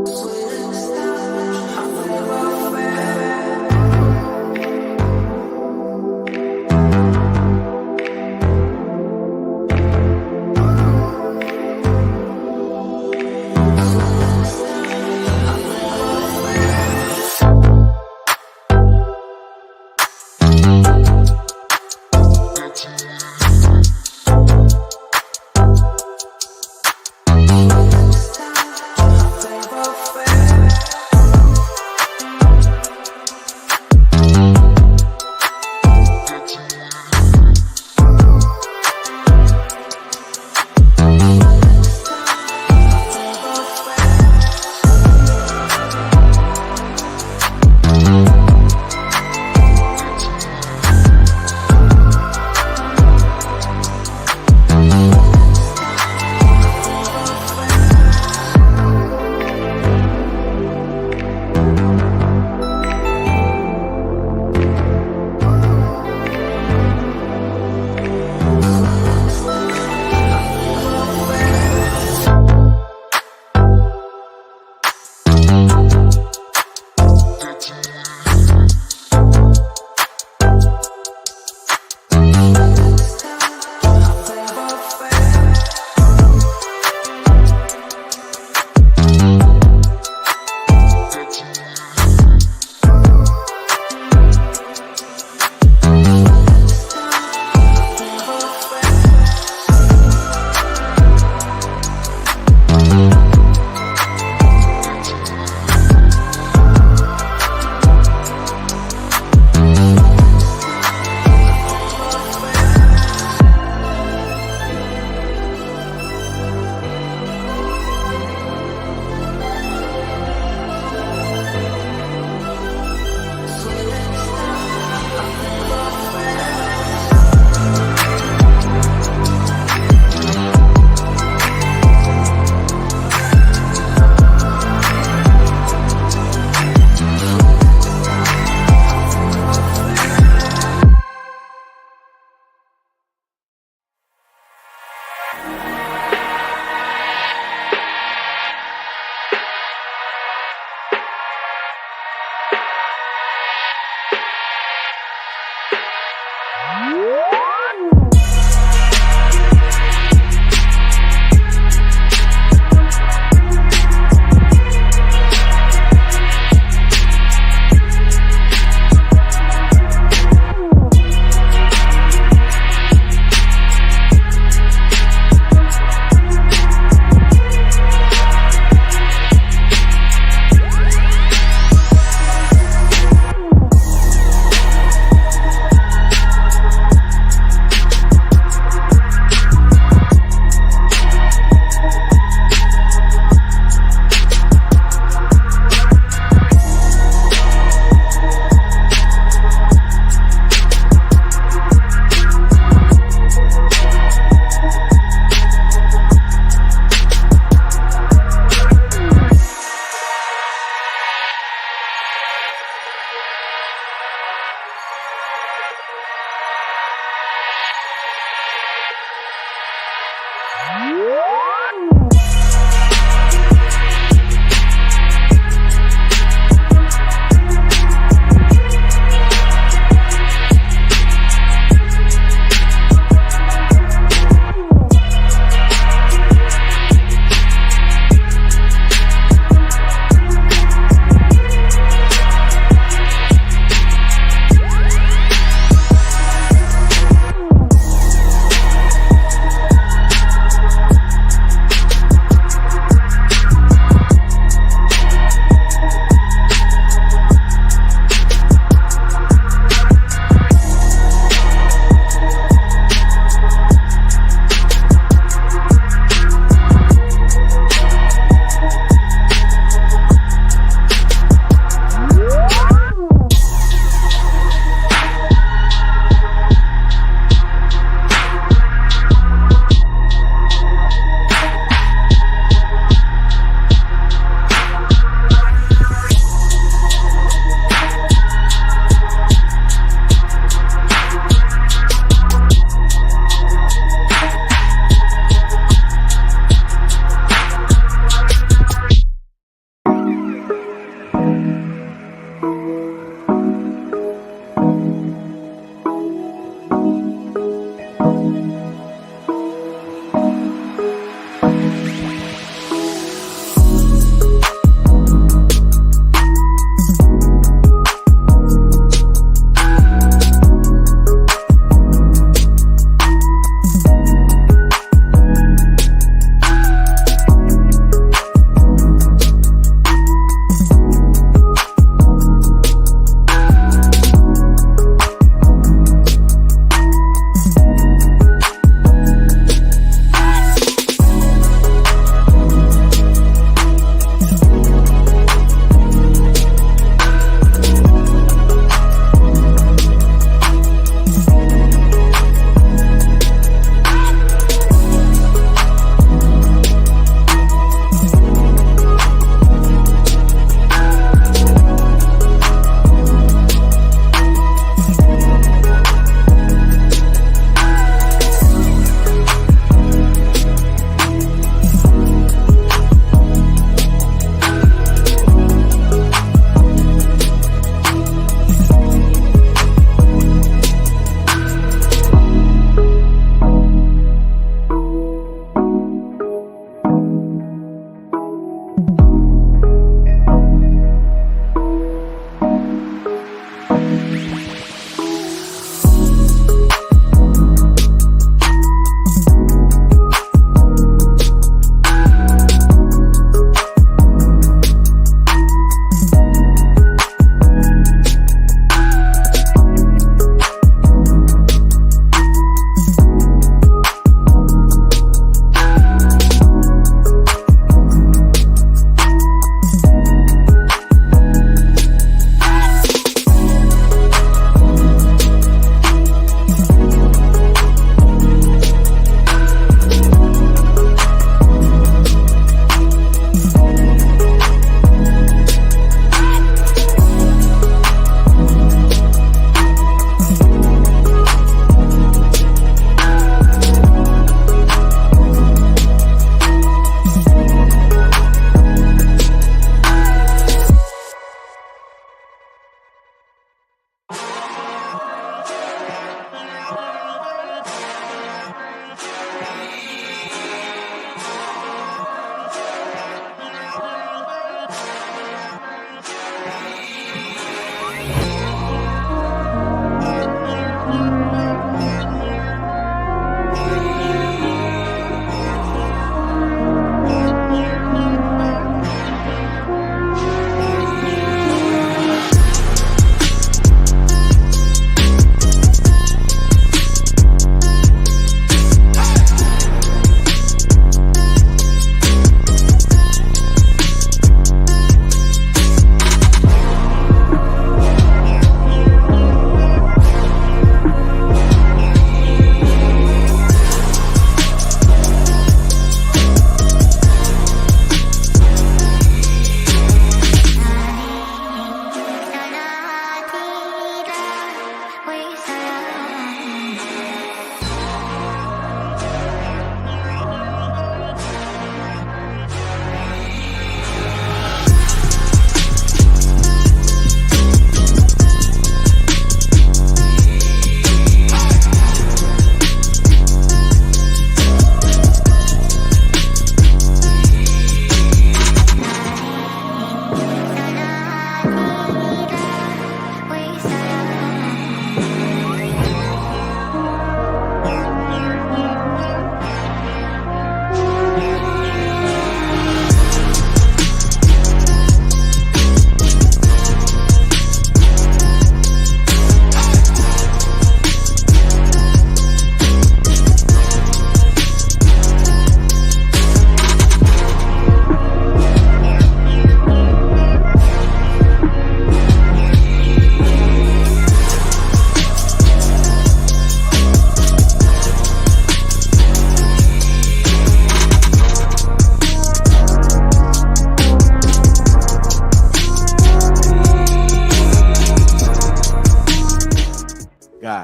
When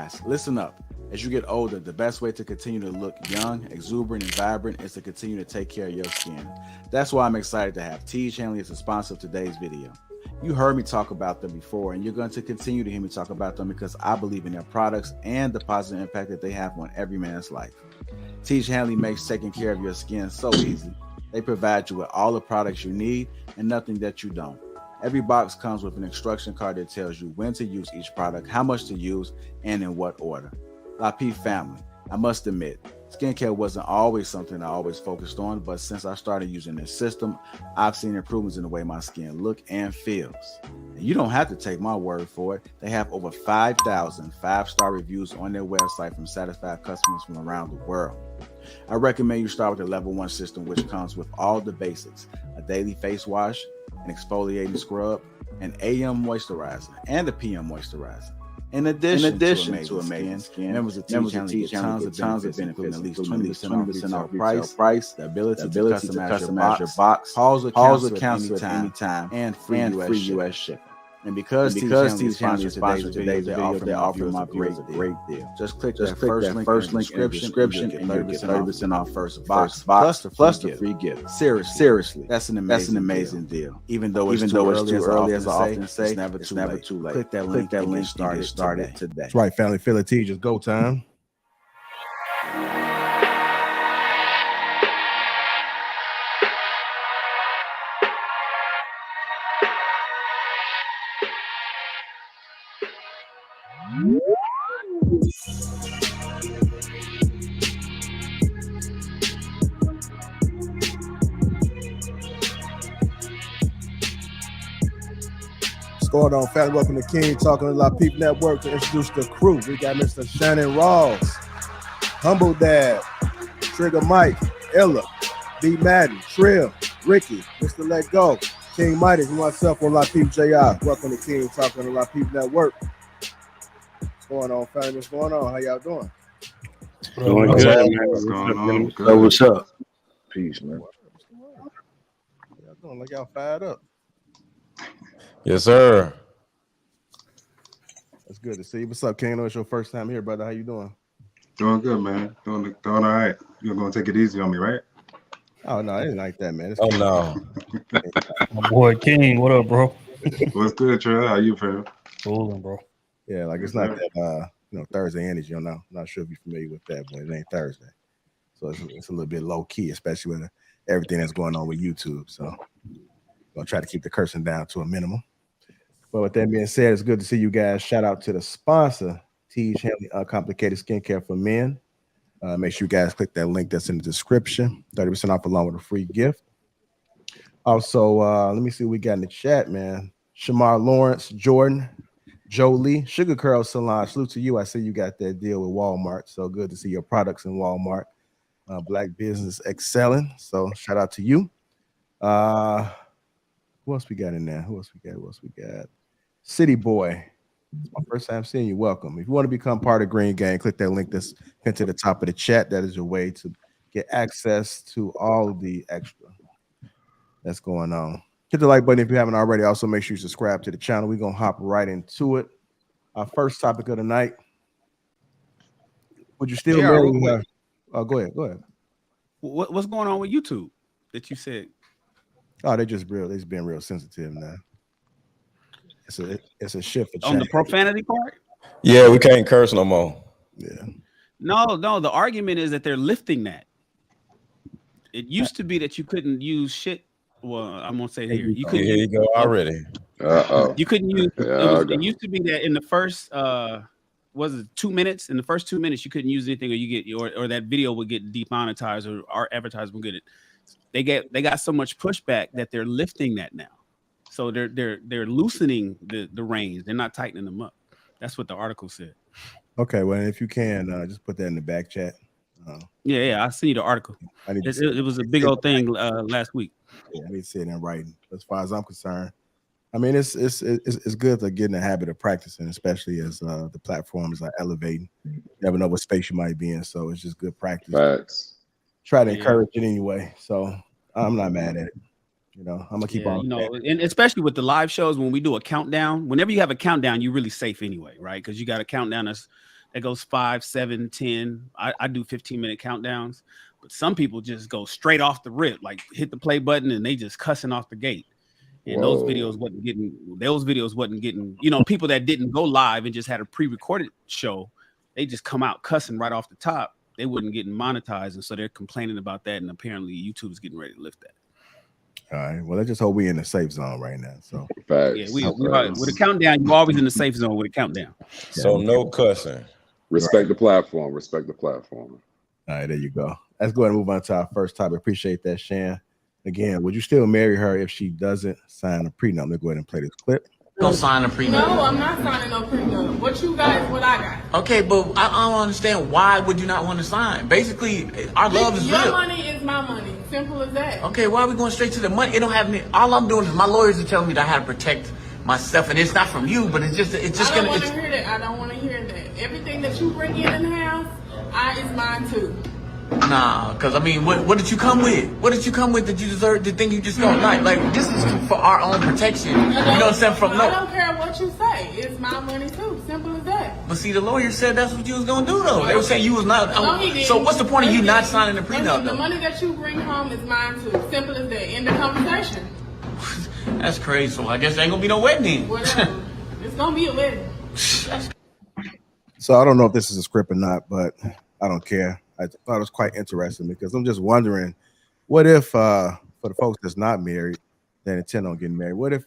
Guys, listen up. As you get older, the best way to continue to look young, exuberant, and vibrant is to continue to take care of your skin. That's why I'm excited to have Teej Hanley as a sponsor of today's video. You heard me talk about them before, and you're going to continue to hear me talk about them because I believe in their products and the positive impact that they have on every man's life. Teej Hanley makes taking care of your skin so easy. They provide you with all the products you need and nothing that you don't. Every box comes with an instruction card that tells you when to use each product, how much to use, and in what order. Lapeef family, I must admit, skincare wasn't always something I always focused on, but since I started using this system, I've seen improvements in the way my skin looks and feels. And you don't have to take my word for it. They have over 5,000 5-star reviews on their website from satisfied customers from around the world. I recommend you start with the level 1 system, which comes with all the basics: a daily face wash, an exfoliating scrub, an AM moisturizer, and a PM moisturizer. In addition to amazing skin, members of Teej Hanley get tons of benefits, including at least 20% off retail price, the ability to customize your box, pause or cancel at any time, and free US shipping. And because Teej Hanley is sponsored today's video, they're offering my great deal. Just click that first link in the description and you get 30% off first box plus the free gift. Seriously, that's an amazing deal. Even though it's too early, as I often say, it's never too late. Click that link and get started today. That's right, family. Feel it, Teej. Just go time. What's going on, family? Welcome to King Talking to Lapeef Network. To introduce the crew, we got Mr. Shannon Rawls, Humble Dad, Trigger Mike, Ella, B Madden, Trill, Ricky, Mr. Let Go, King Mighty, and myself on Lapeef JR. Welcome to King Talking to Lapeef Network. What's going on, family? What's going on? How y'all doing? Doing good, man. What's going on? Good. What's up? Peace, man. How y'all doing? Like y'all fired up. Yes, sir. That's good to see you. What's up, King? I know it's your first time here, brother. How you doing? Doing good, man. Doing all right. You're gonna take it easy on me, right? Oh no, it ain't like that, man. Oh no. My boy King, what up, bro? What's good, Trey? How you feel? Coolin', bro. Yeah, like it's not that Thursday energy. I'm not sure if you're familiar with that, but it ain't Thursday, so it's a little bit low key, especially with everything that's going on with YouTube. So gonna try to keep the cursing down to a minimum. But with that being said, it's good to see you guys. Shout out to the sponsor, Teej Hanley Uncomplicated Skincare for Men. Make sure you guys click that link that's in the description. 30% off along with a free gift. Also, let me see what we got in the chat, man. Shamar Lawrence, Jordan, Jolie, Sugar Curl Salon. Salute to you. I see you got that deal with Walmart. So good to see your products in Walmart. Black business excelling. So shout out to you. Who else we got in there? Who else we got? City Boy. It's my first time seeing you. Welcome. If you want to become part of Green Gang, click that link that's pinned to the top of the chat. That is your way to get access to all the extra that's going on. Hit the like button if you haven't already. Also, make sure you subscribe to the channel. We're going to hop right into it. Our first topic of the night. Would you still marry her? Oh, go ahead. What's going on with YouTube that you said? Oh, they're being real sensitive now. It's a shift on the profanity part. Yeah, we can't curse no more. Yeah. No. The argument is that they're lifting that. It used to be that you couldn't use shit. Well, I'm gonna say here. You couldn't. Here you go already. You couldn't use. It used to be that in the first was it 2 minutes? In the first 2 minutes, you couldn't use anything, or you get or that video would get demonetized, or our advertisement would get it. They got so much pushback that they're lifting that now. So they're loosening the reins. They're not tightening them up. That's what the article said. Okay, well, if you can, just put that in the back chat. Yeah, I see the article. It was a big old thing last week. Yeah, I need to see it in writing. As far as I'm concerned, I mean, it's good to get in the habit of practicing, especially as the platforms are elevating. You never know what space you might be in, so it's just good practice. Right. Try to encourage it anyway. So I'm not mad at it. You know, I'm gonna keep on. You know, and especially with the live shows, when we do a countdown, whenever you have a countdown, you're really safe anyway, right? Because you got a countdown that's It goes 5, 7, 10. I do 15-minute countdowns, but some people just go straight off the rip, like hit the play button and they just cussing off the gate. And those videos wasn't getting, you know, people that didn't go live and just had a pre-recorded show, they just come out cussing right off the top. They wasn't getting monetized, and so they're complaining about that. And apparently, YouTube is getting ready to lift that. All right. Well, let's just hope we're in the safe zone right now. So, yeah, we are, with a countdown. You're always in the safe zone with a countdown. So no cussing. Respect the platform. Respect the platform. All right, there you go. Let's go ahead and move on to our first topic. Appreciate that, Shan. Again, would you still marry her if she doesn't sign a prenup? Let's go ahead and play this clip. Don't sign a prenup. No, I'm not signing no prenup. What you guys, what I got. Okay, but I don't understand, why would you not want to sign? Basically, our love is real. Your money is my money. Simple as that. Okay, why are we going straight to the money? It don't have any. All I'm doing is my lawyers are telling me that I have to protect myself, and it's not from you, but it's just I don't want to hear that. I don't want to hear that. Everything that you bring in the house, is mine too. Nah, because I mean, what did you come with? What did you come with that you deserve, the thing you just don't like? Like, this is for our own protection. You know what I'm saying? I don't care what you say. It's my money too. Simple as that. But see, the lawyer said that's what you was going to do, though. They were saying you was not. No, he didn't. So what's the point of you not signing the prenup, The though? money that you bring home is mine too. Simple as that. End the conversation. That's crazy. So I guess there ain't going to be no wedding. Whatever. It's going to be a wedding. So I don't know if this is a script or not, but I don't care. I thought it was quite interesting because I'm just wondering, what if for the folks that's not married, that intend on getting married, what if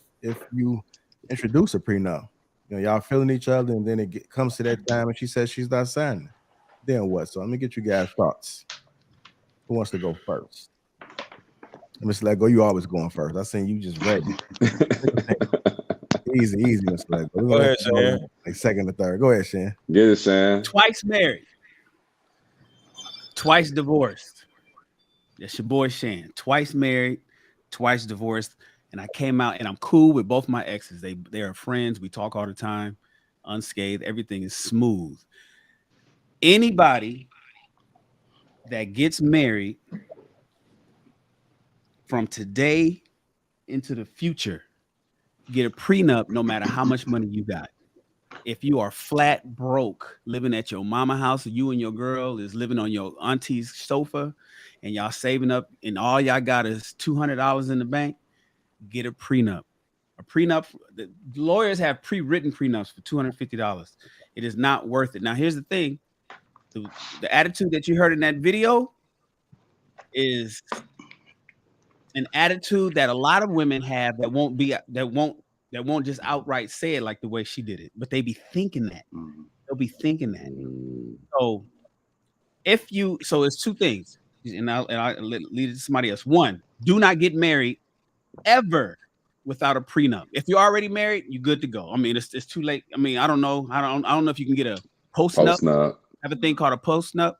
you introduce a prenup? You know, y'all feeling each other, and then it comes to that time and she says she's not signing. Then what? So let me get you guys' thoughts. Who wants to go first? Mr. Lego, you always going first. I seen you just ready. easy, Mr. Lego. Go ahead, Shan. Like second or third. Go ahead, Shan. Get it, Shan. Twice married, twice divorced. That's your boy Shan. Twice married, twice divorced. And I came out and I'm cool with both my exes. They are friends. We talk all the time, unscathed. Everything is smooth. Anybody that gets married from today into the future, get a prenup no matter how much money you got. If you are flat broke, living at your mama house, or you and your girl is living on your auntie's sofa, and y'all saving up, and all y'all got is $200 in the bank, get a prenup. A prenup, the lawyers have pre-written prenups for $250. It is not worth it. Now, here's the thing: the attitude that you heard in that video is an attitude that a lot of women have that won't just outright say it like the way she did it, but they be thinking that. They'll be thinking that. So it's two things, and I'll lead it to somebody else. One, do not get married ever without a prenup. If you're already married, you're good to go. I mean, it's too late. I mean, I don't know if you can get a post-nup. Have a thing called a post-nup.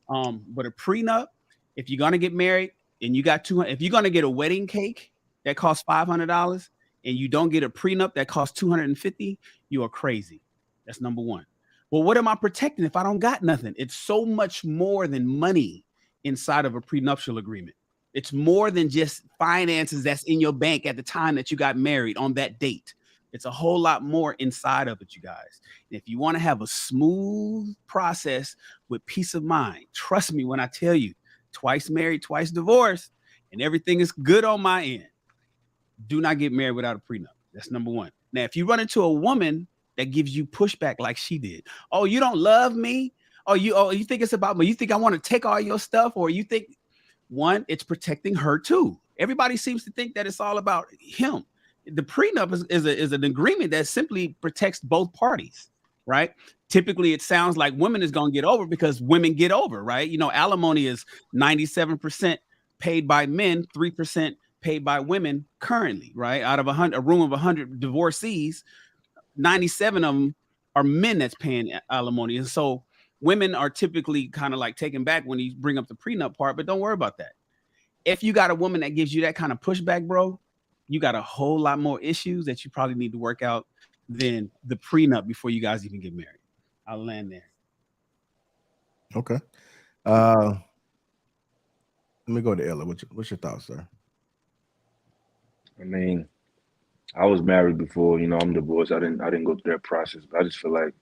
But a prenup, if you're gonna get married and you got if you're gonna get a wedding cake that costs $500 and you don't get a prenup that costs $250, you are crazy. That's number one. Well, what am I protecting if I don't got nothing? It's so much more than money inside of a prenuptial agreement. It's more than just finances that's in your bank at the time that you got married on that date. It's a whole lot more inside of it, you guys. And if you want to have a smooth process with peace of mind, trust me when I tell you, twice married, twice divorced, and everything is good on my end. Do not get married without a prenup. That's number one. Now, if you run into a woman that gives you pushback like she did, oh, you don't love me? You think it's about me? You think I want to take all your stuff? Or you think, one, it's protecting her too. Everybody seems to think that it's all about him. The prenup is an agreement that simply protects both parties, right? Typically, it sounds like women is going to get over because women get over, right? You know, alimony is 97% paid by men, 3% paid by women currently, right? Out of a room of 100 divorcees, 97 of them are men that's paying alimony. And so women are typically kind of like taken back when you bring up the prenup part, but don't worry about that. If you got a woman that gives you that kind of pushback, bro, you got a whole lot more issues that you probably need to work out than the prenup before you guys even get married. I'll land there. Okay. Let me go to Ella. What's your thoughts, sir? I mean, I was married before, you know, I'm divorced. I didn't go through that process, but I just feel like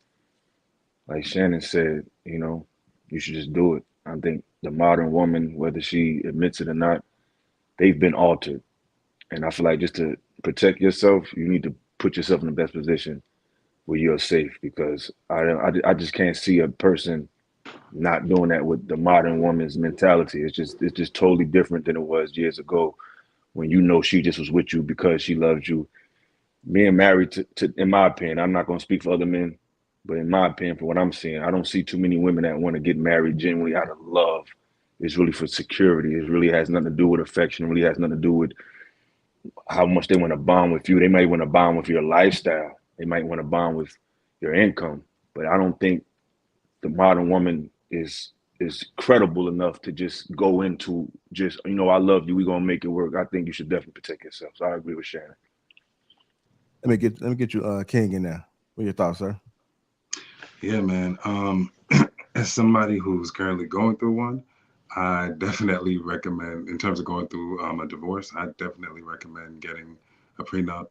like Shannon said, you should just do it. I think the modern woman, whether she admits it or not, they've been altered. And I feel like just to protect yourself, you need to put yourself in the best position where you're safe, because I just can't see a person not doing that with the modern woman's mentality. It's just totally different than it was years ago when she just was with you because she loved you. Being married to in my opinion, I'm not going to speak for other men, but in my opinion, for what I'm seeing, I don't see too many women that want to get married genuinely out of love. It's really for security. It really has nothing to do with affection. It really has nothing to do with how much they want to bond with you. They might want to bond with your lifestyle. They might want to bond with your income. But I don't think the modern woman is credible enough to just go into just, I love you, we're gonna make it work. I think you should definitely protect yourself. So I agree with Shannon. Let me get you King in there. What are your thoughts, sir? Yeah, man. As somebody who's currently going through one, I definitely recommend, in terms of going through a divorce, I definitely recommend getting a prenup.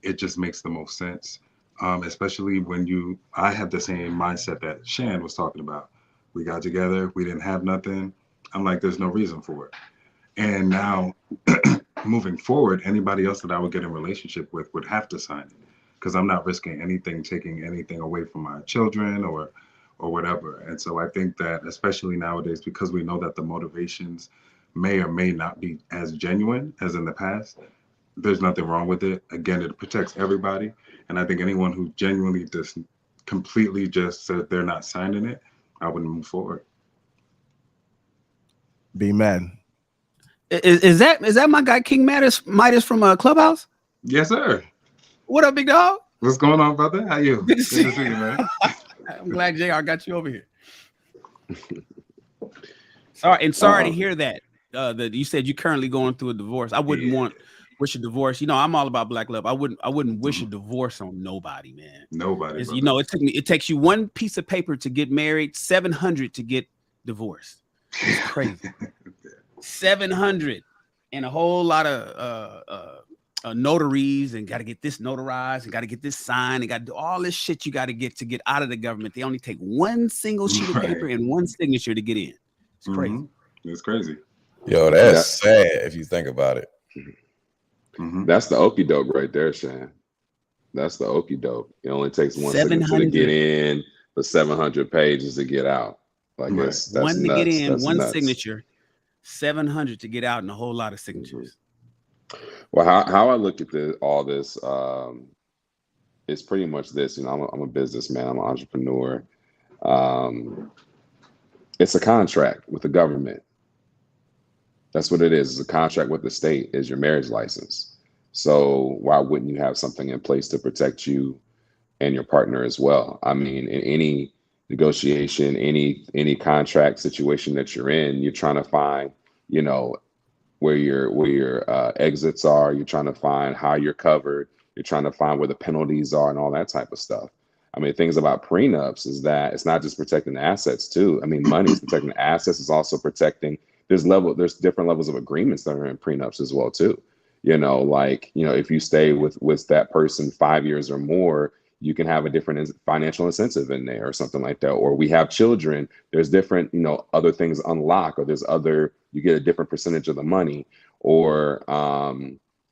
It just makes the most sense, especially when I have the same mindset that Shan was talking about. We got together, we didn't have nothing. I'm like, there's no reason for it. And now, moving forward, anybody else that I would get in a relationship with would have to sign it, because I'm not risking anything, taking anything away from my children or whatever. And so I think that, especially nowadays, because we know that the motivations may or may not be as genuine as in the past, there's nothing wrong with it. Again, it protects everybody. And I think anyone who genuinely just completely just says they're not signing it, I wouldn't move forward. Be mad. Is that my guy King Midas from Clubhouse? Yes, sir. What up, big dog? What's going on, brother? How you? Good to see you, man. I'm glad JR got you over here. Sorry to hear that. That you said you're currently going through a divorce. I wouldn't wish a divorce. I'm all about black love. I wouldn't wish a divorce on nobody, man. Nobody. It takes you one piece of paper to get married, 700 to get divorced. It's crazy. 700 and a whole lot of notaries, and got to get this notarized, and got to get this signed, and got to do all this shit you got to get out of the government. They only take one single sheet of paper and one signature to get in. It's crazy. Mm-hmm. It's crazy. Yo, that's sad if you think about it. Mm-hmm. That's the okie doke right there, Shan. That's the okie doke. It only takes one signature to get in, but 700 pages to get out. Like that's one nuts. To get in, that's one nuts. signature, 700 to get out, and a whole lot of signatures. Well, how I look at all this, it's pretty much this. I'm a businessman. I'm an entrepreneur. It's a contract with the government. That's what it is. It's a contract with the state. Is your marriage license. So why wouldn't you have something in place to protect you and your partner as well? I mean, in any negotiation, any contract situation that you're in, you're trying to find, where your exits are. You're trying to find how you're covered. You're trying to find where the penalties are and all that type of stuff. I mean, things about prenups is that it's not just protecting the assets too. I mean, money is protecting the assets. It's also protecting. There's different levels of agreements that are in prenups as well too. If you stay with that person 5 years or more, you can have a different financial incentive in there or something like that. Or we have children, there's different, other things unlock, or you get a different percentage of the money. Or,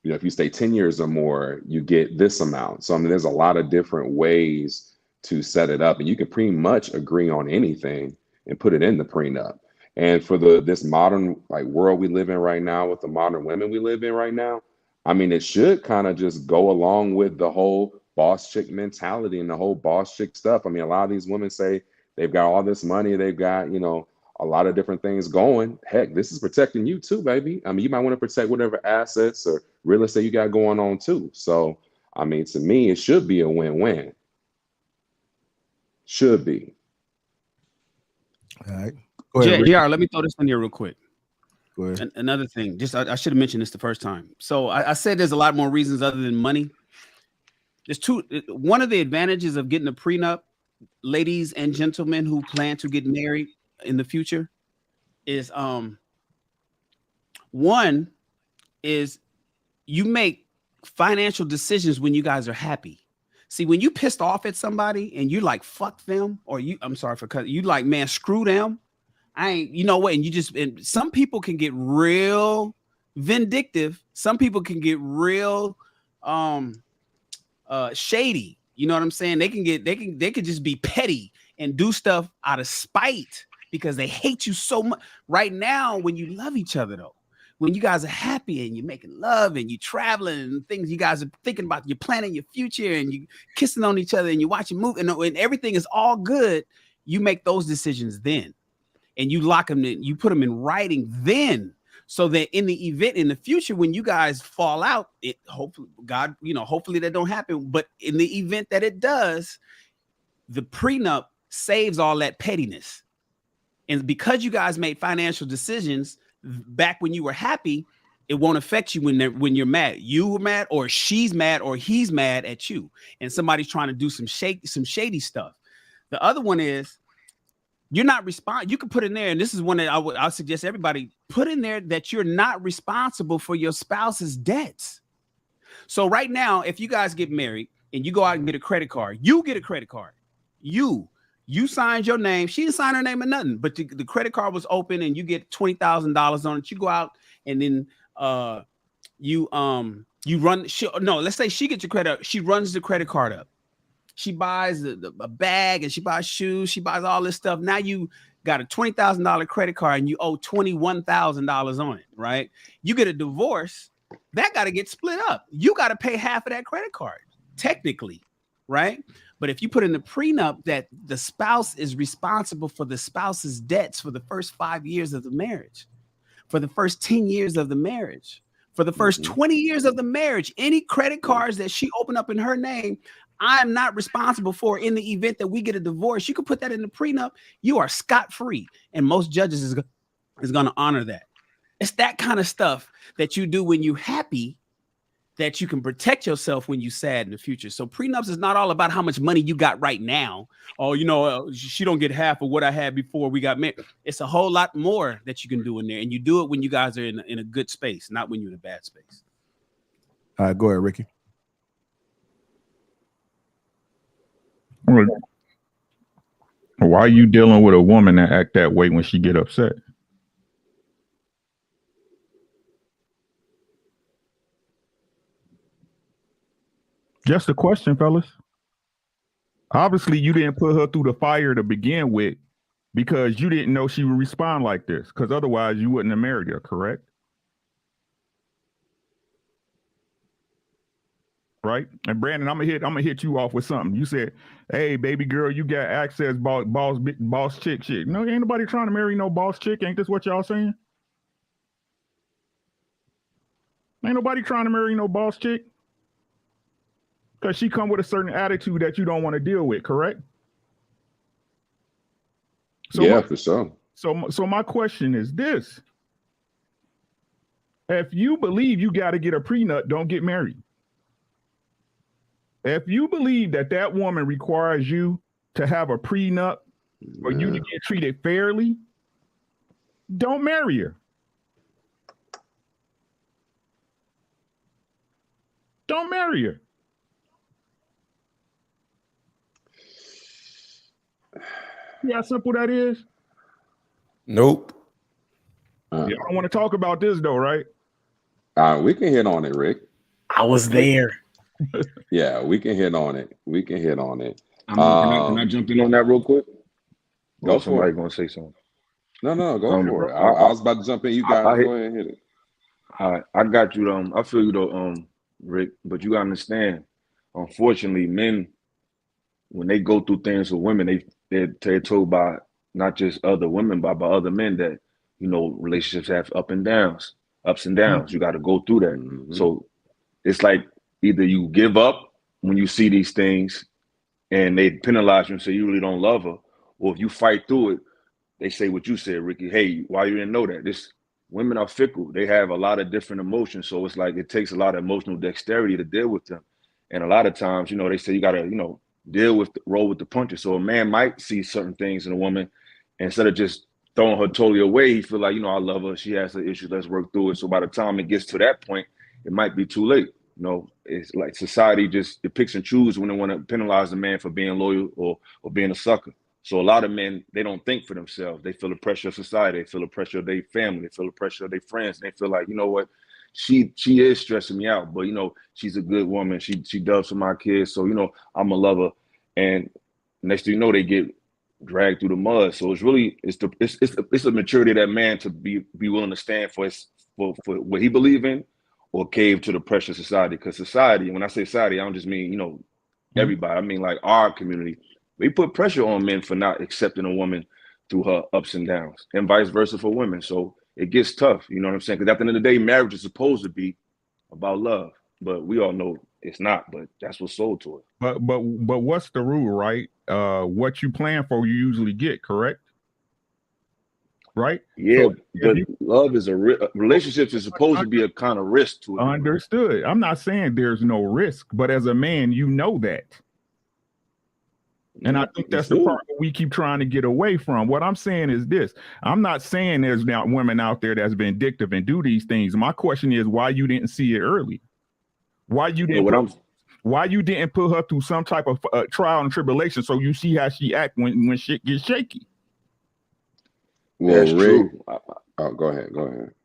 if you stay 10 years or more, you get this amount. So, I mean, there's a lot of different ways to set it up, and you can pretty much agree on anything and put it in the prenup. And for this modern world we live in right now, with the modern women we live in right now, I mean, it should kind of just go along with the whole boss chick mentality and the whole boss chick stuff. I mean, a lot of these women say they've got all this money, they've got, a lot of different things going. Heck, this is protecting you too, baby. I mean, you might want to protect whatever assets or real estate you got going on too. So, I mean, to me, it should be a win-win. Should be. All right. JR, let me throw this in here real quick. Go ahead. Another thing, I should have mentioned this the first time. So I said there's a lot more reasons other than money. There's two. One of the advantages of getting a prenup, ladies and gentlemen who plan to get married in the future, is one is you make financial decisions when you guys are happy. See, when you pissed off at somebody and you like fuck them, or I'm sorry for cutting, you like, man, screw them. I ain't, you know what? And some people can get real vindictive. Some people can get real shady. You know what I'm saying? They can just be petty and do stuff out of spite because they hate you so much. Right now, when you love each other, though, when you guys are happy and you're making love and you're traveling and things, you guys are thinking about, you're planning your future and you kissing on each other and you're watching movies and everything is all good, you make those decisions then. And you lock them in, you put them in writing then, so that in the event in the future, when you guys fall out, it hopefully, God, hopefully that don't happen. But in the event that it does, the prenup saves all that pettiness. And because you guys made financial decisions back when you were happy, it won't affect you when you're mad. You were mad, or she's mad, or he's mad at you, and somebody's trying to do some shady stuff. The other one is, you're not responsible. You can put in there, and this is one that I'll suggest everybody put in there, that you're not responsible for your spouse's debts. So right now, if you guys get married and you go out and get a credit card, you get a credit card. You signed your name. She didn't sign her name or nothing, but the credit card was open and you get $20,000 on it. You go out and then you run. Let's say she gets your credit. She runs the credit card up. She buys a bag and she buys shoes. She buys all this stuff. Now you got a $20,000 credit card and you owe $21,000 on it, right? You get a divorce, that got to get split up. You got to pay half of that credit card, technically, right? But if you put in the prenup that the spouse is responsible for the spouse's debts for the first 5 years of the marriage, for the first 10 years of the marriage, for the first 20 years of the marriage, any credit cards that she opened up in her name, I'm not responsible for in the event that we get a divorce. You can put that in the prenup. You are scot-free. And most judges is going to honor that. It's that kind of stuff that you do when you're happy, that you can protect yourself when you're sad in the future. So prenups is not all about how much money you got right now. Oh, she don't get half of what I had before we got married. It's a whole lot more that you can do in there. And you do it when you guys are in a good space, not when you're in a bad space. All right, go ahead, Ricky. Why are you dealing with a woman that act that way when she get upset? Just a question, fellas. Obviously, you didn't put her through the fire to begin with because you didn't know she would respond like this, because otherwise you wouldn't have married her, correct? Right? And Brandon, I'm gonna hit you off with something. You said, "Hey, baby girl, you got access, boss chick shit." No, ain't nobody trying to marry no boss chick. Ain't this what y'all saying? Ain't nobody trying to marry no boss chick, because she come with a certain attitude that you don't want to deal with, correct? So yeah, for sure. So my question is this: if you believe you got to get a prenup, don't get married. If you believe that woman requires you to have a prenup for you to get treated fairly, don't marry her. Don't marry her. See how simple that is? Nope. Yeah, I don't want to talk about this though, right? We can hit on it, Rick. I was there. Yeah, we can hit on it. Can I jump in on that real quick? Go for somebody it. Gonna say something. No, go for it. I was about to jump in. You guys go ahead and hit it. All right, I got you. I feel you though, Rick. But you gotta understand. Unfortunately, men, when they go through things with women, they're told by not just other women, but by other men that relationships have ups and downs. Mm-hmm. You got to go through that. Mm-hmm. So it's like either you give up when you see these things, and they penalize you and say you really don't love her, or if you fight through it, they say what you said, Ricky. Hey, why you didn't know that? Women are fickle. They have a lot of different emotions, so it's like it takes a lot of emotional dexterity to deal with them. And a lot of times, they say you got to, roll with the punches. So a man might see certain things in a woman, and instead of just throwing her totally away, he feel like, I love her. She has her issues. Let's work through it. So by the time it gets to that point, it might be too late. You know, it's like society just picks and chooses when they want to penalize the man for being loyal or being a sucker. So a lot of men, they don't think for themselves. They feel the pressure of society. They feel the pressure of their family. They feel the pressure of their friends. They feel like, you know what, she is stressing me out, but you know, she's a good woman. She does for my kids. So, you know, I'm a lover. And next thing you know, they get dragged through the mud. So it's really, it's the maturity of that man to be willing to stand for what he believes in, or cave to the pressure of society. Because society, when I say society, I don't just mean, you know, everybody. I mean like our community. We put pressure on men for not accepting a woman through her ups and downs, and vice versa for women. So it gets tough, you know what I'm saying? Because at the end of the day, marriage is supposed to be about love, but we all know it's not. But that's what's sold to it. But what's the rule, right? What you plan for, you usually get, correct? Right? Yeah, so but love is relationships is supposed to be a kind of risk to it. Understood. I'm not saying there's no risk, but as a man, you know that. And I think that's the part that we keep trying to get away from. What I'm saying is this. I'm not saying there's not women out there that's vindictive and do these things. My question is why you didn't see it early. Why you didn't put her through some type of trial and tribulation so you see how she act when shit gets shaky. Well, that's Rick, true. Oh, go ahead.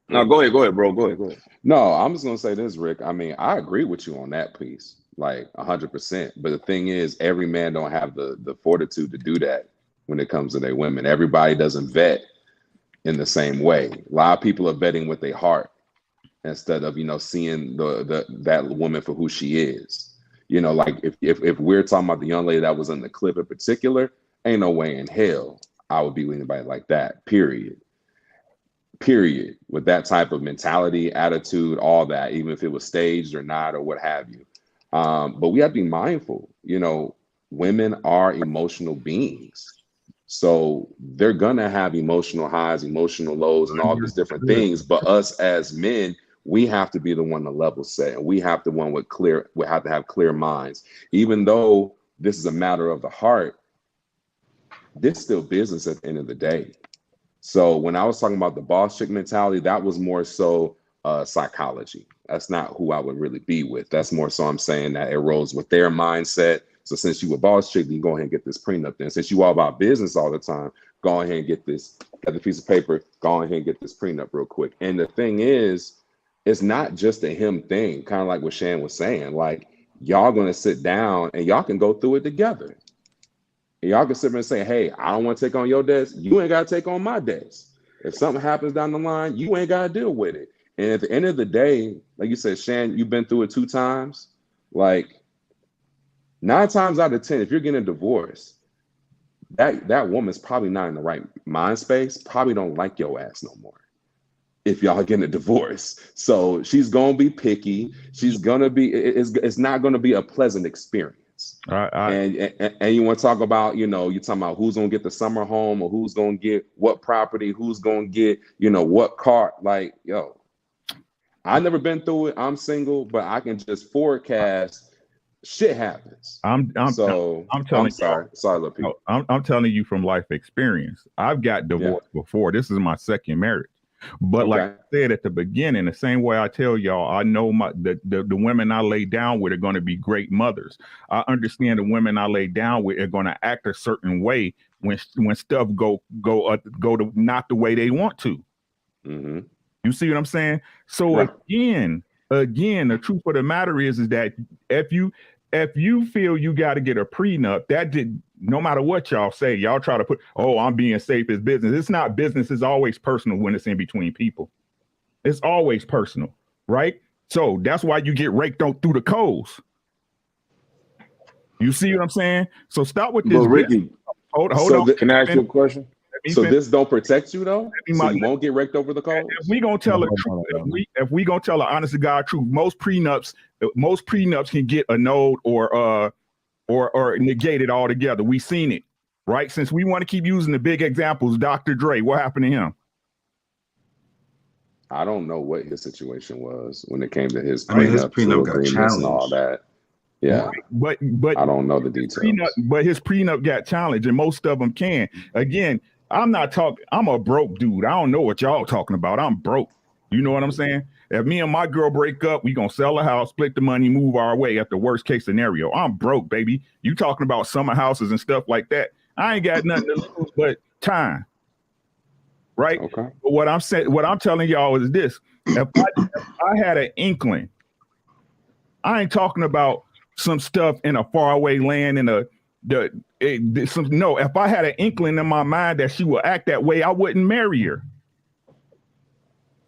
No, go ahead, bro. Go ahead. No, I'm just gonna say this, Rick. I mean, I agree with you on that piece, like 100%. But the thing is, every man don't have the fortitude to do that when it comes to their women. Everybody doesn't vet in the same way. A lot of people are vetting with their heart instead of, you know, seeing that woman for who she is. You know, like if we're talking about the young lady that was in the clip in particular, ain't no way in hell I would be with anybody like that, period, with that type of mentality, attitude, all that, even if it was staged or not or what have you. But we have to be mindful, you know, women are emotional beings. So they're gonna have emotional highs, emotional lows, and all these different things. But us as men, we have to be the one to level set, and we have to have to have clear minds. Even though this is a matter of the heart, this is still business at the end of the day. So when I was talking about the boss chick mentality, that was more so psychology. That's not who I would really be with. That's more so I'm saying that it rolls with their mindset. So since you a boss chick, you go ahead and get this prenup then. Since you all about business all the time, go ahead and get this other piece of paper, go ahead and get this prenup real quick. And the thing is, it's not just a him thing, kind of like what Shan was saying. Like, y'all gonna sit down and y'all can go through it together. And y'all can sit there and say, hey, I don't want to take on your debts. You ain't got to take on my debts. If something happens down the line, you ain't got to deal with it. And at the end of the day, like you said, Shan, you've been through it 2 times. Like 9 times out of 10, if you're getting a divorce, that woman's probably not in the right mind space, probably don't like your ass no more if y'all are getting a divorce. So she's going to be picky. She's going to be, it's not going to be a pleasant experience. And you want to talk about, you know, you're talking about who's going to get the summer home or who's going to get what property, who's going to get, you know, what car. Like, yo, I've never been through it. I'm single, but I can just forecast shit happens. I'm telling you from life experience. I've got divorced before. This is my second marriage. But like I said at the beginning, the same way I tell y'all, I know the women I lay down with are going to be great mothers. I understand the women I lay down with are going to act a certain way when stuff go to not the way they want to. Mm-hmm. You see what I'm saying? So again, the truth of the matter is that if you feel you got to get a prenup, no matter what y'all say, y'all try to put, oh, I'm being safe as business. It's not business. It's always personal when it's in between people. It's always personal, right? So that's why you get raked on through the coals. You see what I'm saying? So stop with this. But Ricky, hold on. Can I ask you a question? So this don't protect you though? So you won't get raked over the coals? If we gonna tell the truth, if we gonna tell the honest to God truth, most prenups can get annulled or negated altogether. We seen it, right? Since we want to keep using the big examples, Dr. Dre, what happened to him? I don't know what his situation was when it came to his prenup got challenged and all that. Yeah, but I don't know the details. But his prenup got challenged, and most of them can. Again, I'm a broke dude. I don't know what y'all talking about. I'm broke. You know what I'm saying? If me and my girl break up, we gonna sell the house, split the money, move our way at the worst case scenario. I'm broke, baby. You talking about summer houses and stuff like that. I ain't got nothing to lose but time. Right? Okay. But what I'm telling y'all is this. If I had an inkling, I ain't talking about some stuff in a faraway land in if I had an inkling in my mind that she will act that way, I wouldn't marry her.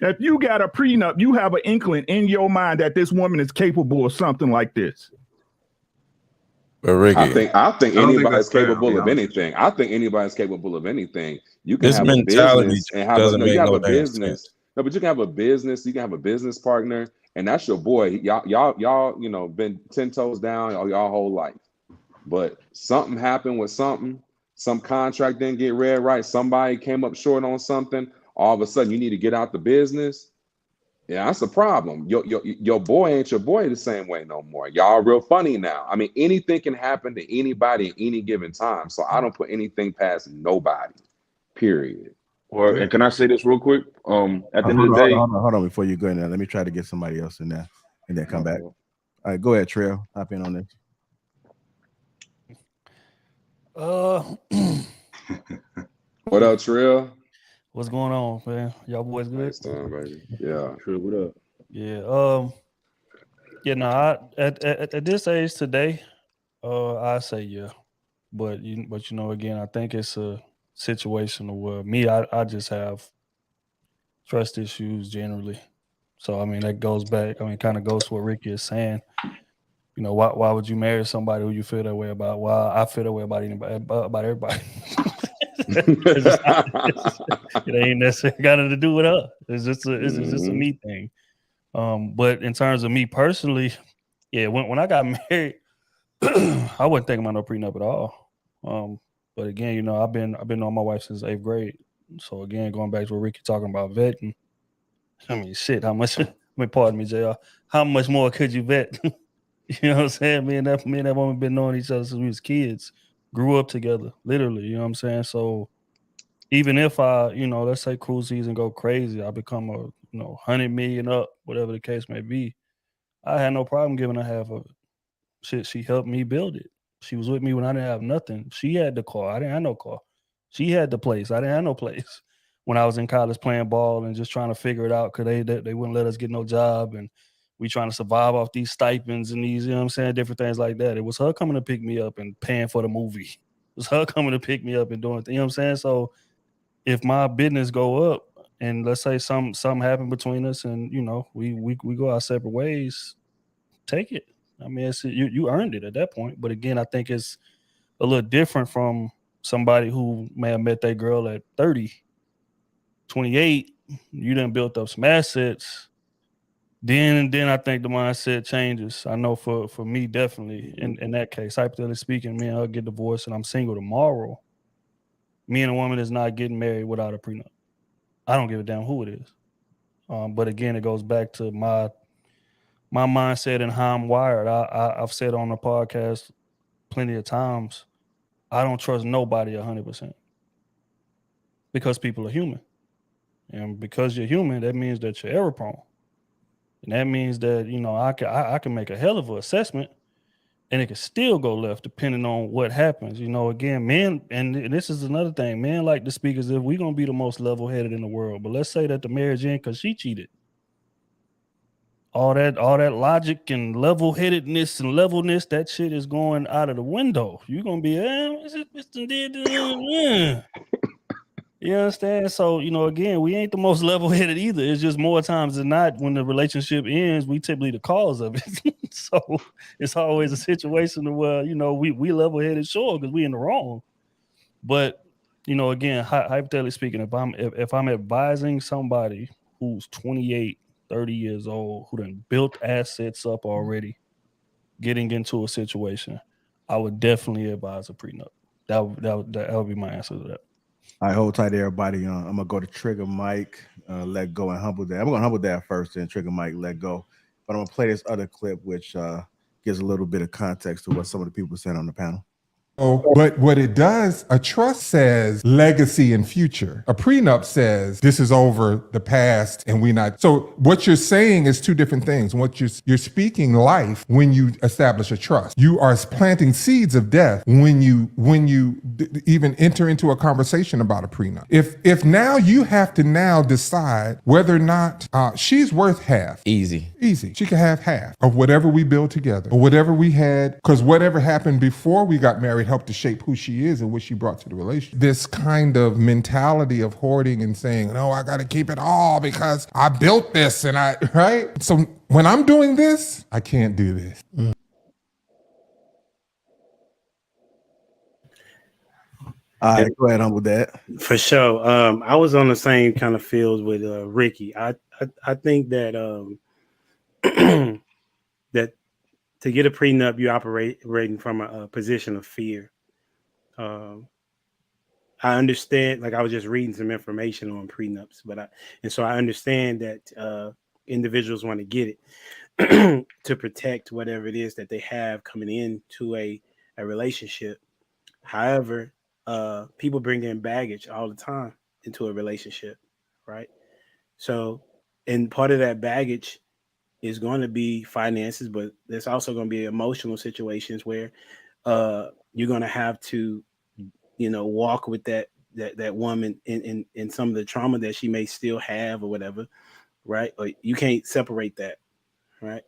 If you got a prenup, you have an inkling in your mind that this woman is capable of something like this. But Ricky, I think anybody's capable of anything. I think anybody's capable of anything. You can have a business and have a business. No, but you can have a business. You can have a business partner, and that's your boy. Y'all, you know, been 10 toes down y'all whole life. But something happened with something. Some contract didn't get read right. Somebody came up short on something. All of a sudden, you need to get out the business. Yeah, that's a problem. Your boy ain't your boy the same way no more. Y'all real funny now. I mean, anything can happen to anybody at any given time. So I don't put anything past nobody. Period. And can I say this real quick? At the end of the day, hold on before you go in there. Let me try to get somebody else in there and then come back. All right, go ahead, Trail. Hop in on this. What up, Trill? What's going on, man? Y'all boys good? Nice time, baby. Yeah. Trill, what up? Yeah. At this age today, I say yeah. But you know, again, I think it's a situation where I just have trust issues generally. So I mean that goes back, kind of goes to what Ricky is saying. You know, why would you marry somebody who you feel that way about? Well, I feel that way about everybody. It ain't necessarily got nothing to do with her. It's just a me thing. But in terms of me personally, yeah, when I got married, I wasn't thinking about no prenup at all. But again, you know, I've been on my wife since 8th grade. So again, going back to what Ricky talking about vetting, I mean, shit, how much? Pardon me, JR. How much more could you vet? You know what I'm saying? Me and that woman been knowing each other since we was kids, grew up together, literally. You know what I'm saying? So even if I, you know, let's say cruise season go crazy, I become a, 100 million up, whatever the case may be, I had no problem giving her half of it. Shit, she helped me build it. She was with me when I didn't have nothing. She had the car. I didn't have no car. She had the place. I didn't have no place. When I was in college playing ball and just trying to figure it out because they wouldn't let us get no job and we trying to survive off these stipends and these, you know what I'm saying, different things like that. It was her coming to pick me up and paying for the movie. It was her coming to pick me up and doing things, you know what I'm saying? So if my business go up and let's say something happened between us and, you know, we go our separate ways, take it. I mean, you earned it at that point. But again, I think it's a little different from somebody who may have met that girl at 30, 28, you done built up some assets. Then I think the mindset changes. I know for me, definitely in that case, hypothetically speaking, me and her get divorced and I'm single tomorrow. Me and a woman is not getting married without a prenup. I don't give a damn who it is. But again, it goes back to my mindset and how I'm wired. I've said on the podcast plenty of times, I don't trust nobody 100% because people are human. And because you're human, that means that you're error prone. And that means that, you know, I can make a hell of an assessment and it can still go left depending on what happens. You know, again, men, and this is another thing, men like to speak as if we're going to be the most level-headed in the world. But let's say that the marriage ended because she cheated. All that logic and level-headedness and levelness, that shit is going out of the window. You're going to be, you understand? So, you know, again, we ain't the most level-headed either. It's just more times than not when the relationship ends, we typically the cause of it. So it's always a situation where, you know, we level-headed, sure, because we in the wrong. But, you know, again, hypothetically speaking, if I'm advising somebody who's 28, 30 years old, who done built assets up already, getting into a situation, I would definitely advise a prenup. That would be my answer to that. All right, hold tight, everybody. I'm gonna go to Trigger Mike, let go, and Humble Dad. I'm gonna Humble Dad first, then Trigger Mike, let go. But I'm gonna play this other clip, which gives a little bit of context to what some of the people said on the panel. But what it does, a trust says legacy and future. A prenup says this is over the past and we not. So what you're saying is two different things. What you're speaking life when you establish a trust. You are planting seeds of death when you even enter into a conversation about a prenup. If now you have to now decide whether or not she's worth half. Easy. She can have half of whatever we build together or whatever we had, because whatever happened before we got married helped to shape who she is and what she brought to the relationship. This kind of mentality of hoarding and saying, no, I got to keep it all because I built this and right? So when I'm doing this, I can't do this. All right, go ahead, Humble Dad. For sure. I was on the same kind of field with Ricky. I think that that to get a prenup, you operating from a position of fear. I understand, like I was just reading some information on prenups, so I understand that individuals want to get it to protect whatever it is that they have coming into a relationship. However, people bring in baggage all the time into a relationship, right? So, and part of that baggage is going to be finances, but there's also going to be emotional situations where you're going to have to, walk with that woman in some of the trauma that she may still have or whatever, right? Or you can't separate that, right?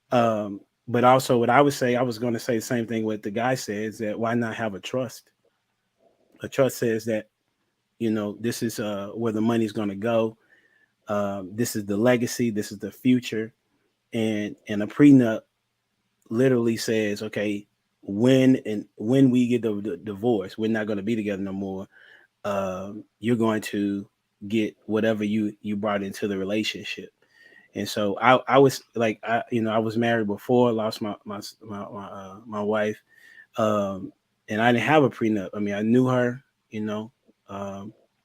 But also what I would say, I was going to say the same thing what the guy says, that why not have a trust? A trust says that, this is where the money's going to go. This is the legacy. This is the future. And a prenup literally says, okay, when we get the divorce, we're not going to be together no more. You're going to get whatever you brought into the relationship. And so I was like, I was married before, lost my wife, and I didn't have a prenup. I mean, I knew her,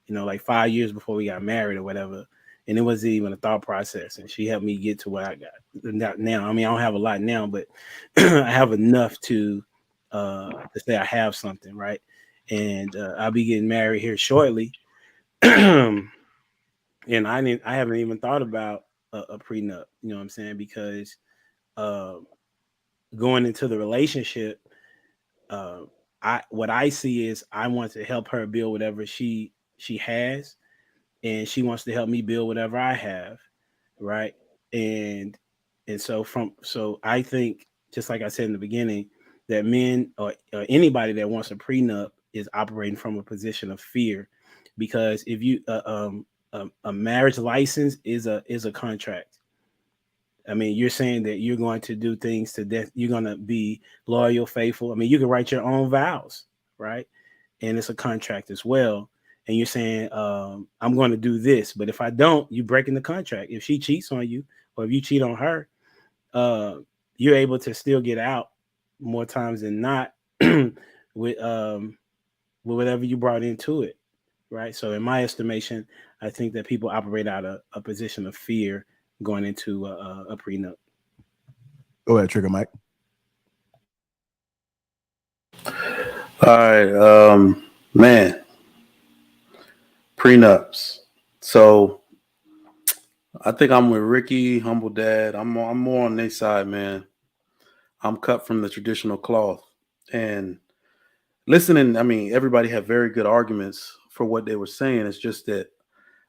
like 5 years before we got married or whatever. And it wasn't even a thought process. And she helped me get to what I got now. I mean, I don't have a lot now, but I have enough to say I have something, right? And I'll be getting married here shortly. And I haven't even thought about a prenup, you know what I'm saying? Because going into the relationship, what I see is I want to help her build whatever she has, and she wants to help me build whatever I have, right? And so I think, just like I said in the beginning, that men or anybody that wants a prenup is operating from a position of fear, because if you a marriage license is a contract. I mean, you're saying that you're going to do things to death. You're going to be loyal, faithful. I mean, you can write your own vows, right? And it's a contract as well. And you're saying, I'm going to do this, but if I don't, you breaking the contract. If she cheats on you, or if you cheat on her, you're able to still get out more times than not with whatever you brought into it, right? So in my estimation, I think that people operate out of a position of fear going into a prenup. Go ahead, Trigger Mike. All right, man. Prenups. So I think I'm with Ricky, Humble Dad. I'm more on their side, man. I'm cut from the traditional cloth. And listening, I mean, everybody had very good arguments for what they were saying. It's just that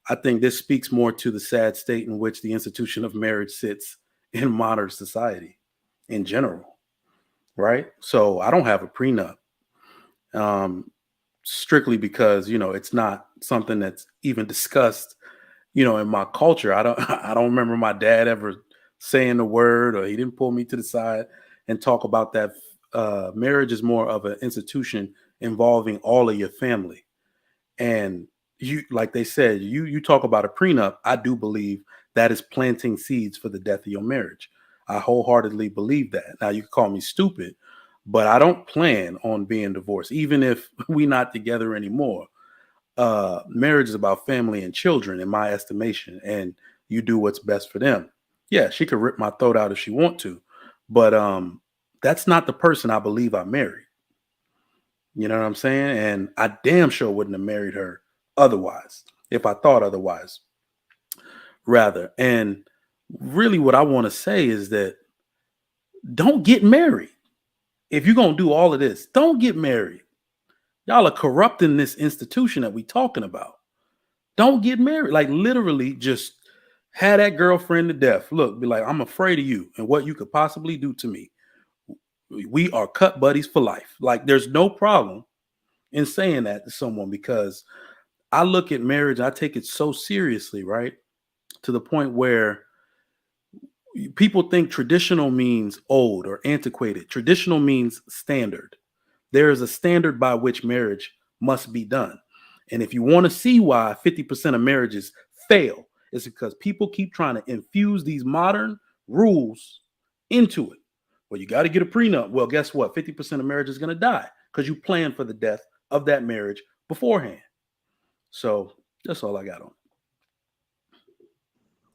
I think this speaks more to the sad state in which the institution of marriage sits in modern society in general, right? So I don't have a prenup. Strictly because, it's not something that's even discussed, in my culture. I don't remember my dad ever saying the word, or he didn't pull me to the side and talk about that. Marriage is more of an institution involving all of your family. And you, like they said, you talk about a prenup. I do believe that is planting seeds for the death of your marriage. I wholeheartedly believe that. Now, you can call me stupid, but I don't plan on being divorced, even if we're not together anymore. Marriage is about family and children, in my estimation, and you do what's best for them. Yeah, she could rip my throat out if she want to, but that's not the person I believe I married. You know what I'm saying? And I damn sure wouldn't have married her otherwise, if I thought otherwise, rather. And really what I want to say is that don't get married. If you're going to do all of this, don't get married. Y'all are corrupting this institution that we talking about. Don't get married. Like literally just have that girlfriend to death. Look, be like, I'm afraid of you and what you could possibly do to me. We are cut buddies for life. Like there's no problem in saying that to someone, because I look at marriage, I take it so seriously, right? To the point where people think traditional means old or antiquated. Traditional means standard. There is a standard by which marriage must be done. And if you want to see why 50% of marriages fail, it's because people keep trying to infuse these modern rules into it. Well, you got to get a prenup. Well, guess what? 50% of marriage is going to die because you plan for the death of that marriage beforehand. So that's all I got on.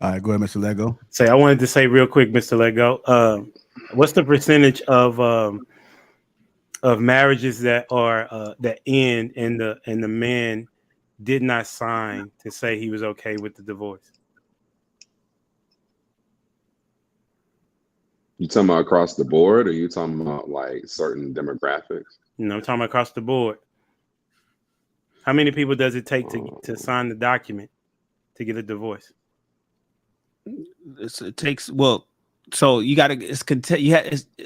All right, go ahead, Mr. Lego. I wanted to say real quick, Mr. Lego, what's the percentage of marriages that are that end and the man did not sign to say he was okay with the divorce? You talking about across the board, or you talking about like certain demographics? No, I'm talking about across the board. How many people does it take to sign the document to get a divorce? It takes, well, so you got to,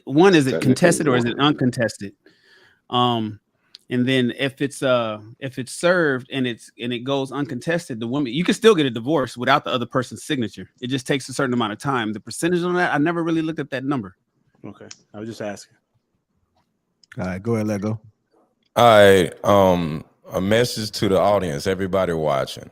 one, is it contested or is it uncontested? And then if it's served and it goes uncontested, the woman, you can still get a divorce without the other person's signature. It just takes a certain amount of time. The percentage on that, I never really looked at that number. Okay, I was just asking. All right, go ahead, Lego. All right, a message to the audience, everybody watching.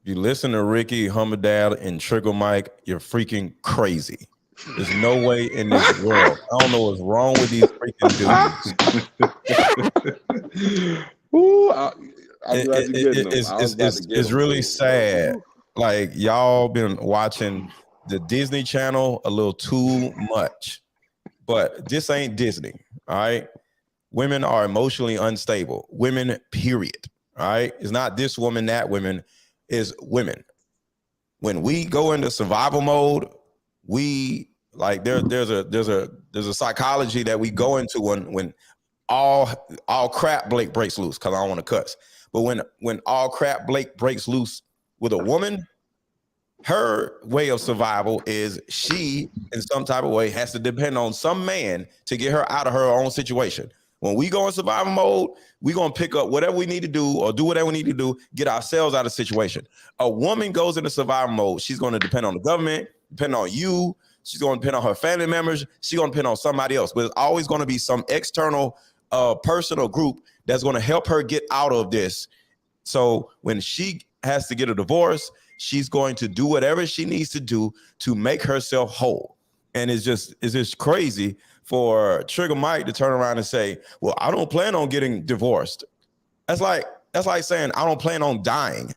If you listen to Ricky, Hummadad, and Trigger Mike, you're freaking crazy. There's no way in this world. I don't know what's wrong with these freaking dudes. Ooh, It's really sad. Like y'all been watching the Disney Channel a little too much, but this ain't Disney. All right, women are emotionally unstable. Women, period. All right, it's not this woman, that woman. Is women. When we go into survival mode, we like there's a psychology that we go into when all crap breaks loose, because I don't want to cuss. But when all crap breaks loose with a woman, her way of survival is she in some type of way has to depend on some man to get her out of her own situation. When we go in survival mode, we're going to pick up whatever we need to do or do whatever we need to do, get ourselves out of the situation. A woman goes into survival mode. She's going to depend on the government, depend on you. She's going to depend on her family members. She's going to depend on somebody else. But it's always going to be some external person or group that's going to help her get out of this. So when she has to get a divorce, she's going to do whatever she needs to do to make herself whole. And it's just crazy for Trigger Mike to turn around and say, well, I don't plan on getting divorced. That's like saying I don't plan on dying.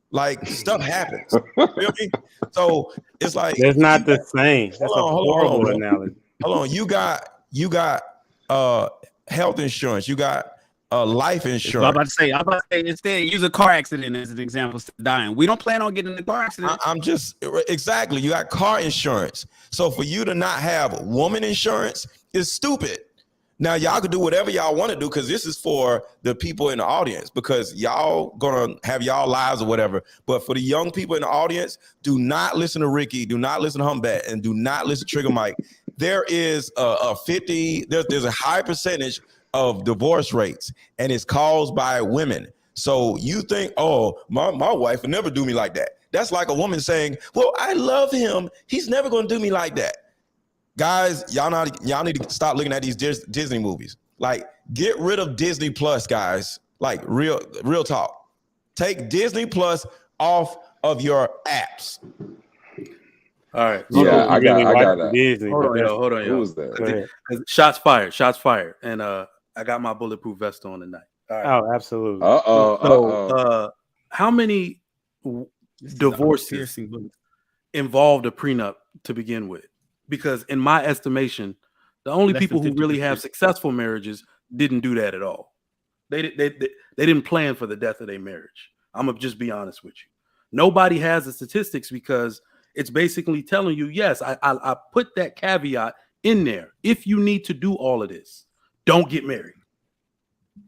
Like stuff happens. Feel me? So it's like it's not the same. That's a horrible analogy. Hold on. You got health insurance, you got life insurance. I'm about to say instead use a car accident as an example of dying. We don't plan on getting in a car accident. I'm just exactly. You got car insurance. So for you to not have woman insurance is stupid. Now y'all can do whatever y'all want to do, because this is for the people in the audience, because y'all gonna have y'all lives or whatever. But for the young people in the audience, do not listen to Ricky, do not listen to Humbat, and do not listen to Trigger Mike. There is there's a high percentage of divorce rates, and it's caused by women. So you think, oh, my wife would never do me like that. That's like a woman saying, well, I love him, he's never going to do me like that. Guys, y'all need to stop looking at these Disney movies. Like, get rid of Disney Plus, guys. Like, real talk. Take Disney Plus off of your apps. All right. Yeah, I got that. Disney, hold on, Who was that? Shots fired. And I got my bulletproof vest on tonight. All right. Oh, absolutely. So, how many divorces involved a prenup to begin with? Because in my estimation, the only people who really have successful marriages didn't do that at all. They didn't plan for the death of their marriage. I'm gonna just be honest with you. Nobody has the statistics because it's basically telling you, yes, I put that caveat in there. If you need to do all of this, don't get married.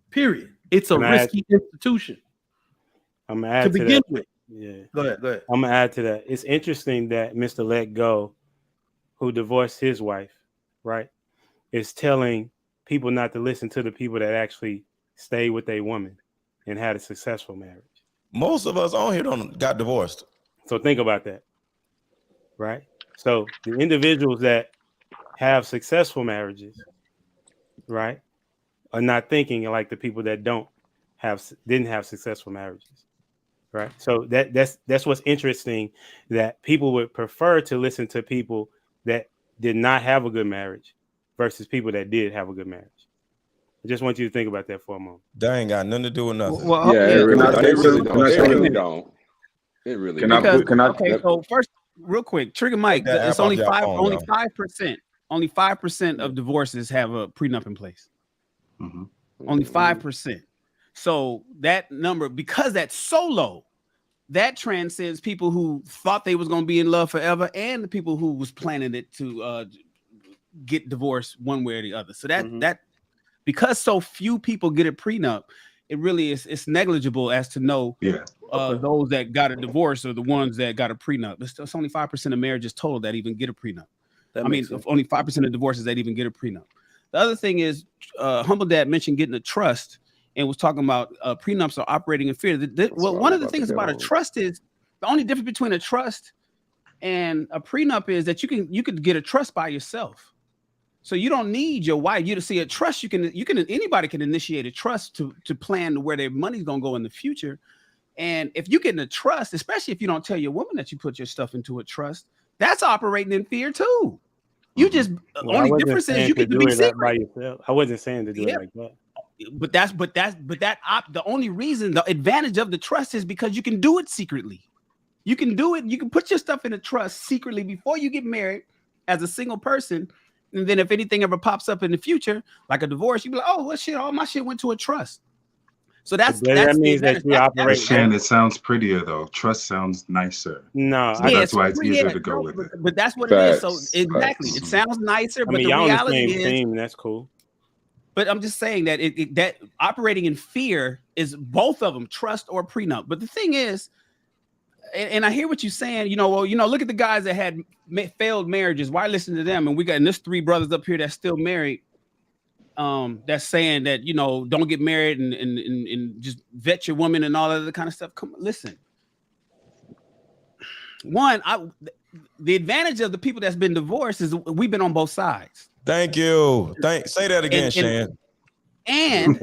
Period. It's a risky institution. I'm gonna add to begin with. Yeah. Go ahead. I'm gonna add to that. It's interesting that Mr. Let Go, who divorced his wife, right, is telling people not to listen to the people that actually stay with a woman and had a successful marriage. Most of us on here got divorced. So think about that, right? So the individuals that have successful marriages, right, are not thinking like the people that didn't have successful marriages, right? So that's what's interesting, that people would prefer to listen to people that did not have a good marriage versus people that did have a good marriage. I just want you to think about that for a moment. That ain't got nothing to do with nothing. Well, yeah, it really don't. It really don't. Okay, so first, real quick, Trigger Mike, it's only 5%. Only 5% of divorces have a prenup in place. Mm-hmm. Only 5%. So that number, because that's so low, that transcends people who thought they was going to be in love forever and the people who was planning it to get divorced one way or the other. So that because so few people get a prenup, it really is, it's negligible as to know those that got a divorce or the ones that got a prenup. It's only 5% of marriages total that even get a prenup. Only 5% of divorces that even get a prenup. The other thing is, Humble Dad mentioned getting a trust and was talking about prenups are operating in fear. One of the things about a trust is the only difference between a trust and a prenup is that you could get a trust by yourself. So you don't need your wife. You to see a trust. Anybody can initiate a trust to plan where their money's gonna go in the future. And if you get in a trust, especially if you don't tell your woman that you put your stuff into a trust, that's operating in fear too. You just only difference is you get to be secret by yourself. I wasn't saying to do it like that. But the only reason, the advantage of the trust is because you can do it secretly. You can do it. You can put your stuff in a trust secretly before you get married as a single person. And then if anything ever pops up in the future, like a divorce, you be like, oh, well, shit, all my shit went to a trust. So that means that you operate. Shan, it sounds prettier though. Trust sounds nicer. No, so that's why it's easier to go with it. But that's what it is. So exactly, it sounds nicer. But the reality is, theme, that's cool. But I'm just saying that that operating in fear is both of them, trust or prenup. But the thing is, and I hear what you're saying. Look at the guys that had failed marriages. Why listen to them? And there's 3 brothers up here that's still married. That's saying that don't get married and just vet your woman and all that other kind of stuff. Come on, listen. The advantage of the people that's been divorced is we've been on both sides. Thank you. Say that again, Shan. And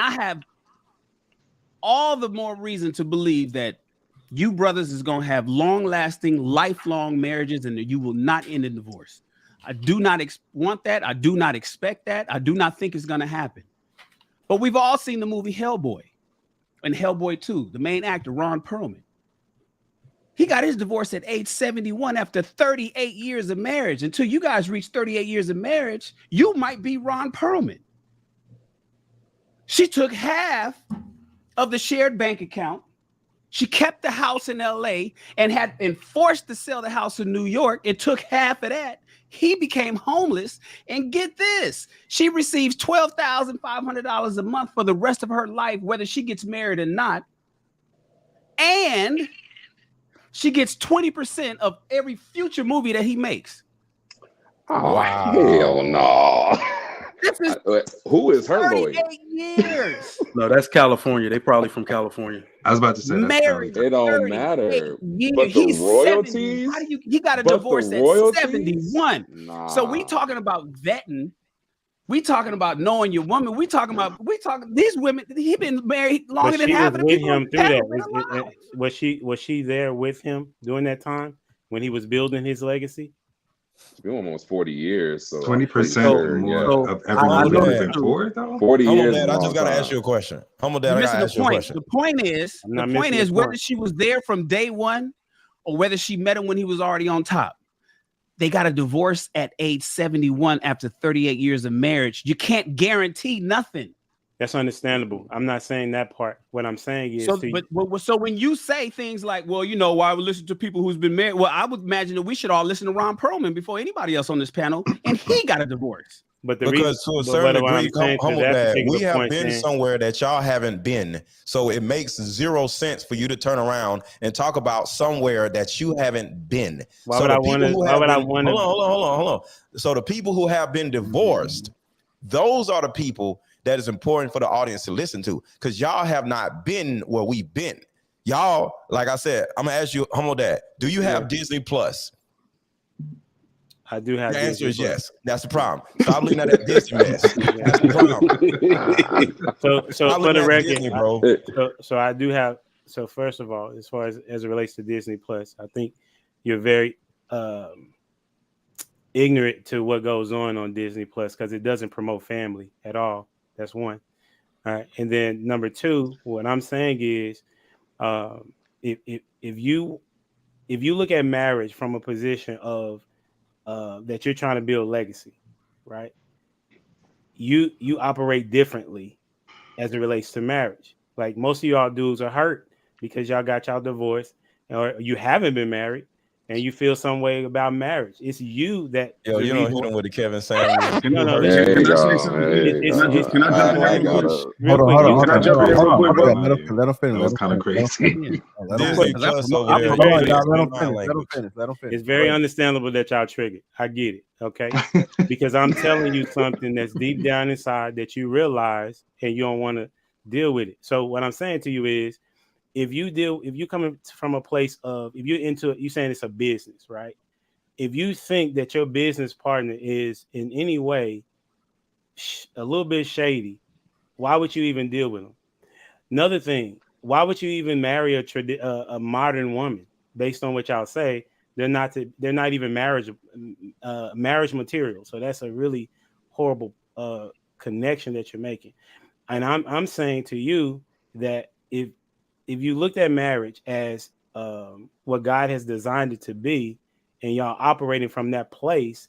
I have all the more reason to believe that you brothers is gonna have long-lasting, lifelong marriages, and that you will not end in divorce. I do not want that. I do not expect that. I do not think it's going to happen. But we've all seen the movie Hellboy and Hellboy 2, the main actor, Ron Perlman. He got his divorce at age 71 after 38 years of marriage. Until you guys reach 38 years of marriage, you might be Ron Perlman. She took half of the shared bank account. She kept the house in LA and had been forced to sell the house in New York. It took half of that. He became homeless, and get this, she receives $12,500 a month for the rest of her life, whether she gets married or not. And she gets 20% of every future movie that he makes. Oh, wow. Hell no. Who is her lawyer? 38 years. No, that's California. They probably from California. I was about to say married. It don't matter. But the royalties. He got a divorce at 71. Nah. So we talking about vetting. We talking about knowing your woman. We talking these women. He been married longer than half of the people. Him through that. Was she there with him during that time when he was building his legacy? It's been almost 40 years. So 20% more of every movie moving forward, though. 40 years. Dad, I just gotta ask you a question. Humble Dad, I gotta ask you a question. The point is whether she was there from day one or whether she met him when he was already on top. they got a divorce at age 71 after 38 years of marriage. You can't guarantee nothing. That's understandable. I'm not saying that part. What I'm saying is, so when you say things like, well, you know, why would listen to people who's been married? Well, I would imagine that we should all listen to Ron Perlman before anybody else on this panel, and he got a divorce. But because to a certain degree, we have been somewhere that y'all haven't been. So it makes zero sense for you to turn around and talk about somewhere that you haven't been. Why would I want to? Hold on. So the people who have been divorced, those are the people that is important for the audience to listen to, because y'all have not been where we've been. Y'all, like I said, I'm gonna ask you, Homo Dad, do you have Disney Plus? I do have. The answer is yes. That's the problem. Stop looking at that Disney mess. That's the problem. So for the record, Disney, bro. So I do have. So first of all, as far as it relates to Disney Plus, I think you're very ignorant to what goes on Disney Plus, because it doesn't promote family at all. That's one. All right, and then number two, what I'm saying is, if you look at marriage from a position of that you're trying to build legacy, right? You operate differently as it relates to marriage. Like most of y'all dudes are hurt because y'all got y'all divorced, or you haven't been married, and you feel some way about marriage. It's you that. Yo, you don't hit him with the Kevin Samuels. Can I say something? Can I jump in there real quick? Hold on. Bro? Let him finish. That was kind of crazy. Let him finish. It's very understandable that y'all triggered. I get it. Okay. Because I'm telling you something that's deep down inside that you realize and you don't want to deal with it. So what I'm saying to you is, if you coming from a place of, if you're into it, you're saying it's a business, right? If you think that your business partner is in any way a little bit shady, why would you even deal with them? Another thing, why would you even marry a modern woman? Based on what y'all say, they're not even marriage material. So that's a really horrible connection that you're making. And I'm saying to you that if you looked at marriage as what God has designed it to be, and y'all operating from that place,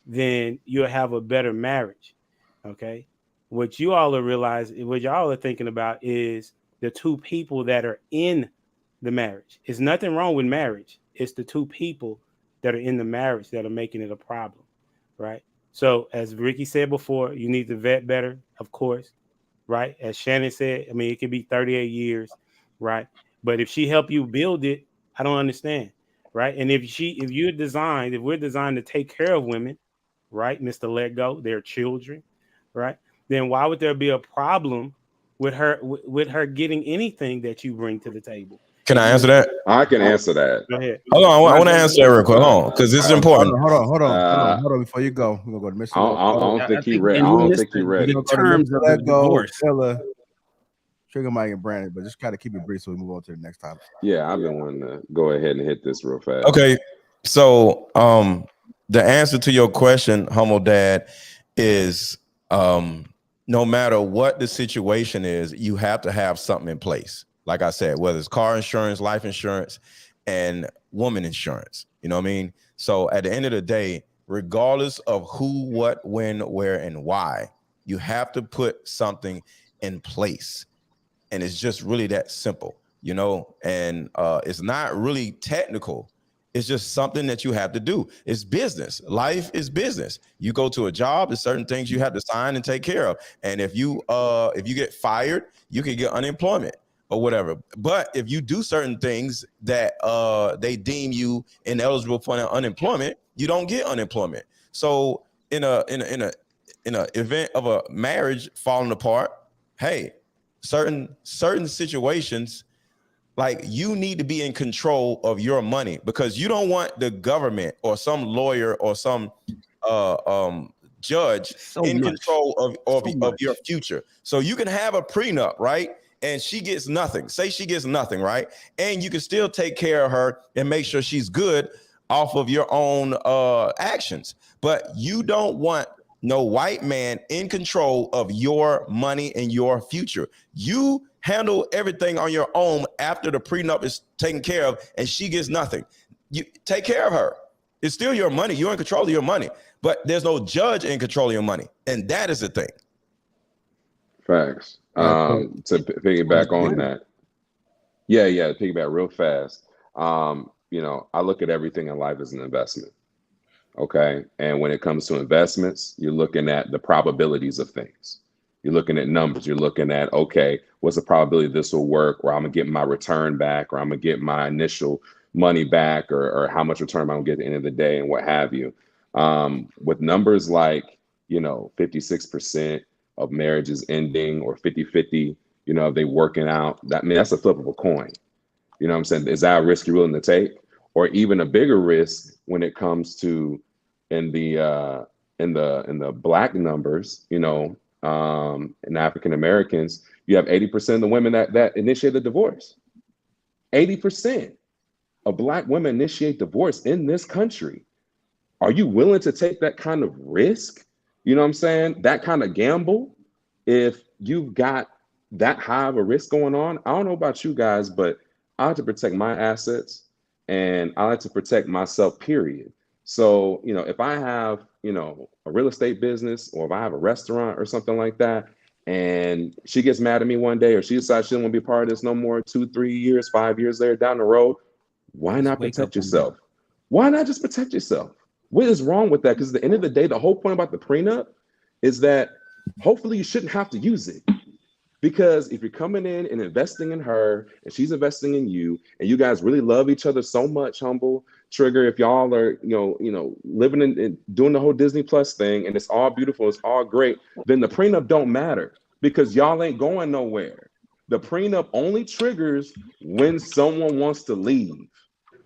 then you'll have a better marriage. Okay. What you all are realizing, what y'all are thinking about is the two people that are in the marriage. There's nothing wrong with marriage. It's the two people that are in the marriage that are making it a problem. Right. So as Ricky said before, you need to vet better, of course. Right. As Shannon said, I mean, it could be 38 years. Right. But if she helped you build it, I don't understand. Right. And if we're designed to take care of women, right, Mr. Let Go, their children, right, then why would there be a problem with her getting anything that you bring to the table? Can I answer that? I can answer that. Go ahead. Hold on, I want to answer that real quick. Hold on, because this is important. Hold on. Before you go, we're gonna go to Mr. I don't think he read. I don't think he read in terms of the divorce. Trigger Mike and Brandon, but just kind of keep it brief so we move on to the next topic. Yeah, I've been wanting to go ahead and hit this real fast. Okay, so the answer to your question, Homo Dad, is no matter what the situation is, you have to have something in place. Like I said, whether it's car insurance, life insurance, and woman insurance. You know what I mean? So at the end of the day, regardless of who, what, when, where, and why, you have to put something in place. And it's just really that simple, you know, and it's not really technical. It's just something that you have to do. It's business. Life is business. You go to a job, there's certain things you have to sign and take care of. And if you get fired, you can get unemployment or whatever. But if you do certain things that they deem you ineligible for unemployment, you don't get unemployment. So in a event of a marriage falling apart, hey, certain situations, like, you need to be in control of your money, because you don't want the government or some lawyer or some judge control of your future. So you can have a prenup, right? And she gets nothing. Say she gets nothing, right? And you can still take care of her and make sure she's good off of your own actions. But you don't want no white man in control of your money and your future. You handle everything on your own after the prenup is taken care of and she gets nothing. You take care of her. It's still your money. You're in control of your money, but there's no judge in control of your money. And that is the thing. Facts. To piggyback on that. Yeah, piggyback real fast. You know, I look at everything in life as an investment. Okay. And when it comes to investments, you're looking at the probabilities of things. You're looking at numbers. You're looking at, okay, what's the probability this will work, or I'm gonna get my return back, or I'm gonna get my initial money back, or how much return I'm gonna get at the end of the day, and what have you. With numbers like, you know, 56% of marriages ending, or 50-50, you know, they working out. That, I mean, that's a flip of a coin. You know what I'm saying? Is that a risk you're willing to take? Or even a bigger risk when it comes to in the black numbers, you know, in African Americans, you have 80% of the women that initiate the divorce. 80% of black women initiate divorce in this country. Are you willing to take that kind of risk? You know what I'm saying? That kind of gamble, if you've got that high of a risk going on. I don't know about you guys, but I like to protect my assets, and I like to protect myself, period. So, you know, if I have, you know, a real estate business, or if I have a restaurant or something like that, and she gets mad at me one day, or she decides she doesn't want to be part of this no more, 2, 3 years, 5 years later down the road, why not protect yourself? Why not just protect yourself? What is wrong with that? Because at the end of the day, the whole point about the prenup is that hopefully you shouldn't have to use it. Because if you're coming in and investing in her, and she's investing in you, and you guys really love each other so much, Humble, Trigger, if y'all are, you know, living in doing the whole Disney Plus thing, and it's all beautiful, it's all great, then the prenup don't matter, because y'all ain't going nowhere. The prenup only triggers when someone wants to leave.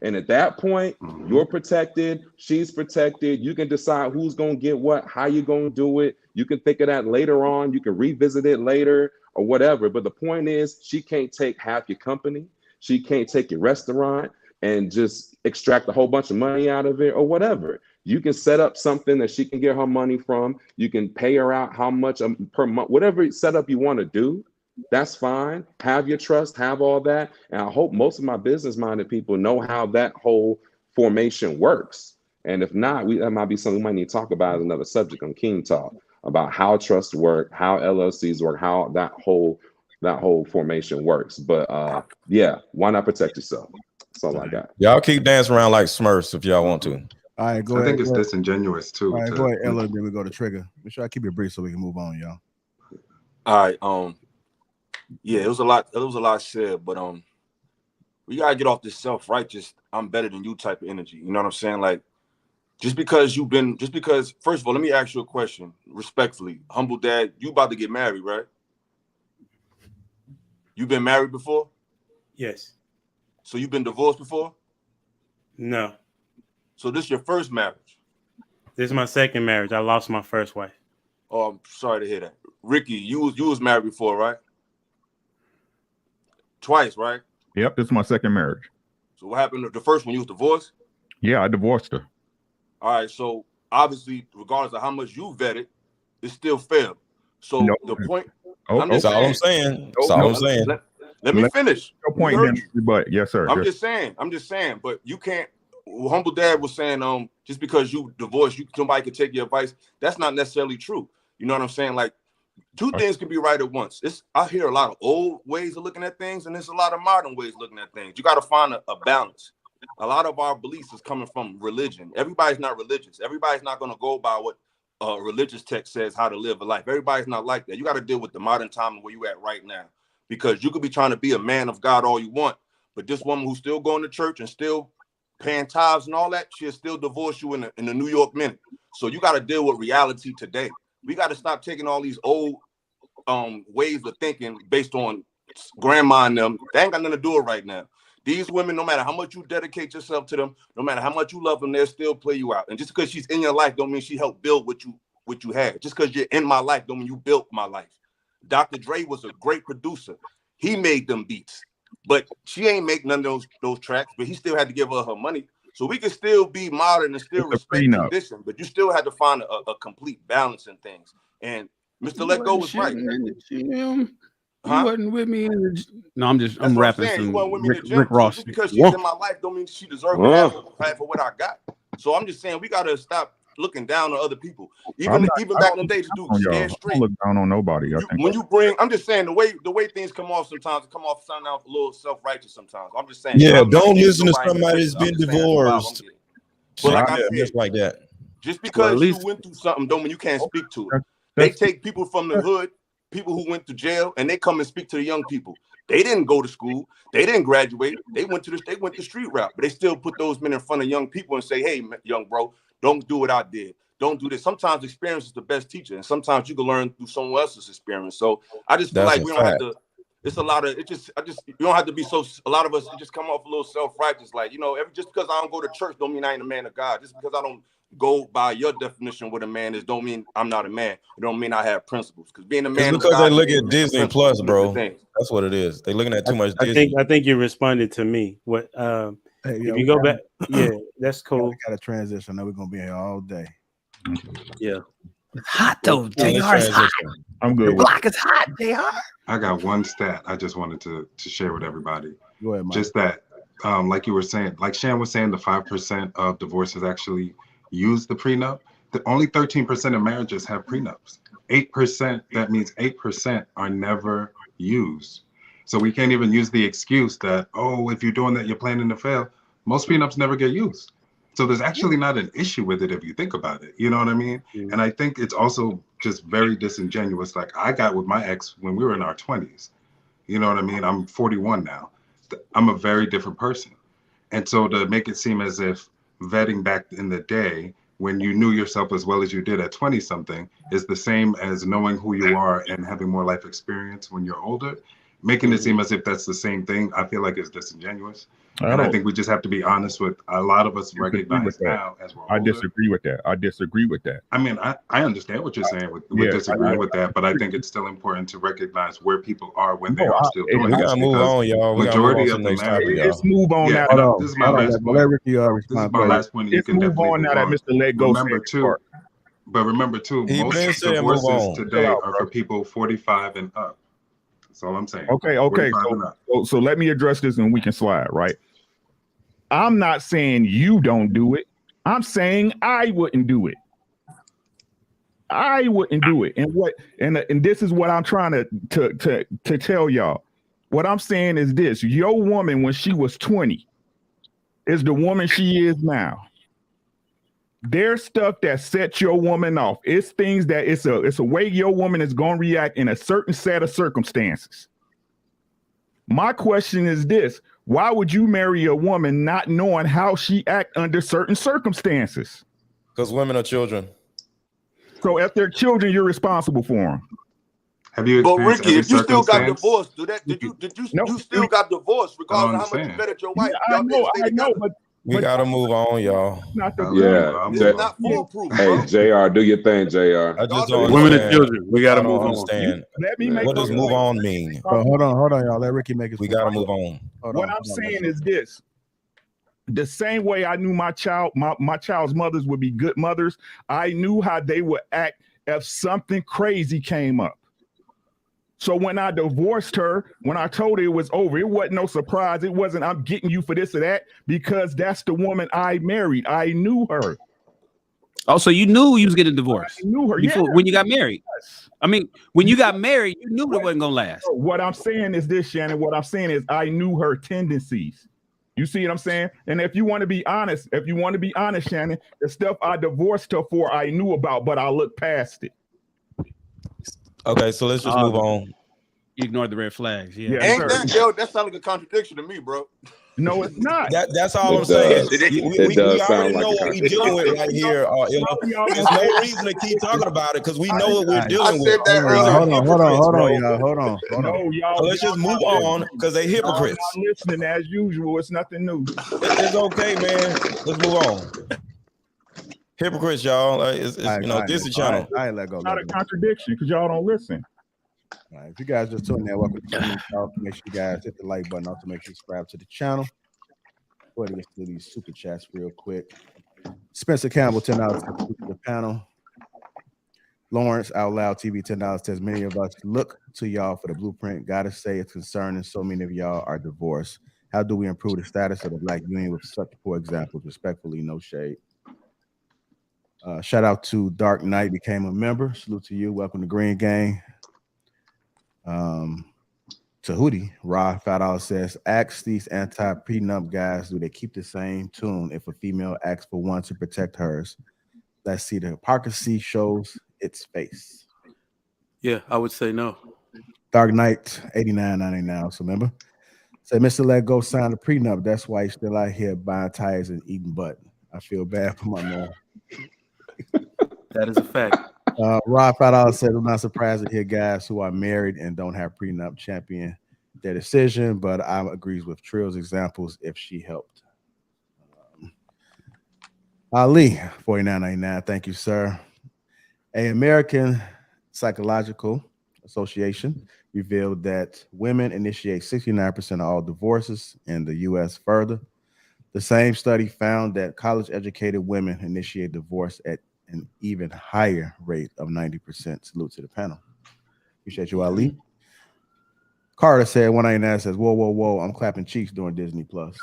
And at that point, you're protected, she's protected. You can decide who's going to get what, how you're going to do it. You can think of that later on. You can revisit it later or whatever. But the point is, she can't take half your company. She can't take your restaurant and just extract a whole bunch of money out of it or whatever. You can set up something that she can get her money from. You can pay her out how much per month, whatever setup you want to do. That's fine. Have your trust, have all that. And I hope most of my business-minded people know how that whole formation works. And if not, that might be something we might need to talk about as another subject on King Talk, about how trusts work, how LLCs work, how that whole formation works. But yeah, why not protect yourself? That's all I got. Y'all keep dancing around like Smurfs if y'all want to. All right, go ahead. I think it's disingenuous too. All right, go ahead, Ella, then we go to Trigger. Make sure I keep it brief so we can move on, y'all. All right. Yeah, it was a lot said, but we gotta get off this self-righteous, I'm better than you type of energy. You know what I'm saying? Like, just because first of all, let me ask you a question respectfully. Humble Dad, you about to get married, right? You been married before? Yes. So you've been divorced before? No. So this is your first marriage? This is my second marriage. I lost my first wife. Oh, I'm sorry to hear that. Ricky, you was married before, right? Twice, right? Yep, this is my second marriage. So what happened? The first one, you was divorced? Yeah, I divorced her. All right, so obviously, regardless of how much you vetted, it still failed. So the point. That's all I'm saying. That's all I'm saying. Let me finish. Your point, but yes, sir. I'm just saying. But you can't. Humble Dad was saying, just because you divorced, somebody could take your advice. That's not necessarily true. You know what I'm saying? Like, two things can be right at once. I hear a lot of old ways of looking at things, and there's a lot of modern ways of looking at things. You got to find a balance. A lot of our beliefs is coming from religion. Everybody's not religious. Everybody's not going to go by what a religious text says how to live a life. Everybody's not like that. You got to deal with the modern time and where you at right now, because you could be trying to be a man of God all you want, but this woman who's still going to church and still paying tithes and all that, she'll still divorce you in the New York minute. So you got to deal with reality today. We got to stop taking all these old ways of thinking based on grandma and them. They ain't got nothing to do it right now. These women, no matter how much you dedicate yourself to them, no matter how much you love them, they'll still play you out. And just because she's in your life don't mean she helped build what you had. Just because you're in my life don't mean you built my life. Dr. Dre was a great producer. He made them beats, but she ain't make none of those tracks, but he still had to give her money. So we can still be modern and still respect tradition, but you still had to find a complete balance in things. And Mr. Let Go was right. You wasn't with me. I'm rapping some Rick Ross. Just because she's in my life don't mean she deserves half of what I got. So I'm just saying we gotta stop looking down on other people. Even back in the day, to do scared straight. I don't look down on nobody. I'm just saying the way things come off sometimes, it come off sounding a little self-righteous sometimes. I'm just saying. Yeah, don't listen to somebody that's been divorced. But like I said, just like that. Just because you went through something don't mean you can't speak to it. They take people from the hood, people who went to jail, and they come and speak to the young people. They didn't go to school. They didn't graduate. They went the street route, but they still put those men in front of young people and say, "Hey, young bro, don't do what I did. Don't do this." Sometimes experience is the best teacher, and sometimes you can learn through someone else's experience. So I just feel like we don't have to. It's a lot of you don't have to be so. A lot of us, it just come off a little self-righteous, like just because I don't go to church don't mean I ain't a man of God. Just because I don't go by your definition of what a man is don't mean I'm not a man. It don't mean I have principles. Because being a man, it's because they look at Disney Plus, bro. That's what it is. They're looking at too much Disney. I think you responded to me. What? If you go back, that's cool. We got to transition. Now we're gonna be here all day. Yeah. It's hot though. JR is hot. I'm good. The block is hot, JR. I got one stat I just wanted to share with everybody. Go ahead, Mike. Just that, like you were saying, like Shan was saying, the 5% of divorces actually use the prenup. Only 13% of marriages have prenups. 8%, that means 8% are never used. So we can't even use the excuse that, oh, if you're doing that, you're planning to fail. Most prenups never get used. So there's actually not an issue with it if you think about it. You know what I mean? Mm-hmm. And I think it's also just very disingenuous. Like I got with my ex when we were in our 20s. You know what I mean? I'm 41 now. I'm a very different person. And so to make it seem as if vetting back in the day when you knew yourself as well as you did at 20 something is the same as knowing who you are and having more life experience when you're older, making it seem as if that's the same thing, I feel like it's disingenuous. And I think we just have to be honest with a lot of us recognize now as we're older. I disagree with that. I mean, I understand what you're saying with disagreeing with that, but I think it's still important to recognize where people are when they are still doing it. We gotta move on, y'all. Majority of the marriage. Let's move on now. This is my last point. This is my last point. You can definitely move on now that Mr. Lego remember too, most divorces today are for people 45 and up. That's all I'm saying. Okay. So let me address this and we can slide, right? I'm not saying you don't do it. I'm saying I wouldn't do it. I wouldn't do it. And this is what I'm trying to tell y'all. What I'm saying is this: your woman when she was 20 is the woman she is now. There's stuff that sets your woman off. It's things that it's a way your woman is going to react in a certain set of circumstances. My question is this: why would you marry a woman not knowing how she act under certain circumstances? Because women are children. So if they're children, you're responsible for them. Have you experienced Ricky, if you still got divorced, you still got divorced regardless of how much you bet at your wife? I know, but we gotta move on, y'all. It's not foolproof. Hey, JR, do your thing, JR. I just don't women and children. We gotta move on. What does move on mean? Hold on, y'all. Let Ricky make his. We gotta move on. What I'm saying is this: the same way I knew my child's mothers would be good mothers, I knew how they would act if something crazy came up. So when I divorced her, when I told her it was over, it wasn't no surprise. It wasn't, I'm getting you for this or that, because that's the woman I married. I knew her. Oh, so you knew you was getting divorced? I knew her when you got married. I mean, when you got married, you knew it wasn't gonna last. So what I'm saying is this, Shannon. What I'm saying is I knew her tendencies. You see what I'm saying? And if you want to be honest, Shannon, the stuff I divorced her for, I knew about, but I looked past it. Okay, so let's just move on. You ignored the red flags. Yeah. Ain't that, that sounds like a contradiction to me, bro. No, it's not. That's all I'm saying. We already know what we're dealing with right here. There's no reason to keep talking about it because we know what we're dealing with. Hold on. So let's just move on because they hypocrites. I'm listening as usual. It's nothing new. It's okay, man. Let's move on. Hypocrites, y'all. This is the channel. It's not a contradiction because y'all don't listen. All right, if you guys just tuning in, welcome to the channel. Make sure you guys hit the like button also make sure you subscribe to the channel. Go ahead and get to these super chats real quick. Spencer Campbell, $10 to the panel. Lawrence Out Loud TV, $10 says many of us look to y'all for the blueprint. Gotta say it's concerning. So many of y'all are divorced. How do we improve the status of the Black union with such poor examples? Respectfully, no shade. Shout out to Dark Knight, became a member. Salute to you. Welcome to Green Gang. Tahuti, Ra $5 says, ask these anti-prenup guys, do they keep the same tune if a female asks for one to protect hers? Let's see, the hypocrisy shows its face. Yeah, I would say no. Dark Knight 89.99. So remember, say Mr. Let Go signed a prenup. That's why he's still out here buying tires and eating butt. I feel bad for my man. That is a fact. Rob $5 said, I'm not surprised to hear guys who are married and don't have prenup champion their decision, but I agrees with Trill's examples if she helped. Ali, $49.99. Thank you, sir. An American Psychological Association revealed that women initiate 69% of all divorces in the U.S. Further, the same study found that college-educated women initiate divorce at an even higher rate of 90%. Salute to the panel. Appreciate you, Ali. Carter said, 199 says, whoa, whoa, whoa, I'm clapping cheeks during Disney Plus.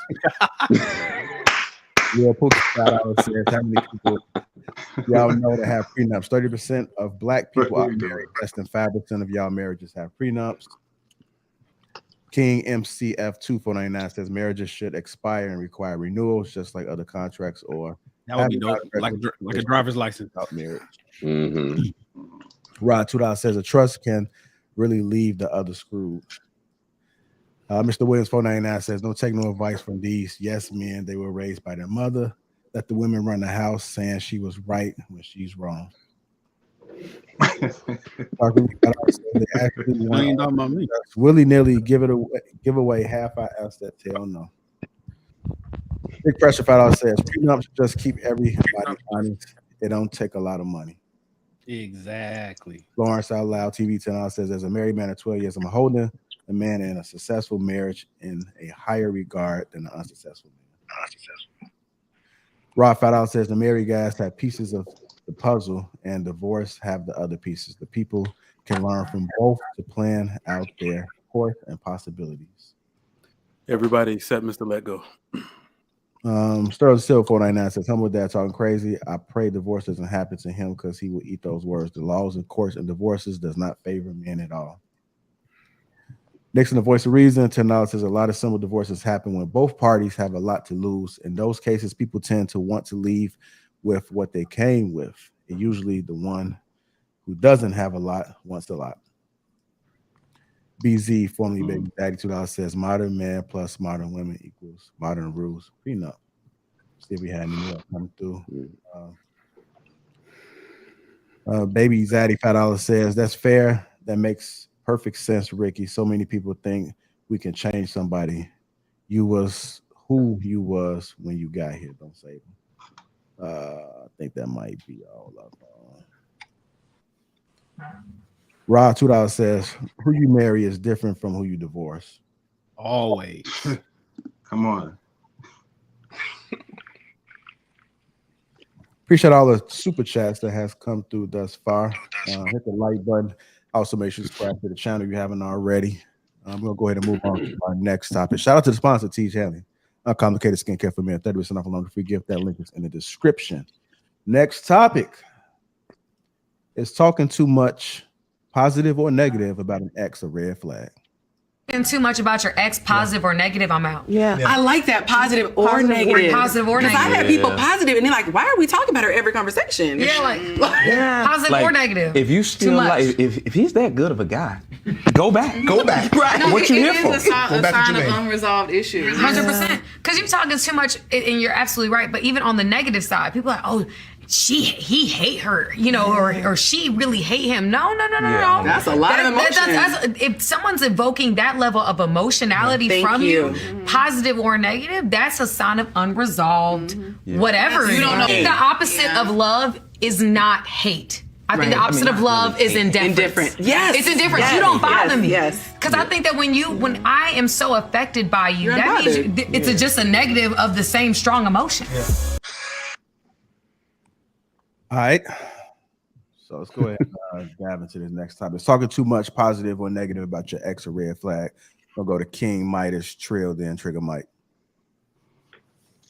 Yeah, Pookie says, how many people y'all know that have prenups? 30% of Black people are married. Less than 5% of y'all marriages have prenups. King MCF 2499 says marriages should expire and require renewals, just like other contracts or that would be dope, like a driver's license. Without marriage. Mm-hmm. Rod $2 says a trust can really leave the other screwed. Mr. Williams 499 says don't take no advice from these yes men. They were raised by their mother. Let the women run the house, saying she was right when she's wrong. Willy-nilly give away half our ass that tail no. Big Pressure $5 says prenups just keep everybody honest. It don't take a lot of money. Exactly. Lawrence Out Loud TV $10 says as a married man of 12 years, I'm holding a man in a successful marriage in a higher regard than the unsuccessful man. Rob $5 says the married guys have pieces of the puzzle and divorce have the other pieces. The people can learn from both to plan out their course and possibilities. Everybody except Mr. Let Go. Sterling Silver 499 says, humble dad talking crazy. I pray divorce doesn't happen to him because he will eat those words. The laws and courts and divorces does not favor men at all. Nixon, the voice of reason, $10 says a lot of simple divorces happen when both parties have a lot to lose. In those cases, people tend to want to leave with what they came with. And usually the one who doesn't have a lot wants a lot. BZ, formerly Baby Daddy, $2 says modern man plus modern women equals modern rules prenup. See if we had any more come through. Baby Zaddy, $5 says that's fair. That makes perfect sense, Ricky. So many people think we can change somebody. You was who you was when you got here. Don't save them. I think that might be all up. Rob $2 says who you marry is different from who you divorce. Always. Come on. Appreciate all the super chats that has come through thus far. Hit the like button. Also, make sure you subscribe to the channel if you haven't already. I'm going to go ahead and move on to our next topic. Shout out to the sponsor, T. Hanley. Uncomplicated skincare for men. 30% off along the free gift. That link is in the description. Next topic is talking too much, positive or negative, about an ex, a red flag. Too much about your ex, positive or negative, I'm out. Yeah. I like that positive or negative. Positive or negative. Because I've had people positive and they're like, why are we talking about her every conversation? Yeah, positive like, or negative. If you still like, if he's that good of a guy, go back. Go back. Right. No, what you here for? It is a sign of unresolved issues. 100%. Because you're talking too much, and you're absolutely right. But even on the negative side, people are like, oh, he hate her, you know, or she really hate him. No. That's a lot of emotion. If someone's evoking that level of emotionality from you, positive or negative, that's a sign of unresolved whatever. You don't know. I think the opposite of love is not hate. I think the opposite of love is indifference. Yes. It's indifference. Yes. You don't bother me. Yes. Because I think that when I am so affected by you, that means it's just a negative of the same strong emotion. All right. So let's go ahead and dive into this next topic. It's talking too much, positive or negative, about your ex or red flag. We'll go to King, Midas, Trill, then Trigger Mike.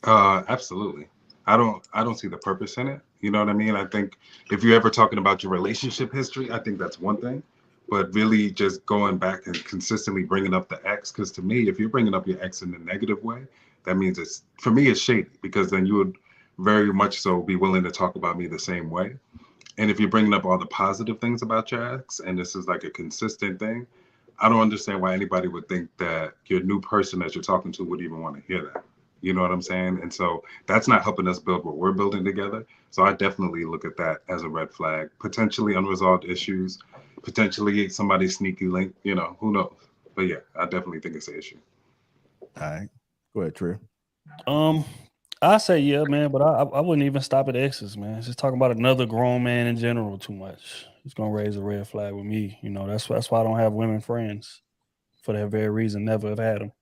Absolutely. I don't see the purpose in it. You know what I mean? I think if you're ever talking about your relationship history, I think that's one thing. But really just going back and consistently bringing up the ex, because to me, if you're bringing up your ex in a negative way, that means for me, it's shady, because then you would very much so be willing to talk about me the same way. And if you're bringing up all the positive things about your ex, and this is like a consistent thing, I don't understand why anybody would think that your new person that you're talking to would even want to hear that. You know what I'm saying? And so that's not helping us build what we're building together. So I definitely look at that as a red flag. Potentially unresolved issues, potentially somebody's sneaky link, who knows? But yeah, I definitely think it's an issue. All right. Go ahead, Trey. I say yeah, man, but I wouldn't even stop at exes, man. Just talking about another grown man in general too much. It's gonna raise a red flag with me. That's why I don't have women friends. For that very reason, never have had them.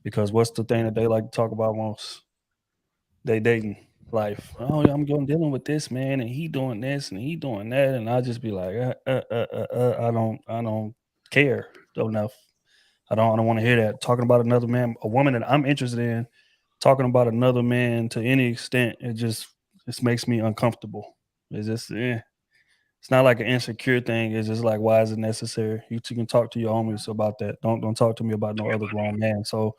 Because what's the thing that they like to talk about most? They dating life. Oh, I'm dealing with this man, and he doing this, and he doing that, and I just be like, I don't care enough. I don't want to hear that. Talking about another man, a woman that I'm interested in, talking about another man to any extent, it just makes me uncomfortable. It's just, it's not like an insecure thing. It's just like, why is it necessary? You can talk to your homies about that. Don't talk to me about no other grown man. So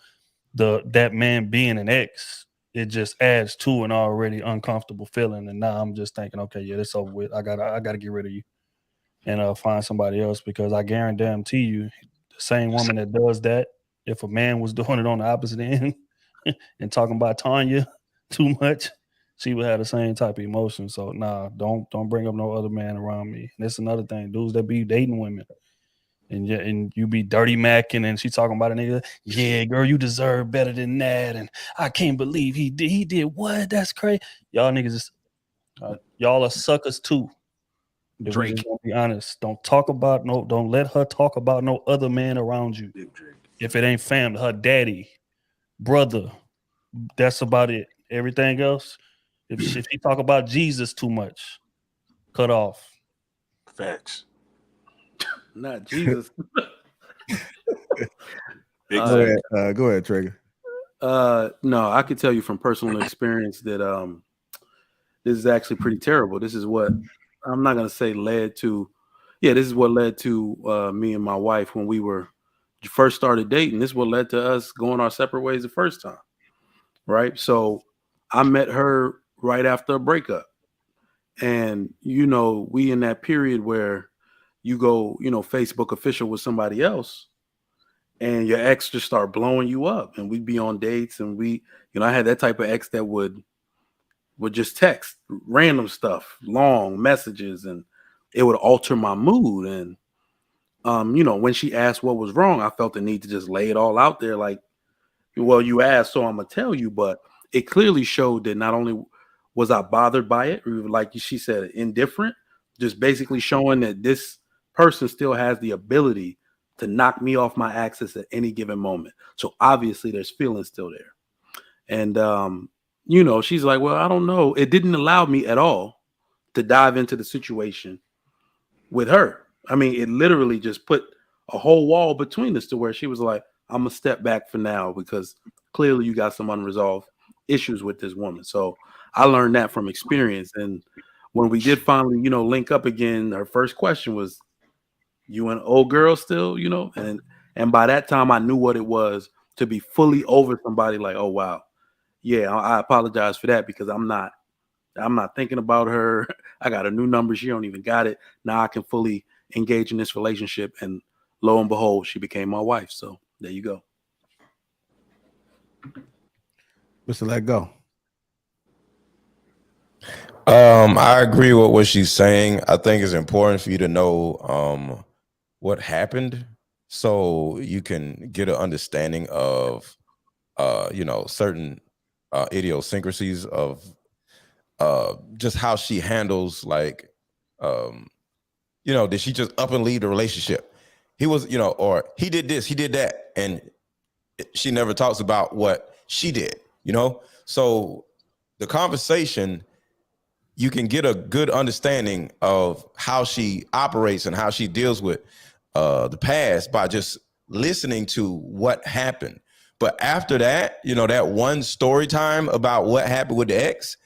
that man being an ex, it just adds to an already uncomfortable feeling. And now I'm just thinking, okay, yeah, it's over with. I gotta get rid of you and find somebody else, because I guarantee you, the same woman that does that, if a man was doing it on the opposite end and talking about Tanya too much, she would have the same type of emotion. So nah, don't bring up no other man around me. And that's another thing, dudes that be dating women and you be dirty macking, and she talking about a nigga. Yeah, girl, you deserve better than that. And I can't believe he did what? That's crazy. Y'all niggas, y'all are suckers too. Drake, just be honest. Don't let her talk about no other man around you. If it ain't family, her daddy, brother, that's about it. Everything else, if she talk about Jesus too much, cut off. Facts. Not Jesus. Go ahead, Trigger. No, I can tell you from personal experience that this is actually pretty terrible. This is what I'm not gonna say led to. Yeah, this is what led to me and my wife when we were first started dating. This is what led to us going our separate ways the first time. Right. So I met her right after a breakup. And we in that period where you go, Facebook official with somebody else, and your ex just start blowing you up, and we'd be on dates, and I had that type of ex that would just text random stuff, long messages, and it would alter my mood. And when she asked what was wrong, I felt the need to just lay it all out there, like, well, you asked, so I'm gonna tell you. But it clearly showed that not only was I bothered by it, like she said, indifferent, just basically showing that this person still has the ability to knock me off my axis at any given moment. So obviously there's feelings still there. And, she's like, well, I don't know. It didn't allow me at all to dive into the situation with her. I mean, it literally just put a whole wall between us to where she was like, I'm going to step back for now because clearly you got some unresolved issues with this woman. So I learned that from experience. And when we did finally, link up again, her first question was, you an old girl still, and by that time I knew what it was to be fully over somebody. Like, oh wow, yeah, I apologize for that because I'm not thinking about her. I got a new number, she don't even got it. Now I can fully engage in this relationship, and lo and behold, she became my wife. So there you go. Mr. Let Go. I agree with what she's saying. I think it's important for you to know what happened so you can get an understanding of certain idiosyncrasies of just how she handles, like did she just up and leave the relationship? He was, or he did this, he did that, and she never talks about what she did, so the conversation, you can get a good understanding of how she operates and how she deals with the past by just listening to what happened. But after that, that one story time about what happened with the ex,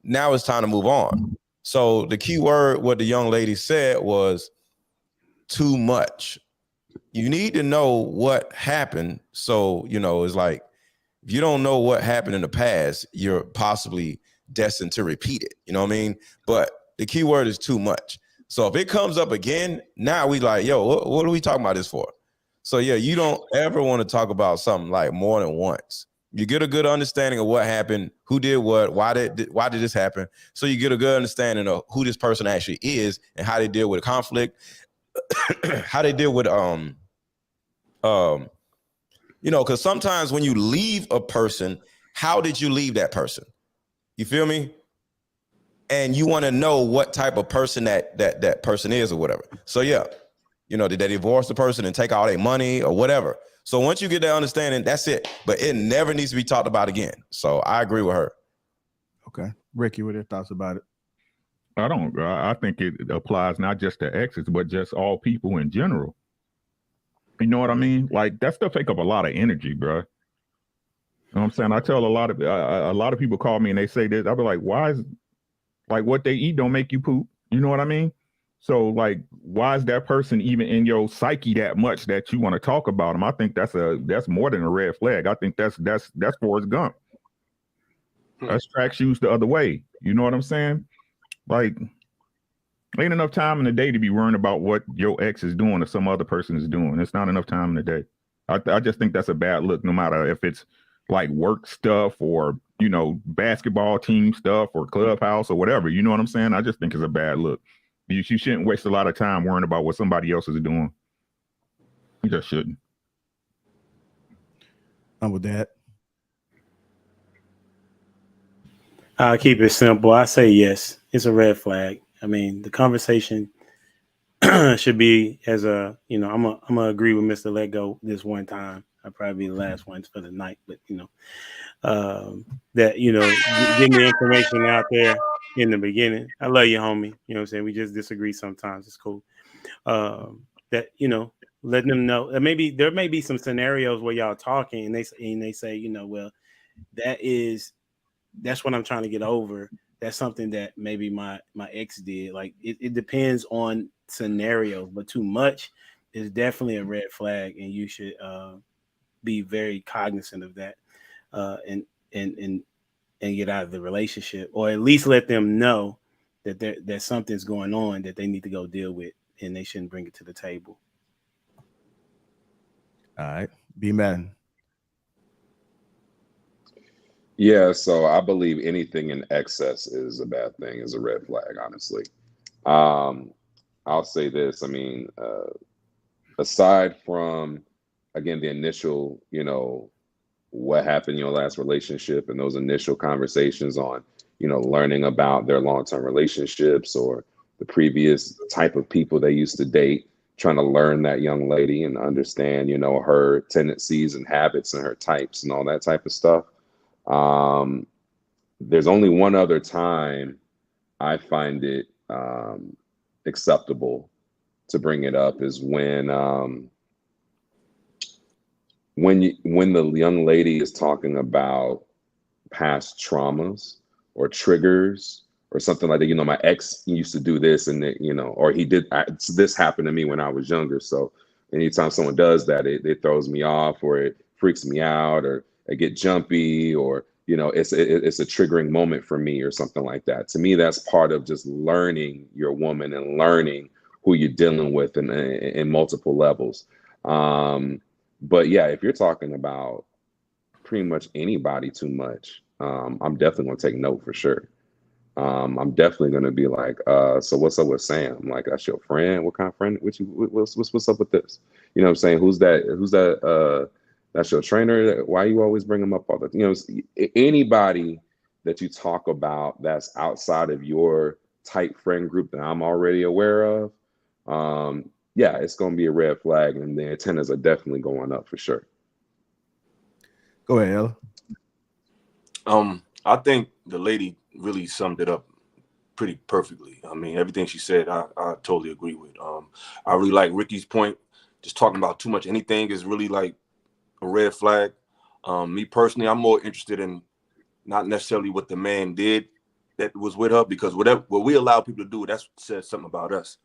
now it's time to move on. So the key word, what the young lady said, was too much. You need to know what happened. So, it's like, if you don't know what happened in the past, you're possibly destined to repeat it. You know what I mean? But the key word is too much. So if it comes up again, now we like, yo, what are we talking about this for? So yeah, you don't ever want to talk about something like more than once. You get a good understanding of what happened, who did what, why did this happen? So you get a good understanding of who this person actually is and how they deal with conflict, how they deal with because sometimes when you leave a person, how did you leave that person? You feel me? And you want to know what type of person that person is or whatever. So yeah, did they divorce the person and take all their money or whatever? So once you get that understanding, that's it. But it never needs to be talked about again. So I agree with her. Okay. Ricky, what are your thoughts about it? I think it applies not just to exes, but just all people in general. You know what I mean? Like, that stuff take up a lot of energy, bro. You know what I'm saying? I tell a lot of people call me and they say this. I'll be like, why is, like, what they eat don't make you poop? You know what I mean? So, like, why is that person even in your psyche that much that you want to talk about them? I think that's more than a red flag. I think that's Forrest Gump. That's track shoes the other way. You know what I'm saying? Like, ain't enough time in the day to be worrying about what your ex is doing or some other person is doing. It's not enough time in the day. I just think that's a bad look, no matter if it's like work stuff or, basketball team stuff or clubhouse or whatever. You know what I'm saying? I just think it's a bad look. You shouldn't waste a lot of time worrying about what somebody else is doing. You just shouldn't. I'm with that. I'll keep it simple. I say yes. It's a red flag. I mean, the conversation should be as I'm gonna agree with Mr. Let Go this one time. I'll probably be the last one for the night, but that getting the information out there in the beginning. I love you, homie. You know what I'm saying? We just disagree sometimes. It's cool. That letting them know that maybe there may be some scenarios where y'all talking and they say, well, that's what I'm trying to get over. That's something that maybe my ex did. Like it depends on scenarios, but too much is definitely a red flag, and you should be very cognizant of that, and get out of the relationship, or at least let them know that something's going on that they need to go deal with, and they shouldn't bring it to the table. All right, B-Man. Yeah, so I believe anything in excess is a bad thing, is a red flag, honestly. I'll say this. I mean, aside from, again, the initial, what happened in your last relationship and those initial conversations on, learning about their long-term relationships or the previous type of people they used to date, trying to learn that young lady and understand, her tendencies and habits and her types and all that type of stuff. There's only one other time I find it acceptable to bring it up is when the young lady is talking about past traumas or triggers or something like that. My ex used to do this and or he did this happened to me when I was younger. So anytime someone does that, it throws me off or it freaks me out or I get jumpy or it's a triggering moment for me or something like that. To me, that's part of just learning your woman and learning who you're dealing with in multiple levels. But yeah, if you're talking about pretty much anybody too much, I'm definitely going to take note for sure. I'm definitely going to be like, so what's up with Sam? Like, that's your friend? What kind of friend? What's up with this? You know what I'm saying? Who's that? That's your trainer? Why you always bring them up all the, anybody that you talk about that's outside of your tight friend group that I'm already aware of, yeah, it's going to be a red flag, and the antennas are definitely going up for sure. Go ahead, Ella. I think the lady really summed it up pretty perfectly. I mean, everything she said, I totally agree with. I really like Ricky's point. Just talking about too much anything is really like a red flag. Me personally, I'm more interested in not necessarily what the man did, that was with her, because what we allow people to do, that says something about us.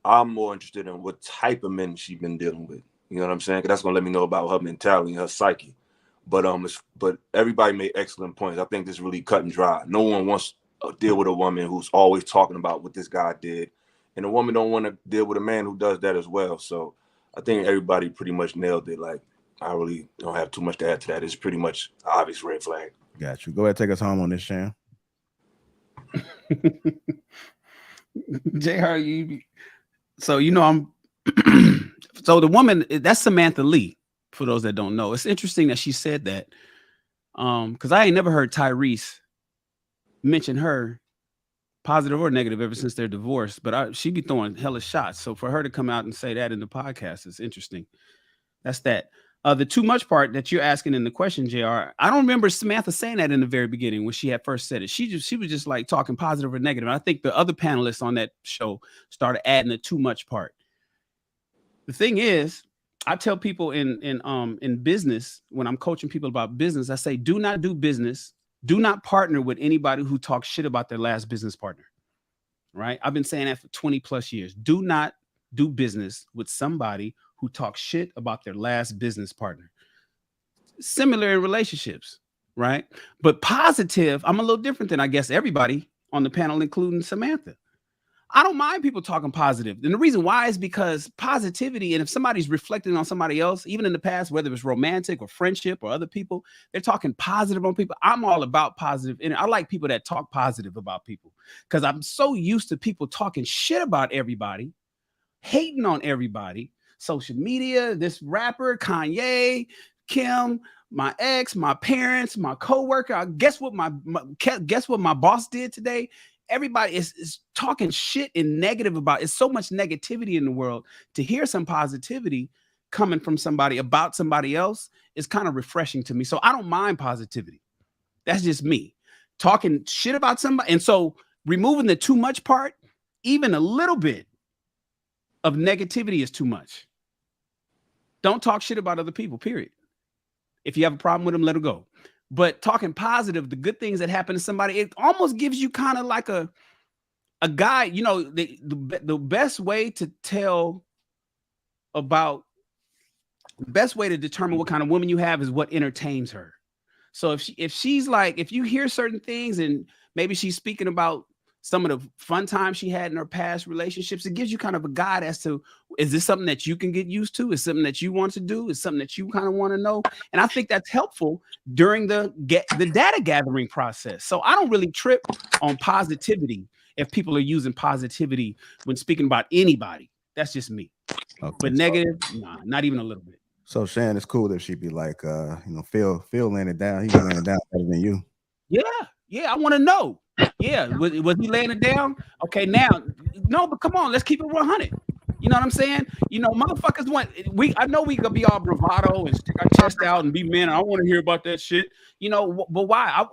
I'm more interested in what type of men she's been dealing with. You know what I'm saying? Because that's gonna let me know about her mentality and her psyche. But but everybody made excellent points. I think this is really cut and dry. No one wants to deal with a woman who's always talking about what this guy did, and a woman don't want to deal with a man who does that as well. So I think everybody pretty much nailed it. Like, I really don't have too much to add to that. It's pretty much an obvious red flag. Got you. Go ahead, take us home on this, Shan. JR, so I'm so the woman, that's Samantha Lee, for those that don't know. It's interesting that she said that, because I ain't never heard Tyrese mention her, positive or negative, ever since their divorce, but she be throwing hella shots. So for her to come out and say that in the podcast is interesting. That's that. The too much part that you're asking in the question, JR, I don't remember Samantha saying that in the very beginning when she had first said it. She was just like talking positive or negative. And I think the other panelists on that show started adding the too much part. The thing is, I tell people in business, when I'm coaching people about business, I say, do not do business. Do not partner with anybody who talks shit about their last business partner. Right? I've been saying that for 20 plus years. Do not do business with somebody who talks shit about their last business partner. Similar in relationships, right? But positive, I'm a little different than I guess everybody on the panel, including Samantha. I don't mind people talking positive. And the reason why is because positivity, and if somebody's reflecting on somebody else, even in the past, whether it's romantic or friendship or other people, they're talking positive on people. I'm all about positive. And I like people that talk positive about people, because I'm so used to people talking shit about everybody, hating on everybody. Social media, this rapper, Kanye, Kim, my ex, my parents, my coworker. Guess what my boss did today? Everybody is talking shit and negative about. It's so much negativity in the world. To hear some positivity coming from somebody about somebody else is kind of refreshing to me. So I don't mind positivity. That's just me talking shit about somebody. And so removing the too much part, even a little bit of negativity is too much. Don't talk shit about other people, period. If you have a problem with them, let them go. But talking positive, the good things that happen to somebody, it almost gives you kind of like a guide. You know, the best way to tell about, the best way to determine what kind of woman you have is what entertains her. So if she's like, if you hear certain things and maybe she's speaking about some of the fun times she had in her past relationships, it gives you kind of a guide as to, is this something that you can get used to? Is something that you want to do? Is something that you kind of want to know? And I think that's helpful during the data gathering process. So I don't really trip on positivity if people are using positivity when speaking about anybody. That's just me. Okay. But negative, nah, not even a little bit. So Shan, it's cool if she'd be like, Phil laying it down. He laying it down better than you. Yeah, I want to know. Yeah, was he laying it down? Okay, now, no, but come on, let's keep it 100. You know what I'm saying? You know, motherfuckers I know we gonna be all bravado and stick our chest out and be men. I don't want to hear about that shit. You know, but why?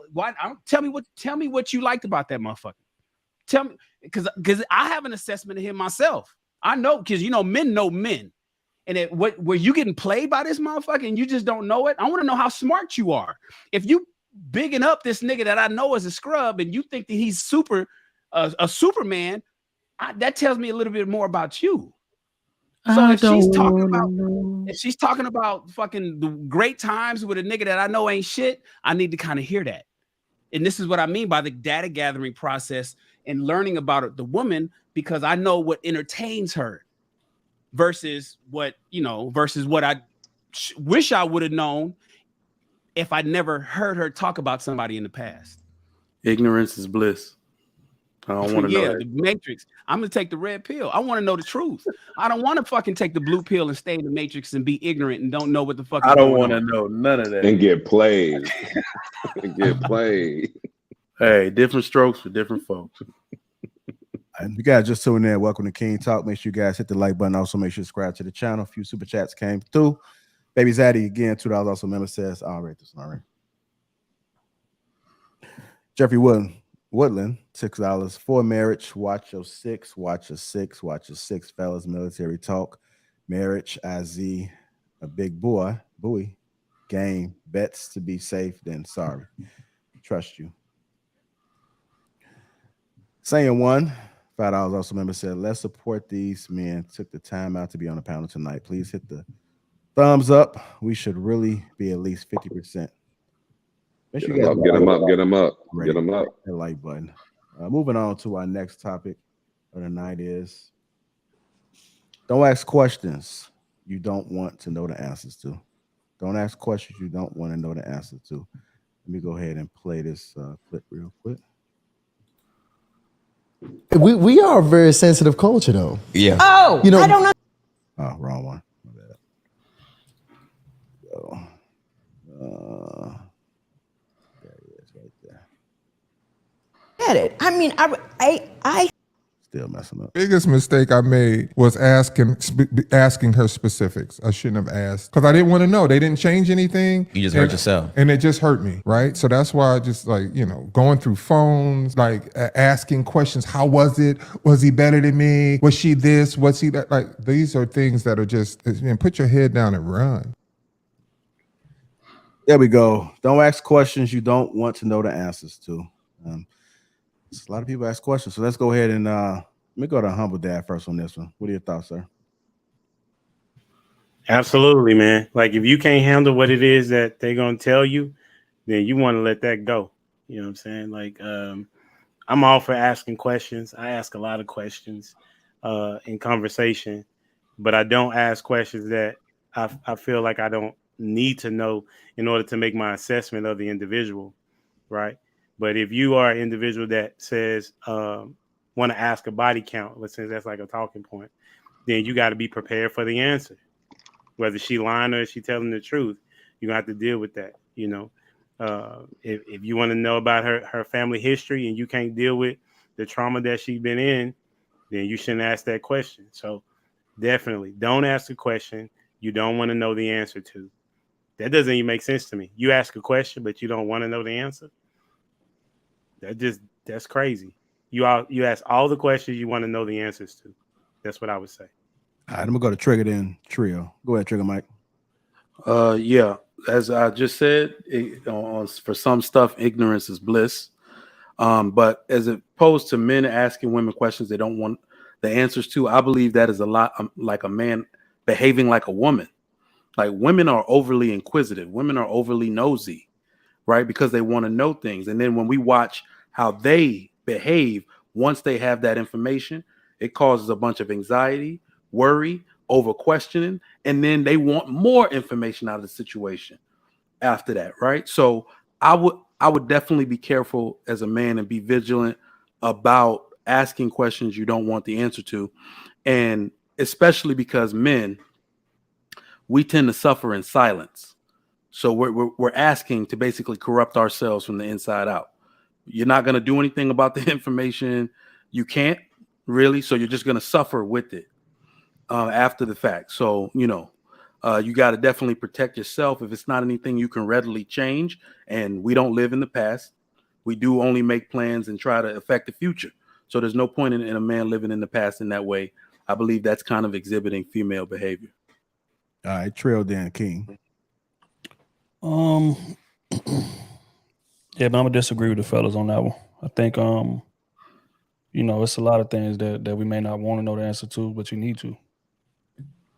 Tell me what you liked about that motherfucker. Tell me, because I have an assessment of him myself. I know, because men know men. And were you getting played by this motherfucker and you just don't know it? I want to know how smart you are. If you bigging up this nigga that I know is a scrub and you think that he's a Superman, that tells me a little bit more about you. So if she's talking about fucking the great times with a nigga that I know ain't shit, I need to kind of hear that. And this is what I mean by the data gathering process and learning about the woman, because I know what entertains her versus what I wish I would have known if I never heard her talk about somebody in the past. Ignorance is bliss. I don't want to know that. The Matrix. I'm gonna take the red pill. I want to know the truth. I don't want to fucking take the blue pill and stay in the Matrix and be ignorant and don't know what the fuck. I don't want to know none of that and get played. Get played. Hey, different strokes for different folks. And you guys just tuning in, welcome to King Talk. Make sure you guys hit the like button. Also, make sure you subscribe to the channel. A few super chats came through. Baby Zaddy again, $2. Also, member says, I'll rate this. All right. Jeffrey Woodland, $6 for marriage. Watch your six, fellas. Military talk, marriage, IZ, a big boy, buoy, game, bets to be safe, then sorry. Trust you. Saying one, $5 also member said, let's support these men. Took the time out to be on the panel tonight. Please hit the thumbs up. We should really be at least 50%. Make sure you guys get them up, get them up, get them up. That like button. Moving on to our next topic of the night is don't ask questions you don't want to know the answers to. Don't ask questions you don't want to know the answer to. Let me go ahead and play this clip real quick. We are a very sensitive culture, though. Yeah. Oh, you know, I don't know. Oh, wrong one. My bad. There it is, right there. Get it? I mean, I Still messing up. Biggest mistake I made was asking her specifics. I shouldn't have asked because I didn't want to know. They didn't change anything. You just hurt yourself. And it just hurt me, right? So that's why I just going through phones, asking questions. How was it? Was he better than me? Was she this? Was he that? Like, these are things that are just, put your head down and run. There we go. Don't ask questions you don't want to know the answers to. A lot of people ask questions, so let's go ahead and let me go to Humble Dad first on this one. What are your thoughts, sir? Absolutely, man. Like, if you can't handle what it is that they're gonna tell you, then you want to let that go. You know what I'm saying? Like, I'm all for asking questions. I ask a lot of questions in conversation, but I don't ask questions that I feel like I don't need to know in order to make my assessment of the individual, right? But if you are an individual that says want to ask a body count, let's say that's like a talking point, then you got to be prepared for the answer. Whether she lying or she telling the truth, you're gonna have to deal with that. You know, if you want to know about her family history and you can't deal with the trauma that she's been in, then you shouldn't ask that question. So definitely don't ask a question you don't want to know the answer to. That doesn't even make sense to me. You ask a question, but you don't want to know the answer. That's crazy. You ask all the questions you want to know the answers to. That's what I would say. All right, I'm gonna go to Trigger then Trio. Go ahead, Trigger Mike. Yeah, as I just said, for some stuff, ignorance is bliss. But as opposed to men asking women questions they don't want the answers to, I believe that is a lot like a man behaving like a woman. Like, women are overly inquisitive. Women are overly nosy, right? Because they want to know things. And then when we watch how they behave once they have that information, it causes a bunch of anxiety, worry, over questioning, and then they want more information out of the situation after that, right? So I would definitely be careful as a man and be vigilant about asking questions you don't want the answer to. And especially because men, we tend to suffer in silence. So we're asking to basically corrupt ourselves from the inside out. You're not going to do anything about the information. You can't really. So you're just going to suffer with it after the fact. So, you got to definitely protect yourself. If it's not anything you can readily change, and we don't live in the past, we do only make plans and try to affect the future. So there's no point in a man living in the past in that way. I believe that's kind of exhibiting female behavior. All right, Trail Dan King. Yeah, but I'm gonna disagree with the fellas on that one. I think it's a lot of things that we may not want to know the answer to, but you need to.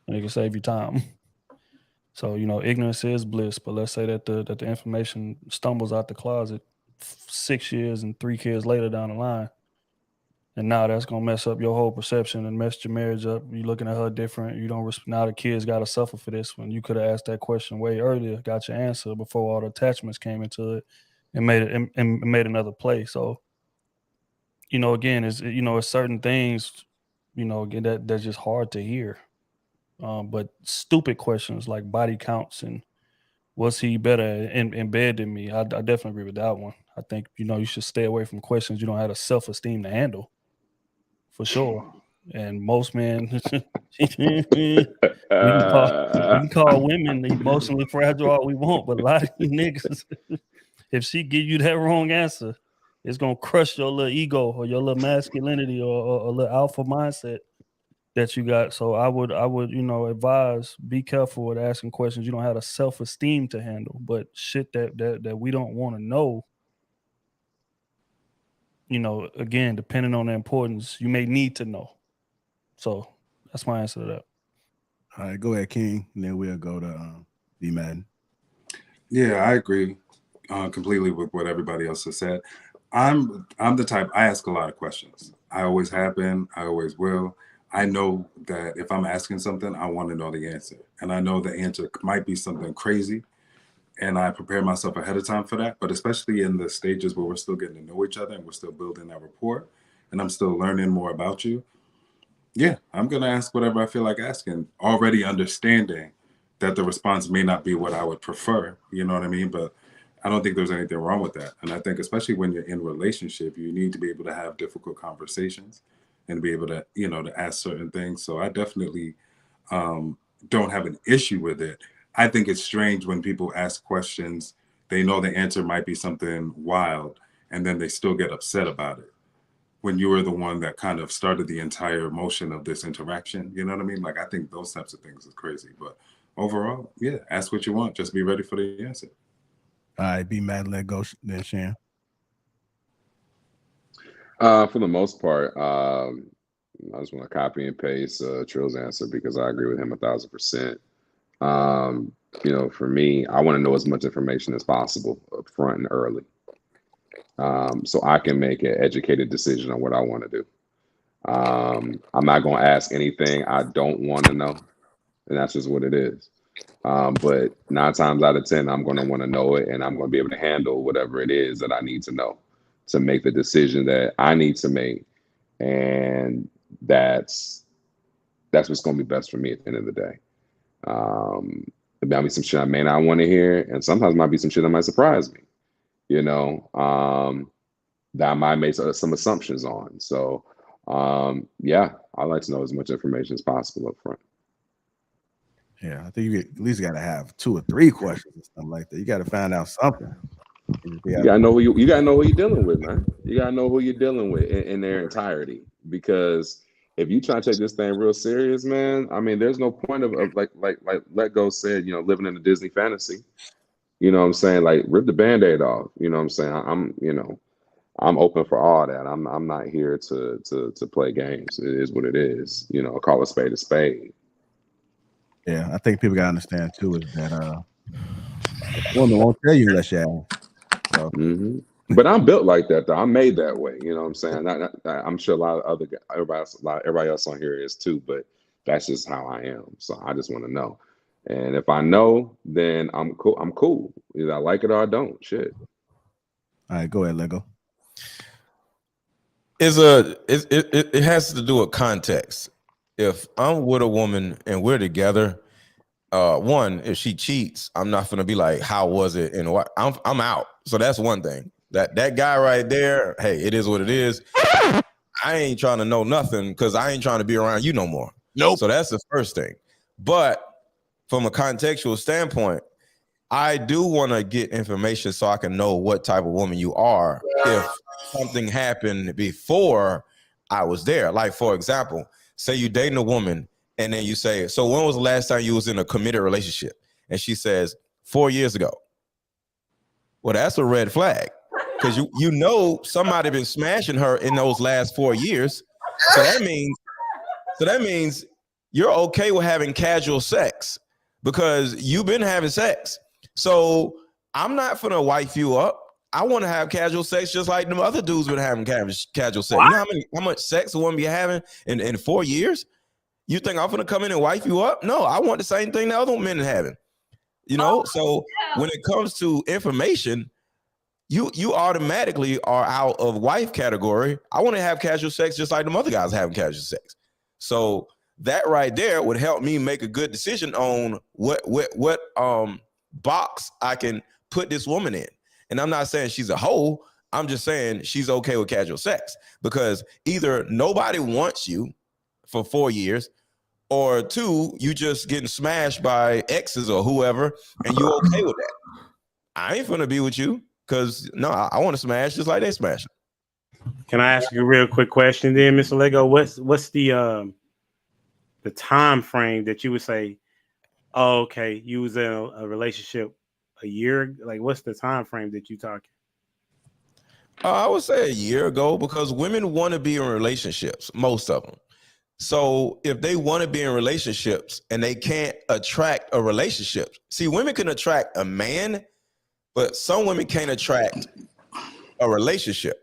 And it can save you time. So, ignorance is bliss, but let's say that the information stumbles out the closet 6 years and 3 kids later down the line. And now that's gonna mess up your whole perception and mess your marriage up. You're looking at her different. You don't. Now the kids got to suffer for this one. You could have asked that question way earlier, got your answer before all the attachments came into it, and made another play. So, again, it's certain things, again that's just hard to hear. But stupid questions like body counts and was he better in bed than me? I definitely agree with that one. I think you should stay away from questions you don't have the self-esteem to handle. For sure. And most men, we can call women emotionally fragile all we want, but a lot of you niggas, if she give you that wrong answer, it's gonna crush your little ego or your little masculinity or a little alpha mindset that you got. So I would advise, be careful with asking questions you don't have a self-esteem to handle, but shit that we don't want to know. you know, again, depending on the importance, you may need to know. So that's my answer to that. All right, go ahead, King, and then we'll go to B Madden. Yeah, I agree completely with what everybody else has said. I'm the type, I ask a lot of questions. I always have been, I always will. I know that if I'm asking something, I want to know the answer. And I know the answer might be something crazy. And I prepare myself ahead of time for that. But especially in the stages where we're still getting to know each other and we're still building that rapport and I'm still learning more about you. Yeah, I'm going to ask whatever I feel like asking, already understanding that the response may not be what I would prefer. You know what I mean? But I don't think there's anything wrong with that. And I think especially when you're in a relationship, you need to be able to have difficult conversations and be able to, you know, to ask certain things. So I definitely don't have an issue with it. I think it's strange when people ask questions, they know the answer might be something wild, and then they still get upset about it. When you were the one that kind of started the entire motion of this interaction, you know what I mean? Like, I think those types of things is crazy. But overall, yeah, ask what you want. Just be ready for the answer. All right, be mad, let go, then Shan. For the most part, I just want to copy and paste Trill's answer because I agree with him 1,000%. You know, for me, I want to know as much information as possible up front and early, so I can make an educated decision on what I want to do. I'm not going to ask anything I don't want to know, and that's just what it is. But 9 times out of 10, I'm going to want to know it, and I'm going to be able to handle whatever it is that I need to know to make the decision that I need to make, and that's what's going to be best for me at the end of the day. There might be some shit I may not want to hear, and sometimes might be some shit that might surprise me, you know, that I might make some assumptions on. So, yeah, I like to know as much information as possible up front. Yeah, I think you at least got to have 2 or 3 questions or something like that. You got to find out something. You gotta know you gotta know who you're dealing with, man. You gotta know who you're dealing with in their entirety. Because if you try to take this thing real serious, man, I mean, there's no point of like Let Go said, you know, living in a Disney fantasy. You know what I'm saying? Like, rip the Band-Aid off. You know what I'm saying? I'm open for all that. I'm not here to play games. It is what it is. You know, call a spade a spade. Yeah, I think people gotta understand too is that woman won't tell you unless you ask. So. But I'm built like that, though. I'm made that way. You know what I'm saying? I'm sure a lot of other guys, everybody else on here is too. But that's just how I am. So I just want to know. And if I know, then I'm cool. I'm cool. Either I like it or I don't. Shit. All right, go ahead, Lego. It has to do with context. If I'm with a woman and we're together, one, if she cheats, I'm not gonna be like, how was it? And what I'm out. So that's one thing. That guy right there, hey, it is what it is. I ain't trying to know nothing because I ain't trying to be around you no more. Nope. So that's the first thing. But from a contextual standpoint, I do want to get information so I can know what type of woman you are if something happened before I was there. Like, for example, say you dating a woman and then you say, so when was the last time you was in a committed relationship? And she says, 4 years ago. Well, that's a red flag because you know somebody been smashing her in those last 4 years. So that means you're okay with having casual sex because you've been having sex. So I'm not gonna wife you up. I want to have casual sex just like them other dudes been having casual sex. What? You know how much sex a woman be having in 4 years? You think I'm gonna come in and wife you up? No, I want the same thing the other men are having. You know, so when it comes to information, you automatically are out of wife category. I want to have casual sex just like them other guys having casual sex. So that right there would help me make a good decision on what box I can put this woman in. And I'm not saying she's a hoe. I'm just saying she's okay with casual sex because either nobody wants you for 4 years, or 2, you just getting smashed by exes or whoever, and you okay with that. I ain't gonna be with you because no, I want to smash just like they smash. Can I ask you a real quick question then, Mr. Lego? What's the time frame that you would say, oh, okay, you was in a relationship a year? Like, what's the time frame that you talking? I would say a year ago, because women want to be in relationships, most of them. So if they want to be in relationships and they can't attract a relationship, see, women can attract a man, but some women can't attract a relationship.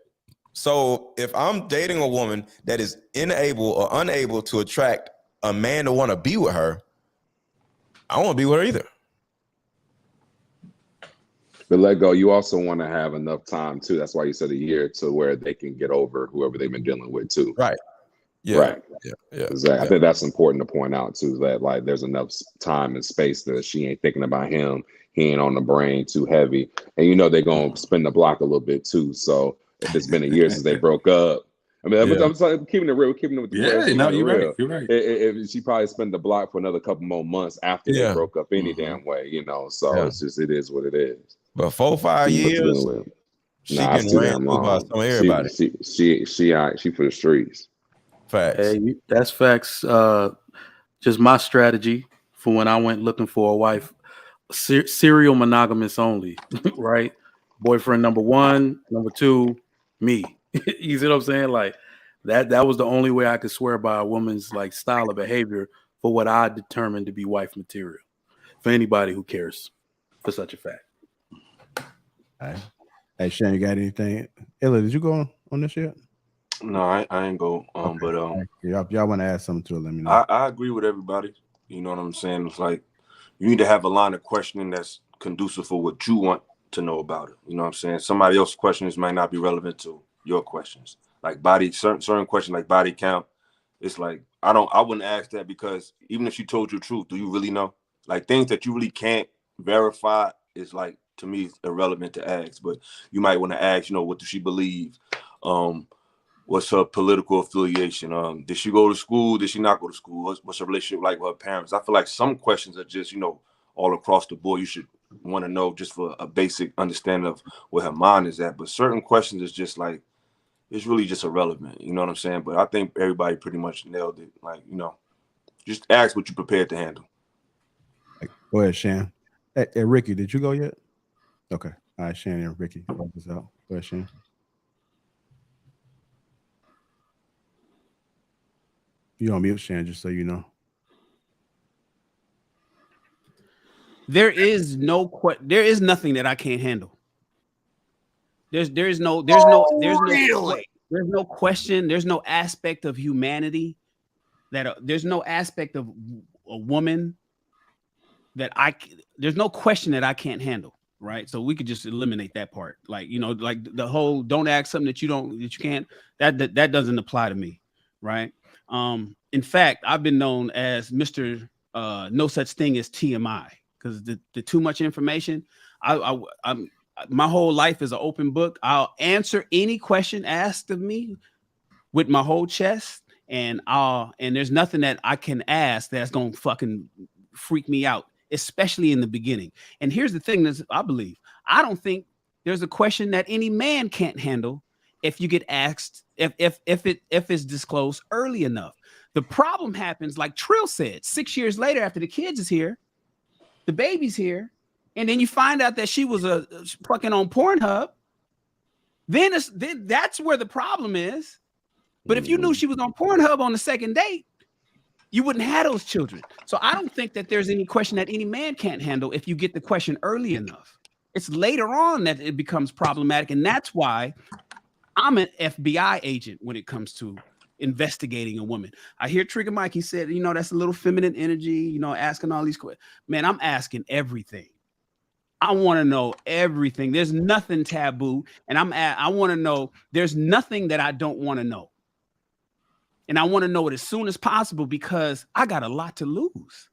So if I'm dating a woman that is unable or unable to attract a man to want to be with her, I don't want to be with her either. But let go. You also want to have enough time too. That's why you said a year, to where they can get over whoever they've been dealing with too. Right. Yeah. Right. Yeah. Exactly. Yeah. I think that's important to point out too, that like there's enough time and space that she ain't thinking about him. He ain't on the brain too heavy. And you know they're gonna spin the block a little bit too. So if it's been a year since they broke up, I mean, I'm keeping it real, keeping it with the players, keeping it real. Right. You're right. If she probably spent the block for another couple more months after they broke up any damn way, you know. So it's just, it is what it is. But 4-5 years, she can ran through by some everybody. She for the streets. Facts. Hey, that's facts. Just my strategy for when I went looking for a wife. Serial monogamous only, right? Boyfriend number one, number two, me. You see what I'm saying? Like that was the only way I could swear by a woman's like style of behavior for what I determined to be wife material. For anybody who cares for such a fact. All right. Hey, Shane, you got anything? Ella, did you go on this yet? No, I ain't go. But y'all want to add something to it? Let me know. I agree with everybody. You know what I'm saying? It's like you need to have a line of questioning that's conducive for what you want to know about it. You know what I'm saying? Somebody else's questions might not be relevant to your questions. Like certain questions like body count. It's like I wouldn't ask that, because even if she told you the truth, do you really know? Like things that you really can't verify is like, to me, it's irrelevant to ask. But you might want to ask, what does she believe? What's her political affiliation? Did she go to school? Did she not go to school? What's her relationship like with her parents? I feel like some questions are just, all across the board. You should want to know just for a basic understanding of where her mind is at. But certain questions is just like, it's really just irrelevant. You know what I'm saying? But I think everybody pretty much nailed it. Like, just ask what you're prepared to handle. Go ahead, Shan. Hey, Ricky, did you go yet? Okay. All right, Shan and Ricky, help us out. Go ahead, Shan. You on mute, Shan, just so you know. There is nothing that I can't handle. There's no question. There's no aspect of humanity there's no aspect of a woman that there's no question that I can't handle. Right. So we could just eliminate that part. Like, like the whole don't ask something that you can't, that doesn't apply to me. Right. In fact, I've been known as Mr. No such thing as TMI, because the too much information, I'm my whole life is an open book. I'll answer any question asked of me with my whole chest, and there's nothing that I can ask that's gonna fucking freak me out, especially in the beginning. And here's the thing that I don't think there's a question that any man can't handle if you get asked, if it's disclosed early enough. The problem happens, like Trill said, 6 years later after the kids is here, the baby's here, and then you find out that she was fucking on Pornhub. Then that's where the problem is. But if you knew she was on Pornhub on the second date, you wouldn't have those children. So I don't think that there's any question that any man can't handle if you get the question early enough. It's later on that it becomes problematic, and that's why I'm an FBI agent when it comes to investigating a woman. I hear Trigger Mike, he said, that's a little feminine energy, asking all these questions. Man, I'm asking everything. I want to know everything. There's nothing taboo, and I want to know. There's nothing that I don't want to know, and I want to know it as soon as possible, because I got a lot to lose,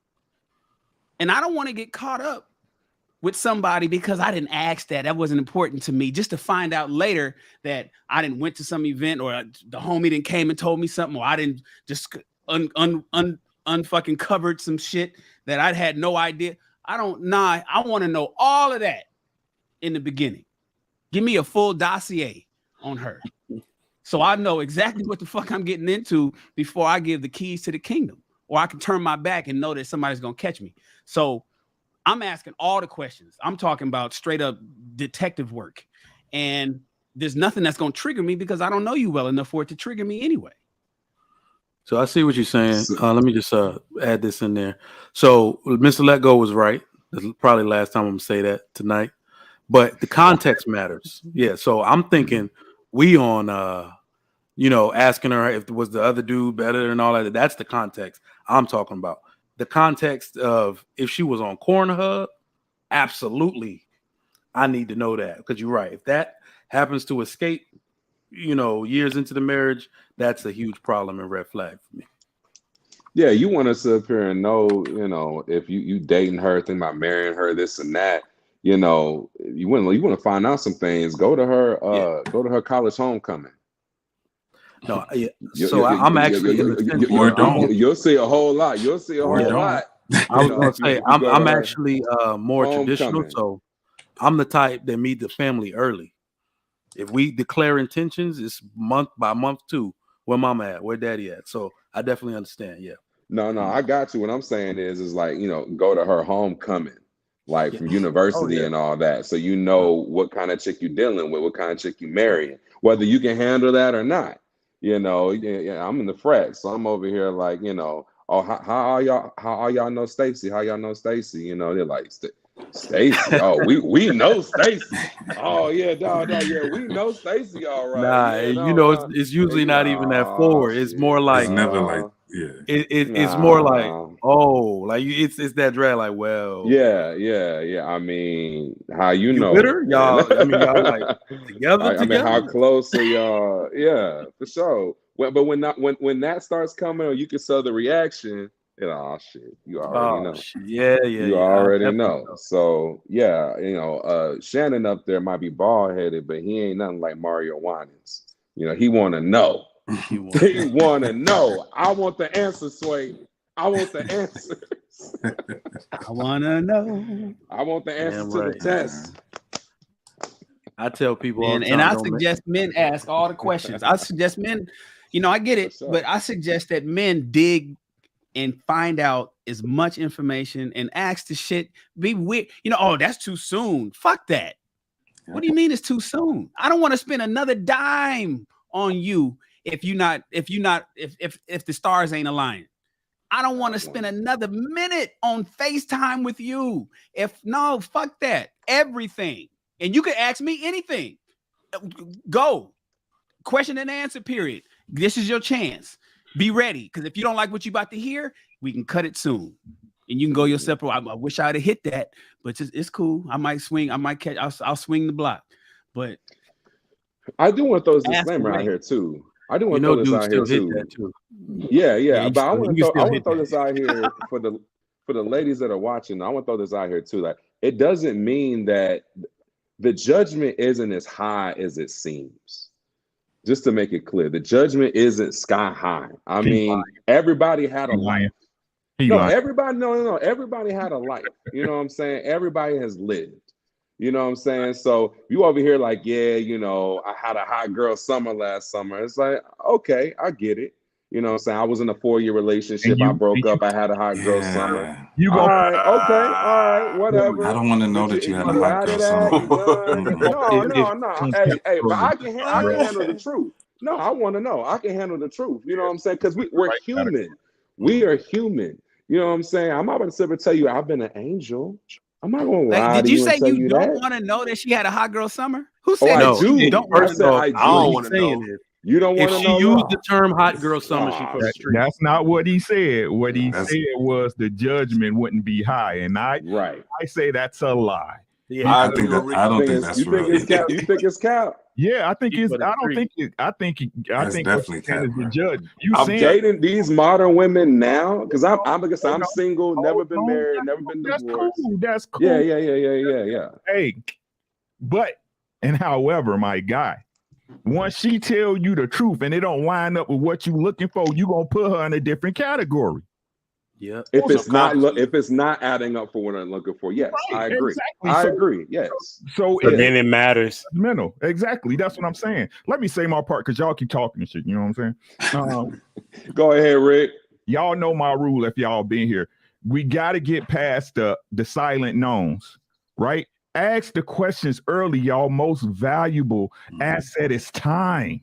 and I don't want to get caught up with somebody because I didn't ask that wasn't important to me, just to find out later that I didn't went to some event, or the homie didn't came and told me something, or I didn't just unfucking covered some shit that I had no idea. I want to know all of that in the beginning. Give me a full dossier on her, so I know exactly what the fuck I'm getting into before I give the keys to the kingdom, or I can turn my back and know that somebody's gonna catch me. So I'm asking all the questions. I'm talking about straight up detective work. And there's nothing that's going to trigger me because I don't know you well enough for it to trigger me anyway. So I see what you're saying. Let me just add this in there. So Mr. Let Go was right. This is probably the last time I'm gonna say that tonight. But the context matters. Yeah. So I'm thinking we on asking her if was the other dude better and all that. That's the context I'm talking about. The context of if she was on Pornhub, absolutely. I need to know that because you're right. If that happens to escape, years into the marriage, that's a huge problem and red flag for me. Yeah, you want to sit up here and know, if you dating her, think about marrying her, this and that, you want to find out some things. Go to her college homecoming. No, yeah. I'm actually you'll see a whole lot. You'll see a whole lot. I was gonna say I'm actually more traditional, so I'm the type that meet the family early. If we declare intentions, it's month by month too. Where mama at? Where daddy at? So I definitely understand. Yeah. No, I got you. What I'm saying is like, go to her homecoming, like from university and all that. So what kind of chick you dealing with, what kind of chick you marrying, whether you can handle that or not. I'm in the frat, so I'm over here like, how y'all know Stacy? How y'all know Stacy? They're like, Stacy. Oh, we know Stacy. Oh yeah, dog. Yeah, we know Stacy. All right. Nah, it's usually not even that forward. It's more like it's never like it's more like it's that drag. Like, well, yeah. I mean, how you know? With her? Y'all like together. I mean, how close are y'all? Yeah, for sure. But when that starts coming, or you can sell the reaction. Oh shit! You already know. Yeah. You already know. So Shannon up there might be bald headed, but he ain't nothing like Mario Winans. He want to know. He want to know. I want the answer, Sway. I want the answers. I want to know. I want the answer to the test. I tell people, and I suggest men ask all the questions. I suggest men. I get it, but I suggest that men dig and find out as much information and ask the shit. Be weird. That's too soon. Fuck that. What do you mean it's too soon? I don't want to spend another dime on you if the stars ain't aligned. I don't want to spend another minute on FaceTime with you. Fuck that. Everything. And you can ask me anything. Go. Question and answer period. This is your chance. Be ready, because if you don't like what you're about to hear, we can cut it soon, and you can go your separate. I wish I'd have hit that, but it's cool. I might swing. I might catch. I'll swing the block, but I do want to throw this disclaimer out here too. I do want to throw this out here too. Yeah. But I want to throw this out here for the ladies that are watching. I want to throw this out here too. Like, it doesn't mean that the judgment isn't as high as it seems. Just to make it clear, the judgment isn't sky high. I mean, everybody had a life. Everybody had a life. You know what I'm saying? Everybody has lived. You know what I'm saying? So you over here like, I had a hot girl summer last summer. It's like, okay, I get it. You know what I'm saying? I was in a 4-year relationship. I broke up. I had a hot girl summer. All right, whatever. I don't want to know that you had a hot girl summer. No. Hey, but I can handle the truth. No, I want to know. I can handle the truth. You know what I'm saying? Because we're human. We are human. You know what I'm saying? I'm not going to sit and tell you I've been an angel. I'm not going to lie to you. Did you say you don't want to know that she had a hot girl summer? Who said I do? You don't want to know? I don't want to know. You don't want to know. If she used the term hot girl summer, she from the street. That's not what he said. What he said was the judgment wouldn't be high. And I say that's a lie. Yeah, I don't think that's real. You think it's cap? Yeah, I think it's. I don't think it. I think definitely cap. The judge. I'm dating these modern women now because I'm single, never been married, never been divorced. That's cool. Yeah. Hey, however, my guy, once she tell you the truth and it don't line up with what you looking for, you gonna put her in a different category. Yeah. If it's not adding up for what I'm looking for, yes, right, I agree. Exactly. I agree. Yes. So then it matters. Mental. Exactly. That's what I'm saying. Let me say my part because y'all keep talking and shit. You know what I'm saying? Go ahead, Rick. Y'all know my rule if y'all been here. We got to get past the silent knowns, right? ask the questions early. Y'all most valuable asset is time.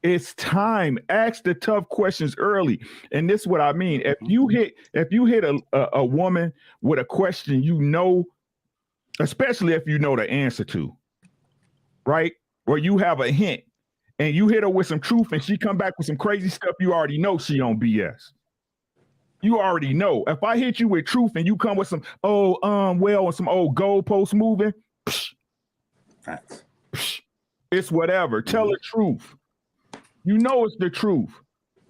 It's time. Ask the tough questions early. And this is what I mean. If you hit a woman with a question, you know, especially if you know the answer to, right? Or you have a hint and you hit her with some truth and she come back with some crazy stuff, you already know she on BS. You already know. If I hit you with truth and you come with some, and some old goalpost moving, it's whatever. Tell the truth. You know it's the truth,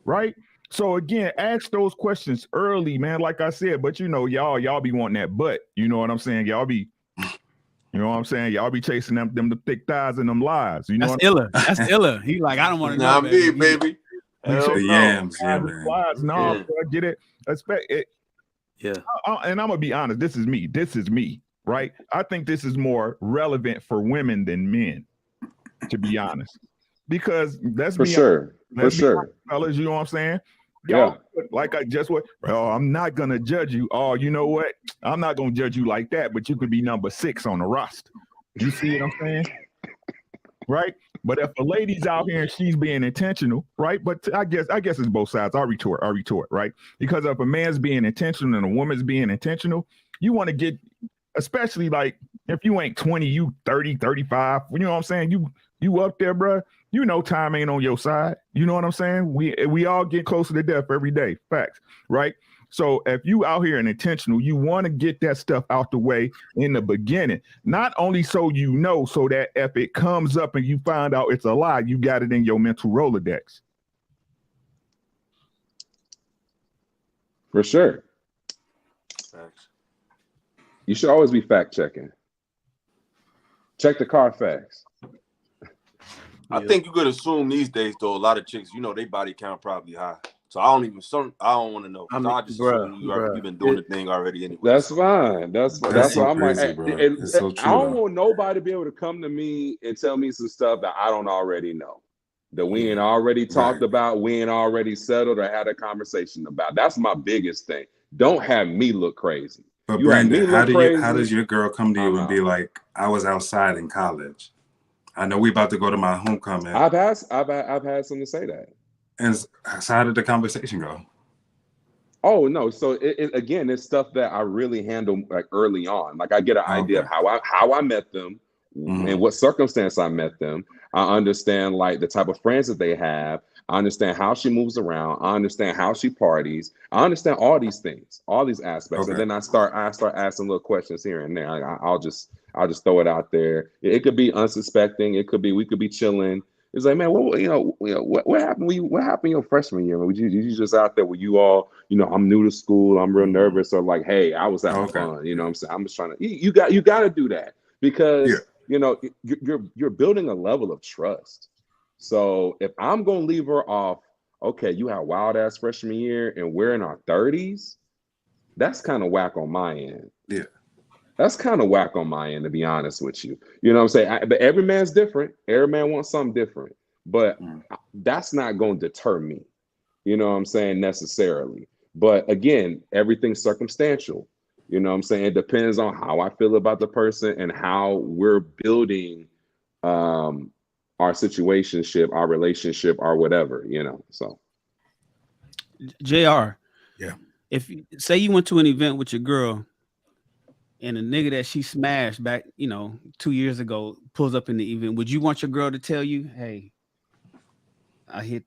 right? So again, ask those questions early, man. Like I said, but you know, y'all be wanting that butt. You know what I'm saying? Y'all be, you know what I'm saying? Y'all be chasing them the thick thighs and them lies. You know That's illa. That's illa. He like, I don't want to know. Nah, me, baby. The yams, yeah, man. No, bro, get it. Expect it. Yeah. And I'm gonna be honest. This is me, right? I think this is more relevant for women than men, to be honest. Because let's be honest, fellas. You know what I'm saying? Y'all, I'm not gonna judge you. Oh, you know what? I'm not gonna judge you like that, but you could be number 6 on the roster. You see what I'm saying? Right? But if a lady's out here and she's being intentional, right? But I guess it's both sides. I'll retort, right? Because if a man's being intentional and a woman's being intentional, you want to get, especially like if you ain't 20, you 30, 35, you know what I'm saying? You up there, bro. You know time ain't on your side. You know what I'm saying? We all get closer to death every day. Facts, right? So if you out here and intentional, you want to get that stuff out the way in the beginning. Not only so you know, so that if it comes up and you find out it's a lie, you got it in your mental Rolodex. For sure. Facts. You should always be fact checking. Check the Carfax. I think you could assume these days, though, a lot of chicks, you know, their body count probably high. So I don't want to know. I just assume you've been doing the thing already anyway. That's fine. That's why I'm crazy, like, bro. and It's so true, I don't though. want nobody to be able to come to me and tell me some stuff that I don't already know, that we ain't already talked about, we ain't already settled or had a conversation about. That's my biggest thing. Don't have me look crazy. But You have me Brandon, look how crazy. does your girl come to you and be like, I was outside in college. I know we about to go to my homecoming. I've had some to say that. And so how did the conversation go? Oh no! So again, it's stuff that I really handle like early on. Like I get an idea of how I met them, and what circumstance I met them. I understand like the type of friends that they have. I understand how she moves around. I understand how she parties. I understand all these things, all these aspects, and then I start asking little questions here and there. I'll just throw it out there. It could be unsuspecting. It could be we could be chilling. It's like, man, what happened? What happened your freshman year? You just out there? Were you all, I'm new to school. I'm real nervous. Or like, hey, I was having fun. You know what I'm saying? I'm just trying to. You got to do that because you're building a level of trust. So if I'm gonna leave her off, okay, you had wild ass freshman year and we're in our 30s. That's kind of whack on my end. Yeah. That's kind of whack on my end, to be honest with you. You know what I'm saying? But every man's different. Every man wants something different. But that's not going to deter me. You know what I'm saying? Necessarily. But again, everything's circumstantial. You know what I'm saying? It depends on how I feel about the person and how we're building our situationship, our relationship, or whatever, so. JR. Yeah. If say you went to an event with your girl and a nigga that she smashed back, 2 years ago pulls up in the event, would you want your girl to tell you, hey, I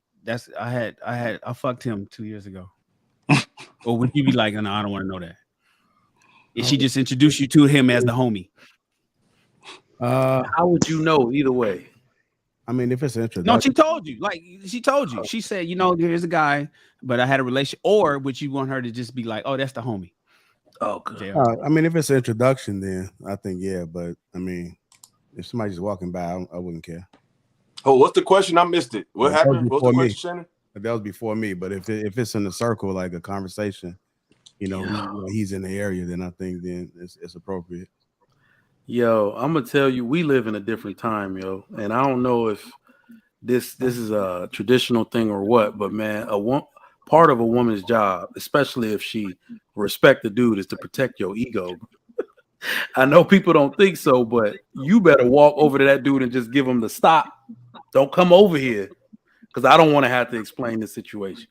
fucked him 2 years ago? Or would you be like, no, I don't want to know that? If she just introduced you to him as the homie? How would you know either way? I mean, if it's an introduction. No, she told you. Like, she told you. She said, here's a guy, but I had a relation. Or would you want her to just be like, oh, that's the homie? Oh, good. I mean, if it's an introduction, then I think, yeah. But, I mean, if somebody's just walking by, I wouldn't care. Oh, what's the question? I missed it. What happened? What's the question, Shannon? That was before me. But if it's in a circle, like a conversation, he's in the area, then I think then it's appropriate. Yo, I'm gonna tell you, we live in a different time, yo, and I don't know if this is a traditional thing or what, but man, part of a woman's job, especially if she respect the dude, is to protect your ego. I know people don't think so, but you better walk over to that dude and just give him the stop. Don't come over here, because I don't want to have to explain the situation.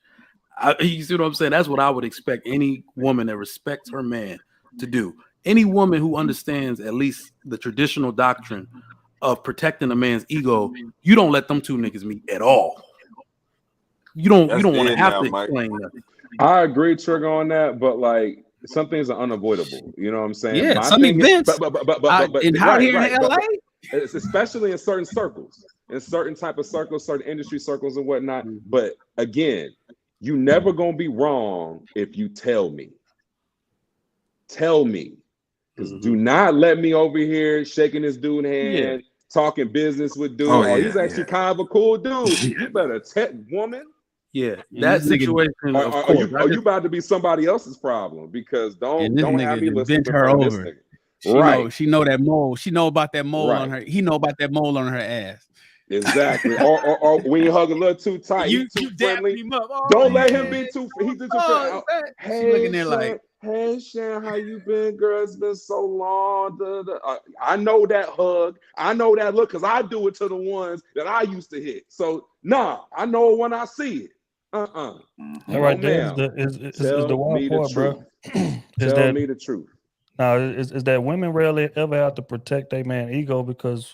You see what I'm saying? That's what I would expect any woman that respects her man to do. Any woman who understands at least the traditional doctrine of protecting a man's ego, you don't let them two niggas meet at all. You don't want to have to explain nothing. I agree, Trigger, on that, but like some things are unavoidable. You know what I'm saying? Yeah, My some thing events. but And out here in LA, it's especially in certain circles, in certain type of circles, certain industry circles and whatnot. But again, you never gonna be wrong if you tell me. Tell me. Because do not let me over here shaking this dude hand, talking business with dude. He's actually kind of a cool dude. You better tell woman. Yeah, that situation. Are you about to be somebody else's problem? Because don't have me listen bent her over. She know that mole. She know about that mole on her. He know about that mole on her ass. Exactly. or when you hug a little too tight, you too friendly. Him up. Don't let him be too. He's too friendly. Hey, looking there like, hey, Shan, how you been, girl? It's been so long. I know that hug. I know that look, because I do it to the ones that I used to hit. So I know it when I see it. All right, there is the wild part, bro. Tell me the truth. No, is that women rarely ever have to protect their man ego, because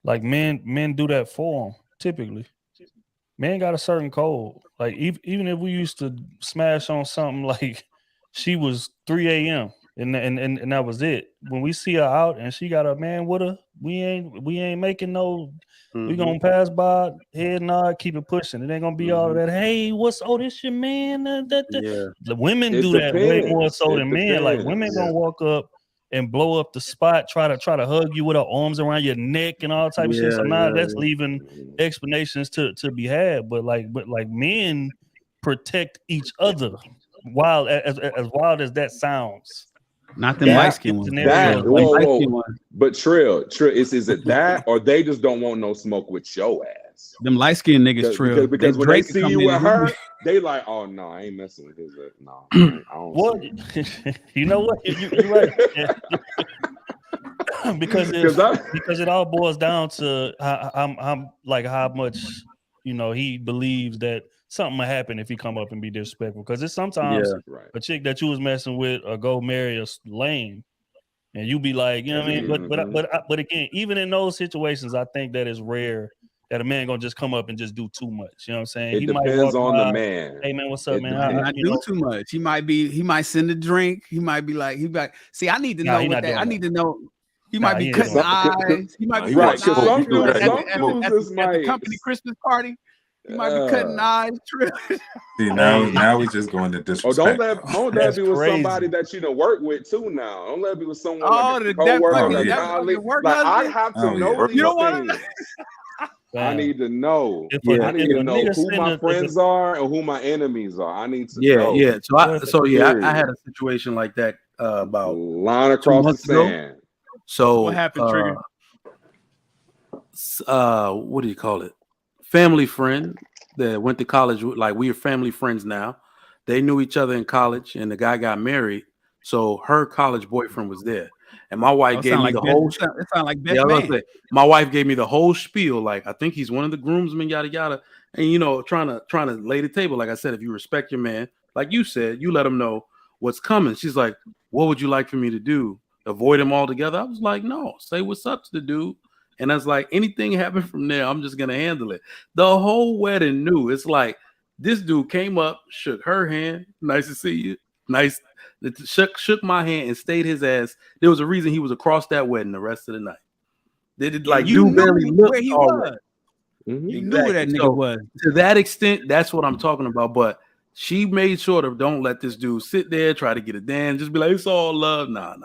like men do that for them typically. Men got a certain code. Like even if we used to smash on something like she was 3 a.m. and that was it. When we see her out and she got a man with her, we ain't making no. We gonna pass by, head nod, keep it pushing. It ain't gonna be all of that. Hey, this your man? The women do that way more so than men. Like women gonna walk up and blow up the spot, try to hug you with her arms around your neck and all type of shit. So now that's leaving explanations to be had. But men protect each other. Wild as that sounds. Not them light skin ones. But Trill, is it that, or they just don't want no smoke with your ass? Them light skin niggas, Trill. Because when they see you with her, they like, oh no, I ain't messing with his. No, I don't. What? You know what? You're right. because it all boils down to how much he believes that something will happen if he come up and be disrespectful. Because it's sometimes a chick that you was messing with or go marry a lame, and you be like, you know what I mean? But again, even in those situations, I think that it's rare that a man gonna just come up and just do too much. You know what I'm saying? It depends on the man. Hey man, what's up, man? I do too much. He might send a drink. He might be like, see, I need to know what that. I need to know. He might be cutting eyes. He might be right. Some at the company Christmas party. He might be cutting eyes. See, now we just going to disrespect. Don't let be with somebody that you don't work with too. Now don't let be with someone like a coworker, colleague. Like I have to know these things. I need to know. I need to know who my friends are and who my enemies are. I need to know. Yeah. I had a situation like that about line across the sand. So what happened, Trigger? What do you call it? Family friend that went to college. Like we are family friends now. They knew each other in college, and the guy got married. So her college boyfriend was there, and my wife gave me the whole. It sounds like Beth. My wife gave me the whole spiel. Like I think he's one of the groomsmen, yada yada, and trying to lay the table. Like I said, if you respect your man, like you said, you let him know what's coming. She's like, "What would you like for me to do? Avoid him altogether?" I was like, "No, say what's up to the dude." And I was like, anything happened from there, I'm just gonna handle it. The whole wedding knew. It's like this dude came up, shook her hand, nice to see you, nice. Shook my hand and stayed his ass. There was a reason he was across that wedding the rest of the night. They did like you knew barely where he was. You knew where that nigga was. To that extent, that's what I'm talking about. But she made sure to don't let this dude sit there, try to get a dance, just be like, it's all love. Nah.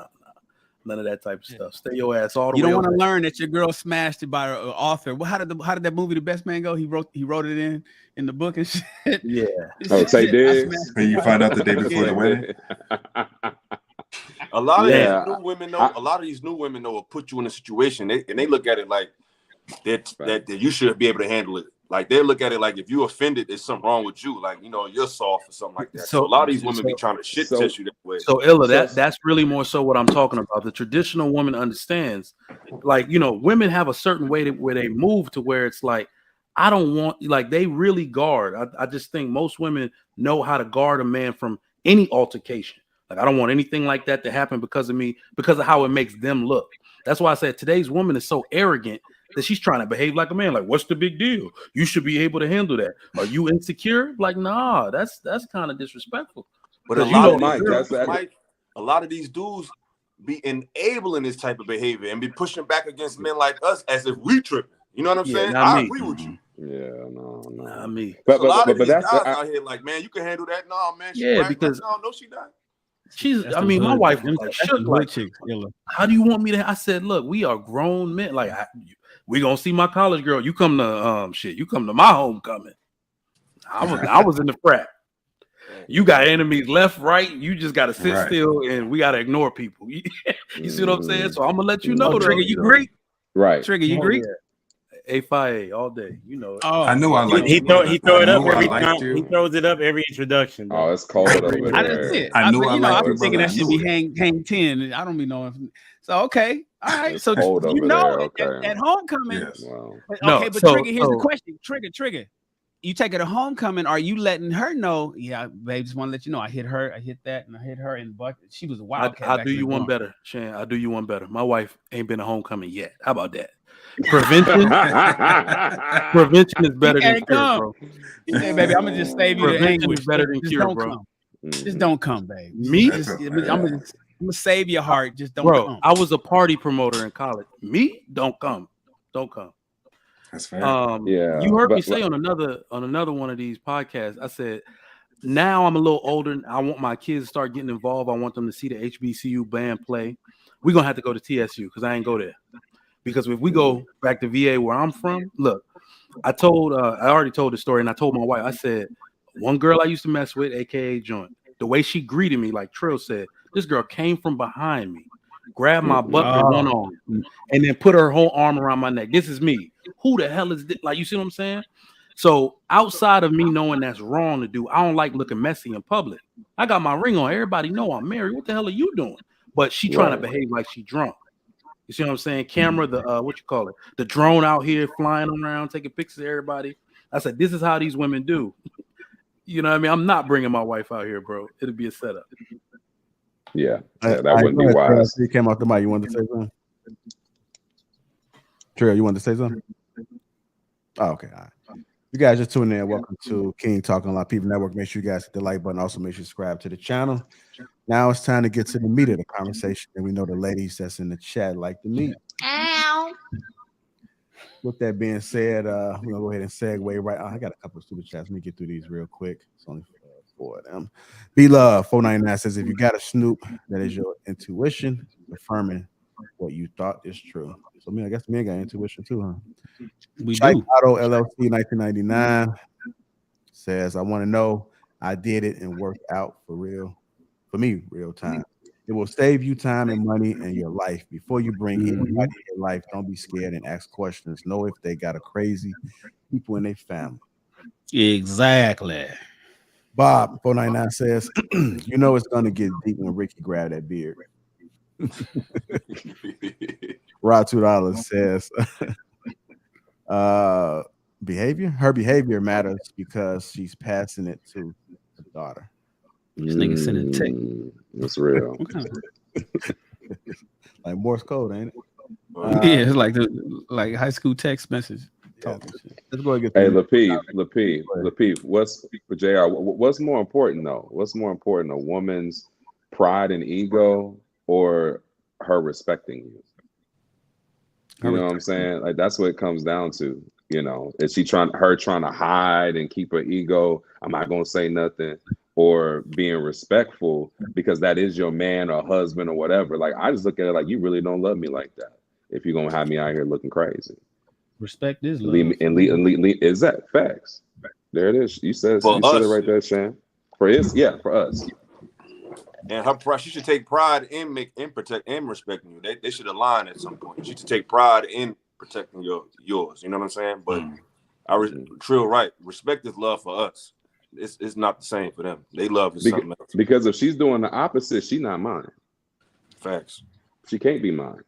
None of that type of stuff. Stay your ass all the way. You don't want to learn that your girl smashed it by her author. Well, how did that movie The Best Man go? He wrote it in the book and shit. Yeah. Oh, say this. And you find out the day before the wedding. A lot of these new women know. A lot of these new women know will put you in a situation, and they look at it like that you should be able to handle it Like they look at it like if you offended, there's something wrong with you. Like, you're soft or something like that. So a lot of these women be trying to shit test you that way. So Illa, that's really more so what I'm talking about. The traditional woman understands, like, women have a certain way where they move to where it's like, I don't want, like, they really guard. I just think most women know how to guard a man from any altercation. Like, I don't want anything like that to happen because of me, because of how it makes them look. That's why I said today's woman is so arrogant that she's trying to behave like a man. Like, what's the big deal? You should be able to handle that. Are you insecure? Like, nah, that's kind of disrespectful. But a lot of these dudes be enabling this type of behavior and be pushing back against men like us as if we tripping. You know what I'm saying? I agree with you. Yeah, no. Not me. But a lot of these guys out here like, man, you can handle that. No, man. Because no, she not. She's. I mean, my wife was like shook. Like, how do you want me to? I said, look, we are grown men. Like, we gonna see my college girl. You come to You come to my homecoming. I was in the frat. You got enemies left, right. You just gotta sit still, and we gotta ignore people. You see what I'm saying? So I'm gonna let you know. Trigger, you Greek? Right. Trigger, you Greek? A5A all day. You know. Oh, I know I like he throw it up every time. He throws it up every introduction. Bro. Oh, it's cold over there. I didn't see it. I knew I've been thinking that should be hang 10. I don't be knowing. So okay, all right. It's so cold over there. At homecoming. Yes. Wow. But Trigger, here's the question. Trigger. You take her to homecoming. Are you letting her know? Yeah, babe, just want to let you know I hit her. I hit that, and I hit her in the bucket. She was a wildcat. I'll do you one better, Shan. I'll do you one better. My wife ain't been to homecoming yet. How about that? Prevention is better than cure, bro. Hey, baby, I'm gonna just save you the anguish. Is better than cure, bro. Just don't come, babe. Me? I'm gonna save your heart. Just don't come. I was a party promoter in college. Me? Don't come. Don't come. That's fair. Yeah. You heard me say on another one of these podcasts, I said, now I'm a little older. I want my kids to start getting involved. I want them to see the HBCU band play. We're gonna have to go to TSU because I ain't go there. Because if we go back to VA where I'm from, look, I already told the story, and I told my wife, I said, one girl I used to mess with, aka Joint, the way she greeted me, like Trill said, this girl came from behind me, grabbed my butt with one arm, and then put her whole arm around my neck. This is me. Who the hell is this? Like, you see what I'm saying? So outside of me knowing that's wrong to do, I don't like looking messy in public. I got my ring on. Everybody know I'm married. What the hell are you doing? But she trying to behave like she drunk. You see what I'm saying? Camera, the drone out here flying around, taking pictures of everybody. I said, this is how these women do. You know what I mean? I'm not bringing my wife out here, bro. It'll be a setup. Yeah, that wouldn't be wise. You came off the mic. You wanted to say something? Trill, you wanted to say something? Oh, okay. All right. You guys just tuning in. Welcome to King Talking Lapeef Network. Make sure you guys hit the like button. Also, make sure you subscribe to the channel. Now it's time to get to the meat of the conversation. And we know the ladies that's in the chat like the meat. Ow. With that being said, we're going to go ahead and segue right. I got a couple of super chats. Let me get through these real quick. It's only four of them. B-Love 499 says, if you got a snoop, that is your intuition affirming what you thought is true. So, I guess men got intuition too, huh? We Chike do. Auto LLC 1999 says, I want to know I did it and worked out for real. For me, real time. It will save you time and money in your life. Before you bring anybody in your life, don't be scared and ask questions. Know if they got a crazy people in their family. Exactly. Bob 499 says, you know it's gonna get deep when Ricky grabbed that beard. Rod $2 says her behavior matters because she's passing it to the daughter. This nigga sending text. That's real. Like Morse code, ain't it? Yeah, it's like high school text message. Let's go and get Lapeef. What's more important though? What's more important, a woman's pride and ego or her respecting you? You know what I'm saying? Like that's what it comes down to. You know, is she trying to hide and keep her ego? I'm not gonna say nothing, or being respectful because that is your man or husband or whatever. Like I just look at it like you really don't love me like that if you're gonna have me out here looking crazy. Respect is love. Leave is that facts? There it is. You said it right there, Shan. For us. And her pride, she should take pride in protecting and respecting you. They should align at some point. She should take pride in protecting yours. You know what I'm saying? But Trill right. Respect is love for us. It's not the same for them. They love is something else. Because if she's doing the opposite, she's not mine. Facts. She can't be mine.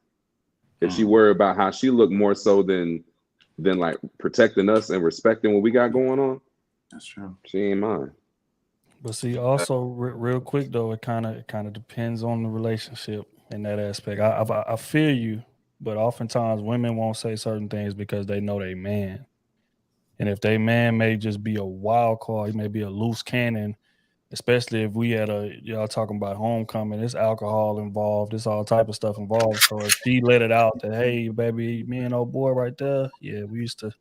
If she worry about how she look more so than like protecting us and respecting what we got going on, that's true. She ain't mine. But see, also real quick though, it kind of depends on the relationship in that aspect. I feel you, but oftentimes women won't say certain things because they know they man, and if they man may just be a wild card, he may be a loose cannon. Especially if we had y'all talking about homecoming, there's alcohol involved, there's all type of stuff involved. So if she let it out that, hey, baby, me and old boy right there, yeah, we used to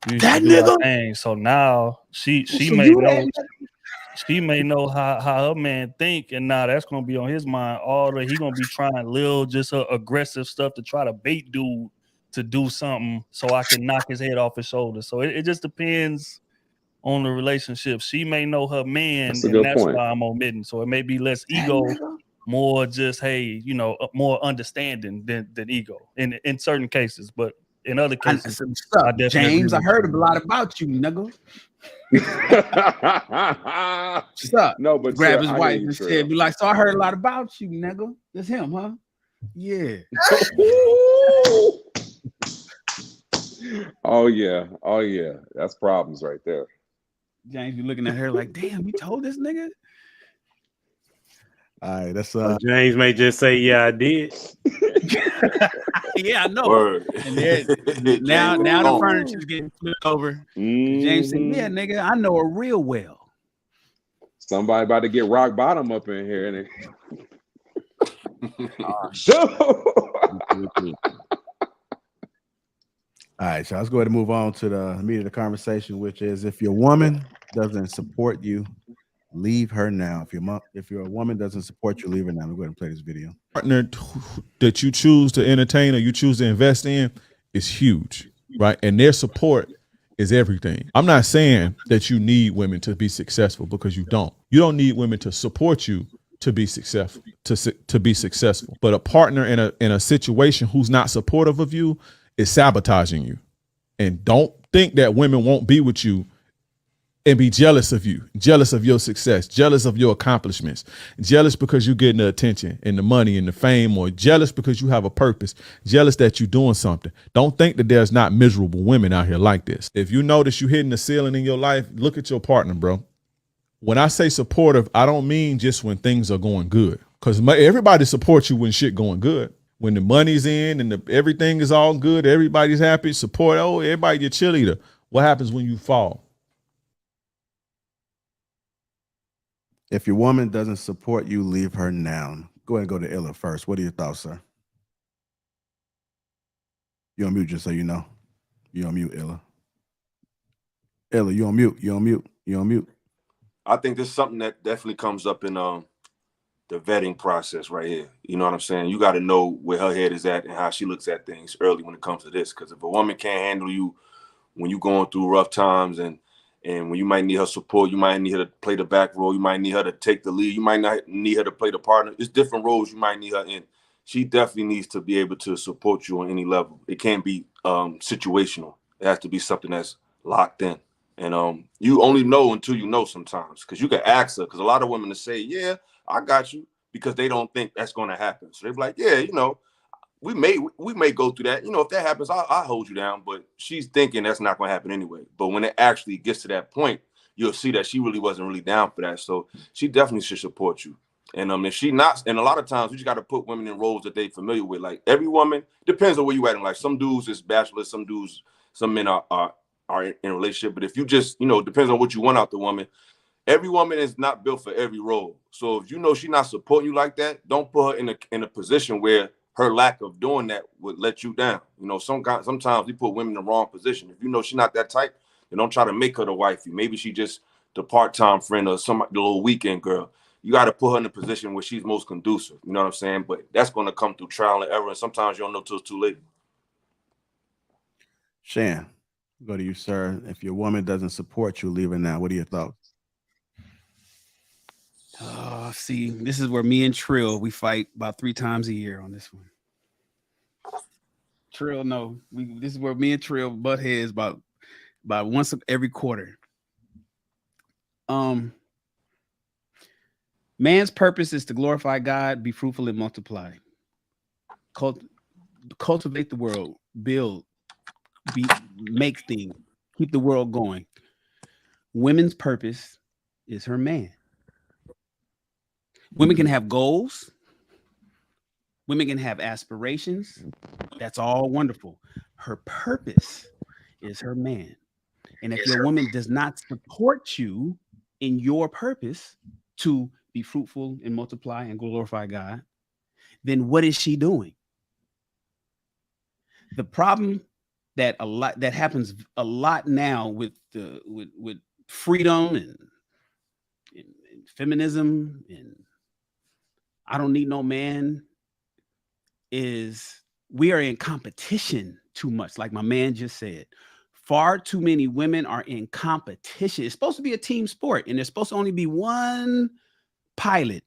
do our thing. So now she may know how her man think, and now that's gonna be on his mind. He gonna be trying little just aggressive stuff to try to bait dude to do something so I can knock his head off his shoulders. So it just depends on the relationship. She may know her man, and that's why I'm omitting. So it may be less ego, more just, hey, more understanding than ego in certain cases. But in other cases, I definitely James, I heard a lot about you, nigga. What's up? No, but grab his wife and said, be like, so I heard a lot about you, nigga. That's him, huh? Yeah. Oh yeah. That's problems right there. James, you looking at her like, damn, you told this nigga? All right, that's James may just say, yeah, I did. Yeah, I know. Word. And now the furniture's getting flipped over. James said, yeah, nigga, I know her real well. Somebody about to get rock bottom up in here. And All right, so let's go ahead and move on to the meat of the conversation, which is if your woman doesn't support you, leave her now. If your woman doesn't support you, leave her now. We'll go ahead and play this video. Partner that you choose to entertain or you choose to invest in is huge, right? And their support is everything. I'm not saying that you need women to be successful, because you don't. You don't need women to support you to be successful, to be successful. But a partner in a situation who's not supportive of you is sabotaging you. And don't think that women won't be with you and be jealous of you, jealous of your success, jealous of your accomplishments, jealous because you're getting the attention and the money and the fame, or jealous because you have a purpose, jealous that you're doing something. Don't think that there's not miserable women out here like this. If you notice you're hitting the ceiling in your life, look at your partner, bro. When I say supportive, I don't mean just when things are going good, because everybody supports you when shit going good. When the money's in and everything is all good, everybody's happy, support, everybody your cheerleader. What happens when you fall? If your woman doesn't support you, leave her now. Go ahead and go to Illa first. What are your thoughts, sir? You on mute, just so you know. You on mute, Illa. Illa, you on mute. You on mute. You on mute. I think this is something that definitely comes up in the vetting process right here. You know what I'm saying? You got to know where her head is at and how she looks at things early when it comes to this. Because if a woman can't handle you when you're going through rough times and when you might need her support, you might need her to play the back role, you might need her to take the lead, you might not need her to play the partner. It's different roles you might need her in. She definitely needs to be able to support you on any level. It can't be situational. It has to be something that's locked in. And you only know until you know sometimes, because you can ask her, because a lot of women will say, yeah, I got you, because they don't think that's going to happen. So they're like, yeah, we may go through that. If that happens, I'll hold you down. But she's thinking that's not going to happen anyway. But when it actually gets to that point, you'll see that she really wasn't really down for that. So she definitely should support you. And if she not, and a lot of times we just got to put women in roles that they familiar with. Like every woman, depends on where you at in life. Some dudes is bachelors, some men are in a relationship. But if you just, depends on what you want out the woman. Every woman is not built for every role. So if she's not supporting you like that, don't put her in a position where her lack of doing that would let you down. Sometimes we put women in the wrong position. If she's not that type, then don't try to make her the wifey. Maybe she just the part-time friend or the little weekend girl. You got to put her in a position where she's most conducive. You know what I'm saying? But that's going to come through trial and error. And sometimes you don't know till it's too late. Shan, go to you, sir. If your woman doesn't support you, leave her now. What are your thoughts? Oh, see, this is where me and Trill, we fight about 3 times a year on this one. Trill, no. This is where me and Trill butt heads about about once every quarter. Man's purpose is to glorify God, be fruitful and multiply. Cultivate the world, build, make things, keep the world going. Women's purpose is her man. Women can have goals. Women can have aspirations. That's all wonderful. Her purpose is her man. And if your woman does not support you in your purpose to be fruitful and multiply and glorify God, then what is she doing? The problem that happens a lot now with freedom and feminism and I don't need no man is we are in competition too much. Like my man just said, far too many women are in competition. It's supposed to be a team sport, and there's supposed to only be one pilot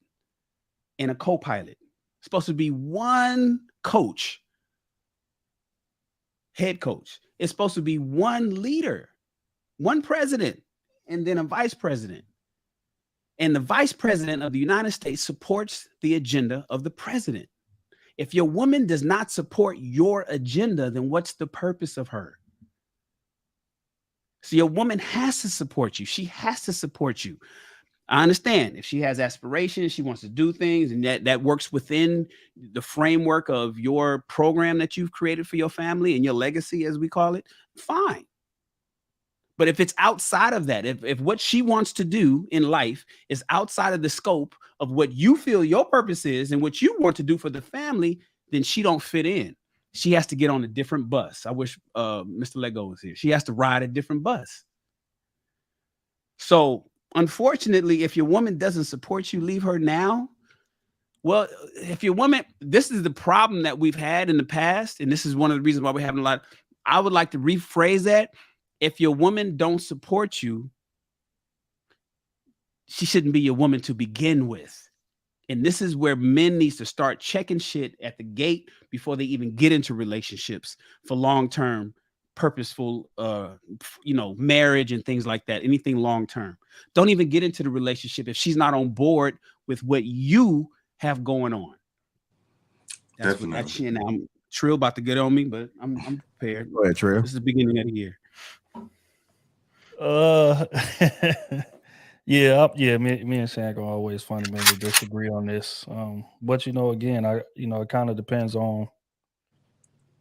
and a co-pilot. It's supposed to be one coach, head coach. It's supposed to be one leader, one president, and then a vice president. And the vice president of the United States supports the agenda of the president. If your woman does not support your agenda, then what's the purpose of her? So your woman has to support you. She has to support you. I understand if she has aspirations, she wants to do things, and that works within the framework of your program that you've created for your family and your legacy, as we call it, fine. But if it's outside of that, if what she wants to do in life is outside of the scope of what you feel your purpose is and what you want to do for the family, then she don't fit in. She has to get on a different bus. I wish Mr. Lego was here. She has to ride a different bus. So unfortunately, if your woman doesn't support you, leave her now. Well, if your woman, this is the problem that we've had in the past, and this is one of the reasons why we're having a lot. I would like to rephrase that. If your woman don't support you, she shouldn't be your woman to begin with. And this is where men needs to start checking shit at the gate before they even get into relationships for long-term, purposeful, marriage and things like that. Anything long-term. Don't even get into the relationship if she's not on board with what you have going on. That's what that shit. Now, I'm Trill about to get on me, but I'm prepared. Go ahead, Trill. This is the beginning of the year. Me and Shank are always fundamentally disagree on this. But again, it kind of depends on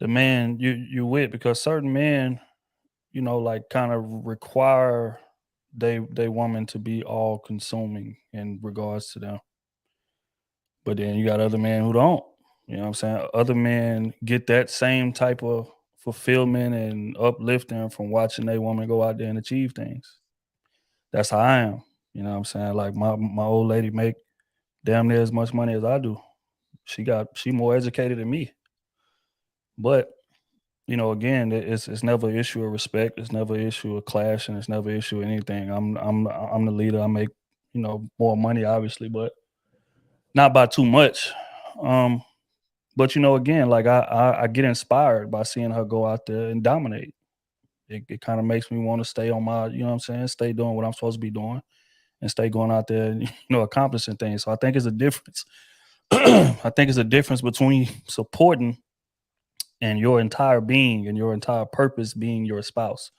the man you with, because certain men, kind of require they woman to be all consuming in regards to them. But then you got other men who don't. You know what I'm saying? Other men get that same type of fulfillment and uplifting from watching a woman go out there and achieve things. That's how I am. You know what I'm saying? Like my old lady make damn near as much money as I do. She more educated than me. But, again, it's never an issue of respect. It's never an issue of clash, and it's never an issue of anything. I'm the leader. I make, more money, obviously, but not by too much. But again, like I get inspired by seeing her go out there and dominate. It kind of makes me want to stay on my, stay doing what I'm supposed to be doing and stay going out there and, accomplishing things. So I think it's a difference. I think it's a difference between supporting and your entire being and your entire purpose being your spouse.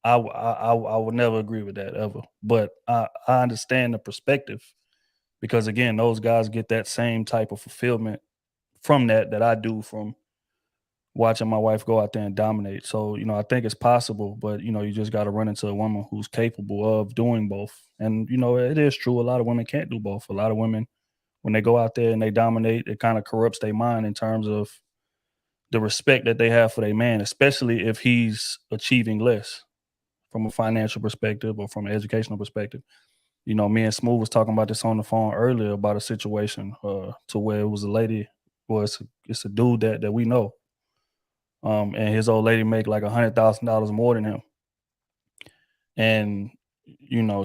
I would never agree with that ever. But I understand the perspective, because again, those guys get that same type of fulfillment from that I do from watching my wife go out there and dominate. So, I think it's possible, but, you just got to run into a woman who's capable of doing both. And, it is true. A lot of women can't do both. A lot of women, when they go out there and they dominate, it kind of corrupts their mind in terms of the respect that they have for their man, especially if he's achieving less from a financial perspective or from an educational perspective. Me and Smooth was talking about this on the phone earlier about a situation to where it was a lady, it's a dude that we know. And his old lady make like $100,000 more than him. And,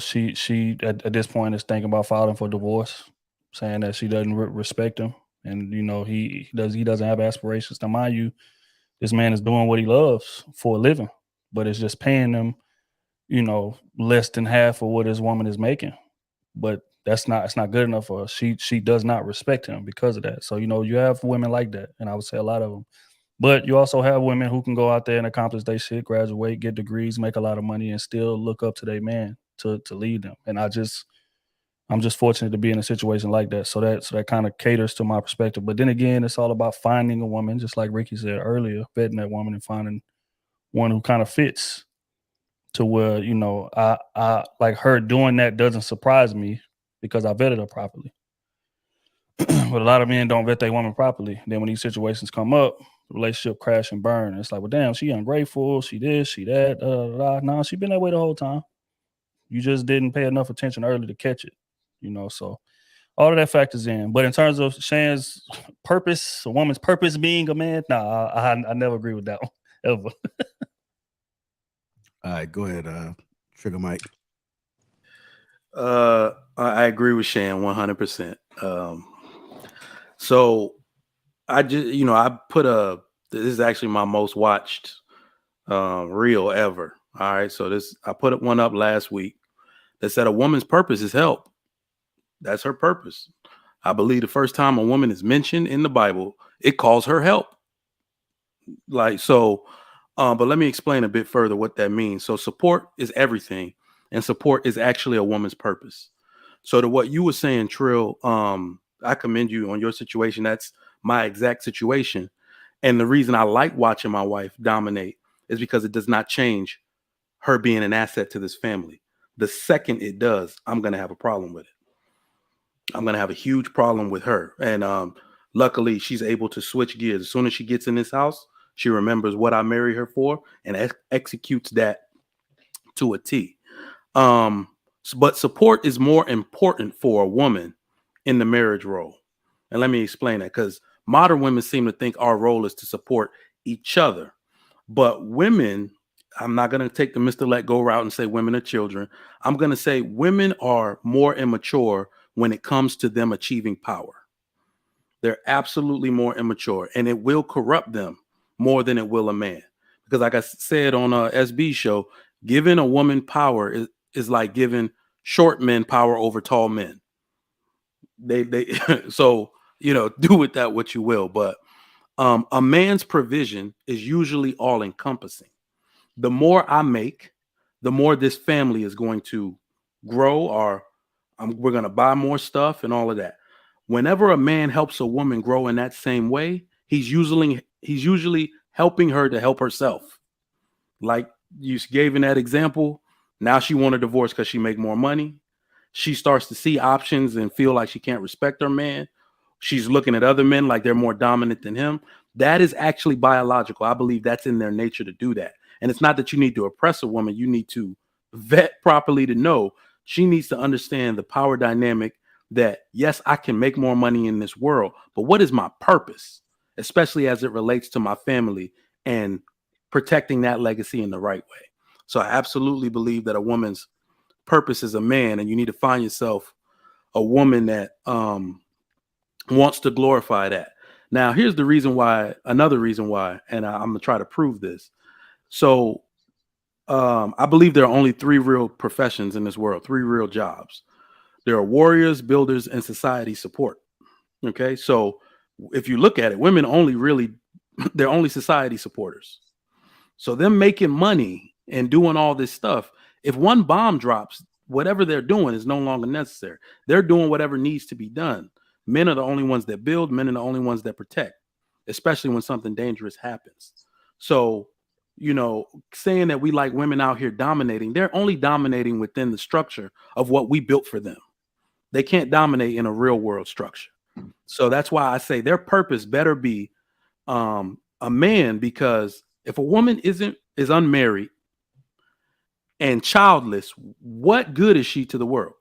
she at this point is thinking about filing for divorce, saying that she doesn't respect him. And, he doesn't have aspirations. Now, mind you, this man is doing what he loves for a living, but it's just paying him less than half of what his woman is making. But it's not good enough for her. She does not respect him because of that. So, you have women like that, and I would say a lot of them. But you also have women who can go out there and accomplish their shit, graduate, get degrees, make a lot of money, and still look up to their man to lead them. And I'm just fortunate to be in a situation like that. So that kind of caters to my perspective. But then again, it's all about finding a woman, just like Ricky said earlier, vetting that woman and finding one who kind of fits to where, I like her doing that doesn't surprise me because I vetted her properly. But a lot of men don't vet their woman properly. Then when these situations come up, the relationship crash and burn. It's like, well, damn, she ungrateful, she this, she that, No, she been that way the whole time. You just didn't pay enough attention early to catch it, so all of that factors in. But in terms of Shan's purpose, a woman's purpose being a man, I never agree with that one, ever. All right, go ahead, Trigger Mike. I agree with Shan 100%. So I just, I put this is actually my most watched reel ever. All right. So I put one up last week that said a woman's purpose is help. That's her purpose. I believe the first time a woman is mentioned in the Bible, it calls her help. But let me explain a bit further what that means. So support is everything, and support is actually a woman's purpose. So to what you were saying, Trill, I commend you on your situation. That's my exact situation. And the reason I like watching my wife dominate is because it does not change her being an asset to this family. The second it does, I'm going to have a problem with it. I'm going to have a huge problem with her. And luckily, she's able to switch gears. As soon as she gets in this house, she remembers what I married her for and executes that to a T. But support is more important for a woman in the marriage role. And let me explain that, because modern women seem to think our role is to support each other. But women, I'm not going to take the Mr. Let Go route and say women are children. I'm going to say women are more immature when it comes to them achieving power. They're absolutely more immature, and it will corrupt them more than it will a man. Because like I said on a SB show, giving a woman power is like giving short men power over tall men. They so, do with that what you will. But a man's provision is usually all encompassing. The more I make, the more this family is going to grow, or we're going to buy more stuff and all of that. Whenever a man helps a woman grow in that same way, he's usually helping her to help herself. Like you gave in that example, now she want a divorce because she make more money. She starts to see options and feel like she can't respect her man. She's looking at other men like they're more dominant than him. That is actually biological. I believe that's in their nature to do that. And it's not that you need to oppress a woman. You need to vet properly to know she needs to understand the power dynamic that, yes, I can make more money in this world, but what is my purpose, especially as it relates to my family and protecting that legacy in the right way. So I absolutely believe that a woman's purpose is a man, and you need to find yourself a woman that wants to glorify that. Now, here's the reason why, another reason why, and I'm going to try to prove this. So I believe there are only 3 real professions in this world, 3 real jobs. There are warriors, builders, and society support. Okay, so if you look at it, women they're only society supporters. So them making money and doing all this stuff, if one bomb drops, whatever they're doing is no longer necessary. They're doing whatever needs to be done. Men are the only ones that build. Men are the only ones that protect, especially when something dangerous happens. So, saying that we like women out here dominating, they're only dominating within the structure of what we built for them. They can't dominate in a real world structure. So that's why I say their purpose better be a man, because if a woman is unmarried and childless, what good is she to the world?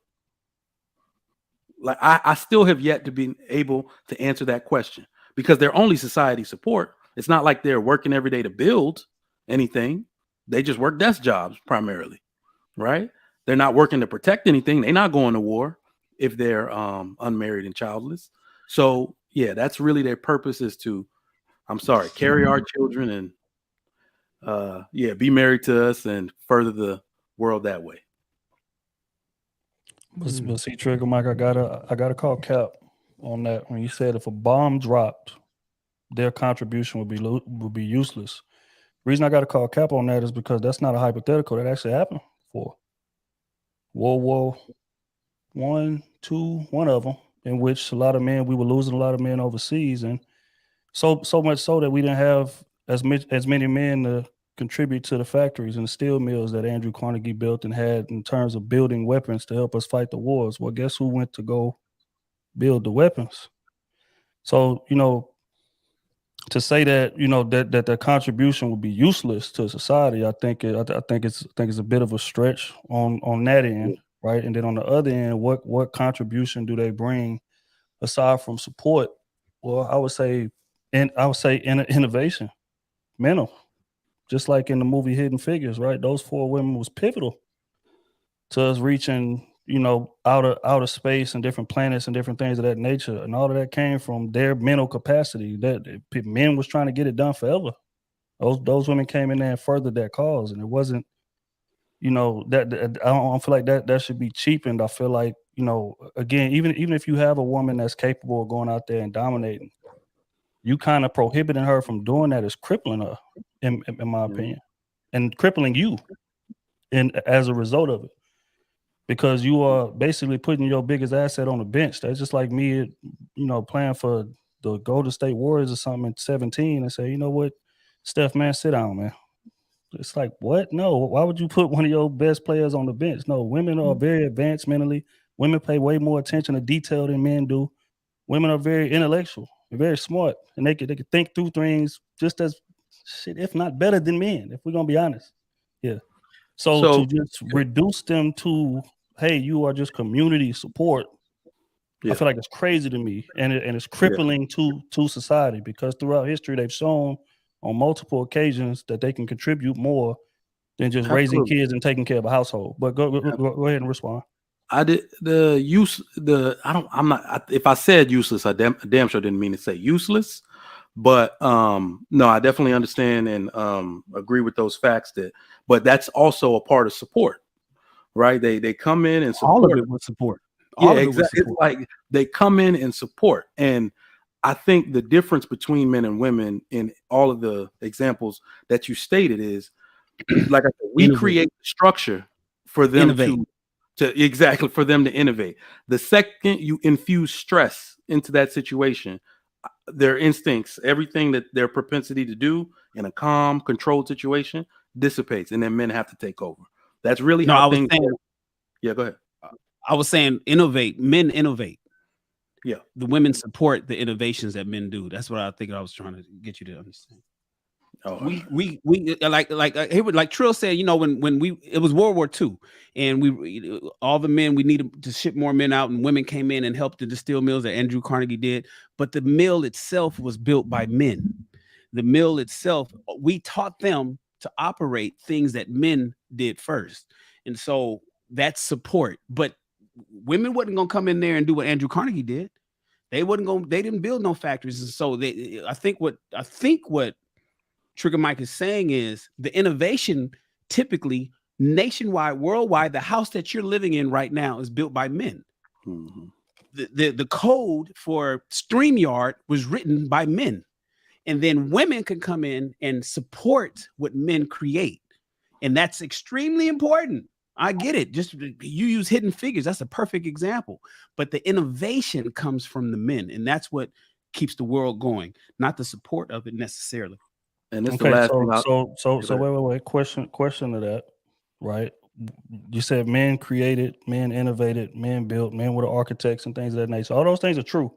Like I still have yet to be able to answer that question, because they're only society support. It's not like they're working every day to build anything. They just work desk jobs primarily, right? They're not working to protect anything. They're not going to war if they're unmarried and childless. So yeah, that's really their purpose, is to, carry our children and be married to us and further the world that way. But see, Trigger Mike, I gotta call Cap on that when you said if a bomb dropped, their contribution would be useless. Reason I got to call Cap on that is because that's not a hypothetical. That actually happened before. World War I, II, one of them, in which we were losing a lot of men overseas, and so much so that we didn't have as many men to contribute to the factories and the steel mills that Andrew Carnegie built and had in terms of building weapons to help us fight the wars. Well, guess who went to go build the weapons? So, to say that that their contribution would be useless to society, I think it's a bit of a stretch on that end, right? And then on the other end, what contribution do they bring aside from support? Well, I would say innovation, mental, just like in the movie Hidden Figures, right? Those 4 women was pivotal to us reaching outer space and different planets and different things of that nature, and all of that came from their mental capacity. That men was trying to get it done forever. Those women came in there and furthered that cause, and it wasn't, that I don't feel like that should be cheapened. I feel like, again, even if you have a woman that's capable of going out there and dominating, you kind of prohibiting her from doing that is crippling her, in my opinion, and crippling you, and as a result of it. Because you are basically putting your biggest asset on the bench. That's just like me, playing for the Golden State Warriors or something at 17 and say, you know what, Steph, man, sit down, man. It's like, what? No, why would you put one of your best players on the bench? No, women are very advanced mentally. Women pay way more attention to detail than men do. Women are very intellectual, very smart, and they can think through things just as shit, if not better than men, if we're gonna be honest. Yeah. So to just reduce them to, hey, you are just community support, I feel like it's crazy to me, and it's crippling to society, because throughout history they've shown on multiple occasions that they can contribute more than just raising kids and taking care of a household. But go ahead and respond. I did if I said useless, I damn sure didn't mean to say useless. But no, I definitely understand and agree with those facts but that's also a part of support, right? They come in and support. All of it with support. All yeah, exactly. It's like they come in and support. And I think the difference between men and women in all of the examples that you stated is, like I said, we create the structure for them for them to innovate. The second you infuse stress into that situation, their instincts, everything that their propensity to do in a calm, controlled situation dissipates, and then men have to take over. That's really how things work. Yeah, go ahead. I was saying innovate. Men innovate. Yeah. The women support the innovations that men do. That's what I think I was trying to get you to understand. Oh, we like Trill said, when it was World War II, and all the men, we needed to ship more men out, and women came in and helped the steel mills that Andrew Carnegie did. But the mill itself was built by men. The mill itself, we taught them to operate things that men did first, and so that's support. But women wasn't gonna come in there and do what Andrew Carnegie did. They didn't build no factories, and so I think what Trigger Mike is saying is the innovation typically nationwide, worldwide, the house that you're living in right now is built by men. Mm-hmm. The code for StreamYard was written by men. And then women can come in and support what men create. And that's extremely important. I get it. Just you use Hidden Figures. That's a perfect example. But the innovation comes from the men. And that's what keeps the world going, not the support of it necessarily. And it's okay, wait. Question to that, right? You said men created, men innovated, men built, men were the architects and things of that nature. All those things are true.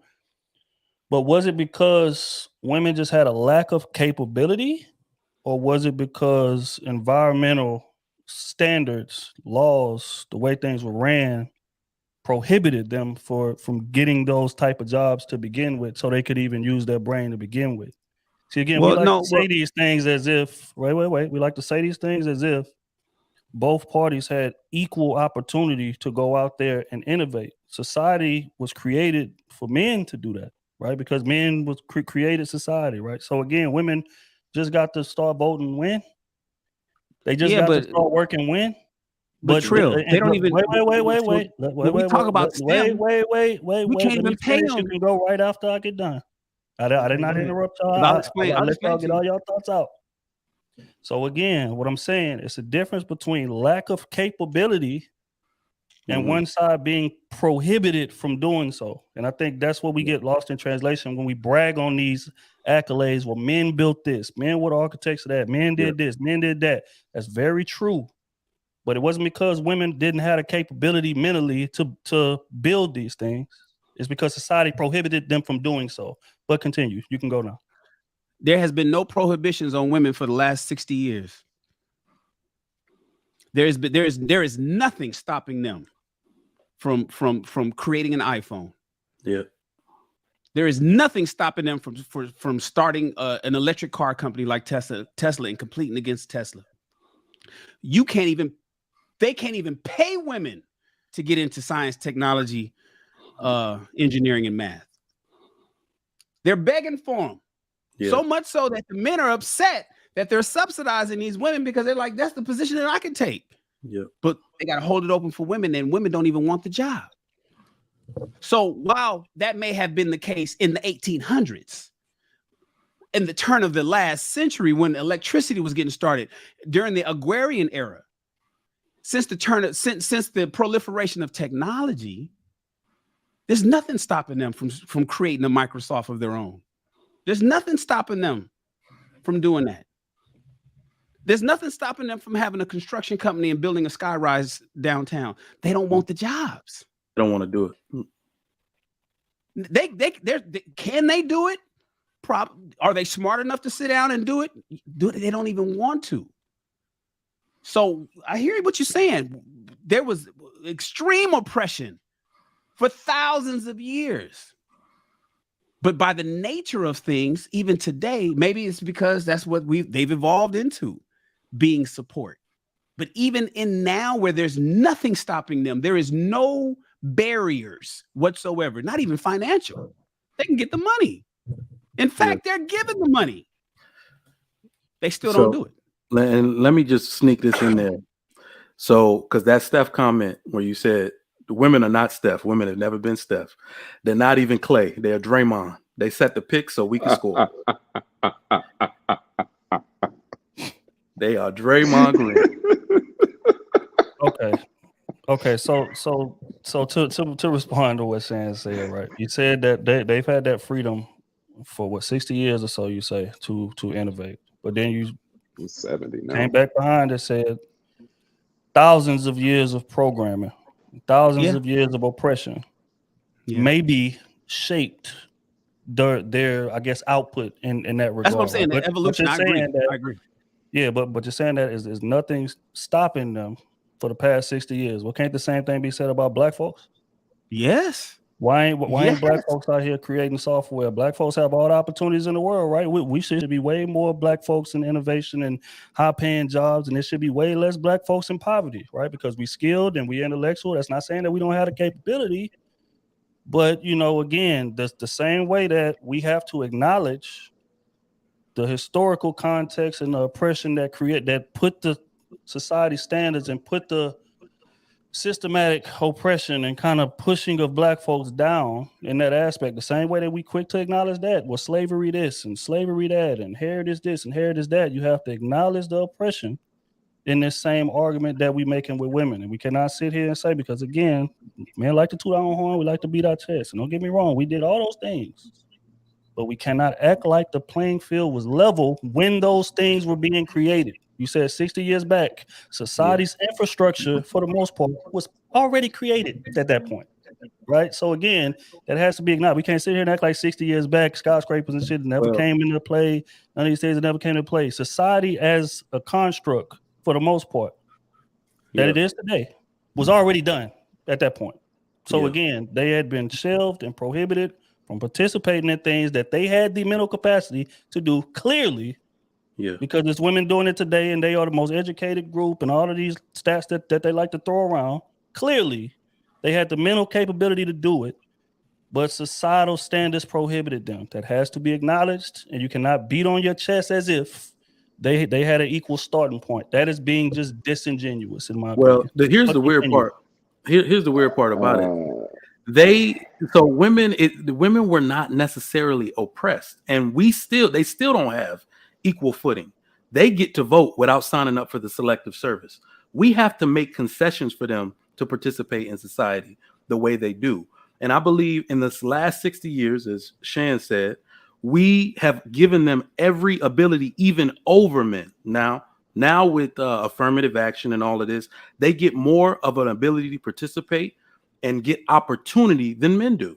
But was it because women just had a lack of capability, or was it because environmental standards, laws, the way things were ran, prohibited them from getting those type of jobs to begin with, so they could even use their brain to begin with? See, again, we like to say these things as if, wait. We like to say these things as if both parties had equal opportunity to go out there and innovate. Society was created for men to do that, right? Because men was created society, right? So again, women just got to start voting when. They just got to start working when. But Trill, they don't even wait. When we talk about STEM, Wait. we can't even pay them. You can go right after I get done. I did not interrupt y'all. I'll explain. I'll let y'all get all your thoughts out. So again, what I'm saying is the difference between lack of capability and one side being prohibited from doing so. And I think that's what we get lost in translation when we brag on these accolades. Well, men built this, men were the architects of that, men did this, men did that. That's very true. But it wasn't because women didn't have the capability mentally to build these things. It's because society prohibited them from doing so. But continue. You can go now. There has been no prohibitions on women for the last 60 years. There is nothing stopping them from creating an iPhone. Yeah. There is nothing stopping them from starting an electric car company like Tesla and competing against Tesla. They can't even pay women to get into science, technology, engineering, and math. They're begging for them. Yeah. So much so that the men are upset that they're subsidizing these women because they're like, that's the position that I can take. Yeah. But they got to hold it open for women, and women don't even want the job. So while that may have been the case in the 1800s, in the turn of the last century when electricity was getting started, during the agrarian era, since the proliferation of technology, there's nothing stopping them from creating a Microsoft of their own. There's nothing stopping them from doing that. There's nothing stopping them from having a construction company and building a skyrise downtown. They don't want the jobs. They don't want to do it. Can they do it? Are they smart enough to sit down and do it? They don't even want to. So I hear what you're saying. There was extreme oppression for thousands of years. But by the nature of things, even today, maybe it's because that's what they've evolved into, being support. But even in now where there's nothing stopping them, there is no barriers whatsoever, not even financial. They can get the money. In fact, they're giving the money. They still don't do it. And let me just sneak this in there. So, because that Steph comment where you said the women are not Steph. Women have never been Steph. They're not even Clay. They're Draymond. They set the pick so we can score. They are Draymond Green. Okay. So to respond to what Shan said, right? You said that they've had that freedom for 60 years or so. You say to innovate, but then you 70 now. Came back behind and said thousands of years of programming, thousands of years of oppression, maybe shaped their I guess output in that regard. That's what I'm saying. The evolution. I agree. Yeah, but you're saying that is nothing stopping them for the past 60 years. Well, can't the same thing be said about black folks? Yes. Why ain't black folks out here creating software? Black folks have all the opportunities in the world, right? We should be way more black folks in innovation and high-paying jobs, and there should be way less black folks in poverty, right? Because we skilled and we intellectual. That's not saying that we don't have the capability, but again, the same way that we have to acknowledge the historical context and the oppression that put the society standards and put the systematic oppression and kind of pushing of black folks down in that aspect, the same way that we quick to acknowledge that was slavery this and slavery that and heritage this and heritage that. You have to acknowledge the oppression in this same argument that we making with women. And we cannot sit here and say, because again, men like to toot our own horn, we like to beat our chest. And don't get me wrong, we did all those things. But we cannot act like the playing field was level when those things were being created. You said 60 years back, society's infrastructure, for the most part, was already created at that point, right? So again, that has to be acknowledged. We can't sit here and act like 60 years back, skyscrapers and shit never came into play. None of these things never came into play. Society as a construct, for the most part, that it is today, was already done at that point. So again, they had been shelved and prohibited from participating in things that they had the mental capacity to do clearly. Yeah, because it's women doing it today, and they are the most educated group, and all of these stats that they like to throw around. Clearly, they had the mental capability to do it, but societal standards prohibited them. That has to be acknowledged, and you cannot beat on your chest as if They had an equal starting point. That is being just disingenuous, in my Well, opinion. here's But the weird continue. part. Here's the weird part about it. The women were not necessarily oppressed, and they still don't have equal footing. They get to vote without signing up for the selective service. We have to make concessions for them to participate in society the way they do. And I believe in this last 60 years, as Shan said, we have given them every ability, even over men. Now with affirmative action and all of this, they get more of an ability to participate and get opportunity than men do.